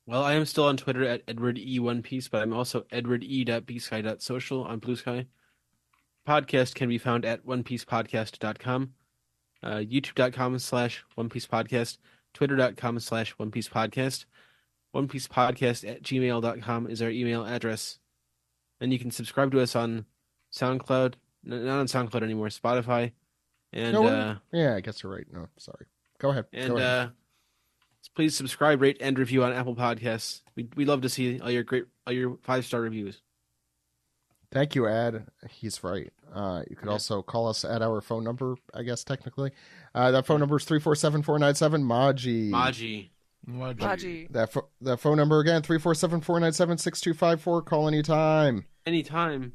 Well, I am still on Twitter at EdwardE1Piece, but I'm also edwarde.bsky.social on Blue Sky. Podcast can be found at onepiecepodcast.com. YouTube.com/OnePiecePodcast, Twitter.com/OnePiecePodcast, OnePiecePodcast@gmail.com is our email address. And you can subscribe to us on SoundCloud, not on SoundCloud anymore, Spotify. And yeah, I guess you're right. No, sorry. Go ahead. And please subscribe, rate, and review on Apple Podcasts. We love to see all your 5-star reviews. Thank you, Ed. He's right. You could also call us at our phone number, I guess, technically. That phone number is 347-497-MAJI. MAJI. Haji. That phone number again, 347-497-6254. Call anytime. Anytime.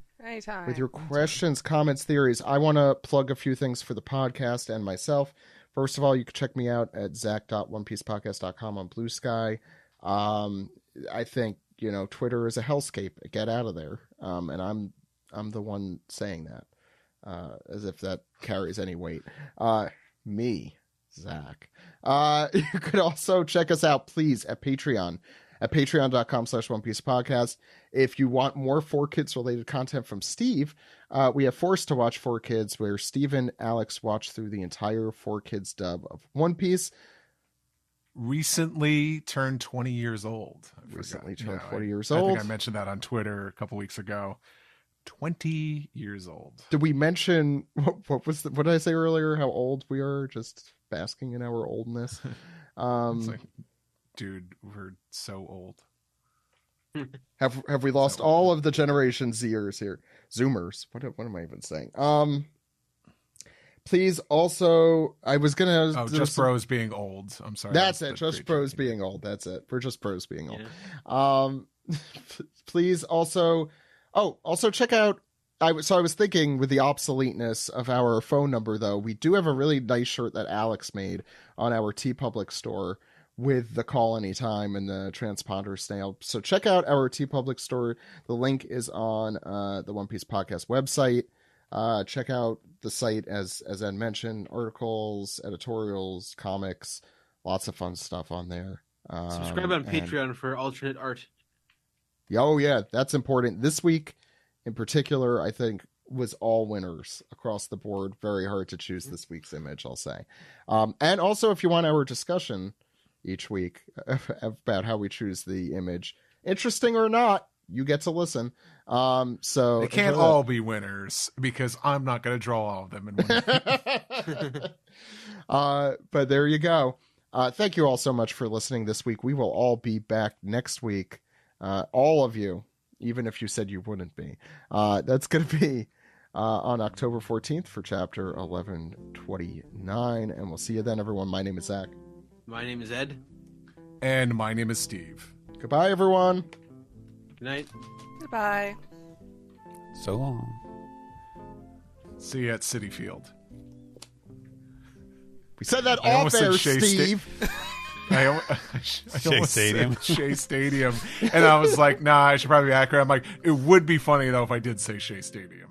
With your questions, comments, theories. I want to plug a few things for the podcast and myself. First of all, you can check me out at zach.onepiecepodcast.com on Blue Sky. I think, Twitter is a hellscape. Get out of there. And I'm the one saying that, as if that carries any weight. Me, Zach. You could also check us out, please, at Patreon. At patreon.com/OnePiecePodcast. If you want more 4Kids related content from Steve, we have Forced to Watch 4Kids, where Steve and Alex watch through the entire 4Kids dub of One Piece. Recently turned 20 years old. I think I mentioned that on Twitter a couple weeks ago. 20 years old. Did we mention what did I say earlier? How old we are? Just basking in our oldness. It's like, dude, we're so old. Have we lost all of the Generation Zers here? Zoomers. What am I even saying? Please also, I was gonna. Oh, just bros being old. I'm sorry. That's it. Just bros being old. That's it. We're just bros being old. Please also. Oh, also check out. I was thinking with the obsoleteness of our phone number, though, we do have a really nice shirt that Alex made on our TeePublic store with the call anytime and the transponder snail. So check out our TeePublic store. The link is on the One Piece Podcast website. Check out the site, as Ed mentioned, articles, editorials, comics, lots of fun stuff on there. Subscribe on Patreon for alternate art. Oh, yeah, that's important. This week, in particular, I think, was all winners across the board. Very hard to choose this week's image, I'll say. And also, if you want our discussion each week about how we choose the image, interesting or not, you get to listen. So they can't all be winners because I'm not going to draw all of them in one. But there you go. Thank you all so much for listening this week. We will all be back next week. All of you, even if you said you wouldn't be. That's going to be on October 14th for chapter 1129. And we'll see you then, everyone. My name is Zach. My name is Ed. And my name is Steve. Goodbye, everyone. Good night. Goodbye. So long. See you at City Field. We said that off air, Steve. I almost said Shea Stadium. And I was like, nah, I should probably be accurate. I'm like, it would be funny, though, if I did say Shea Stadium.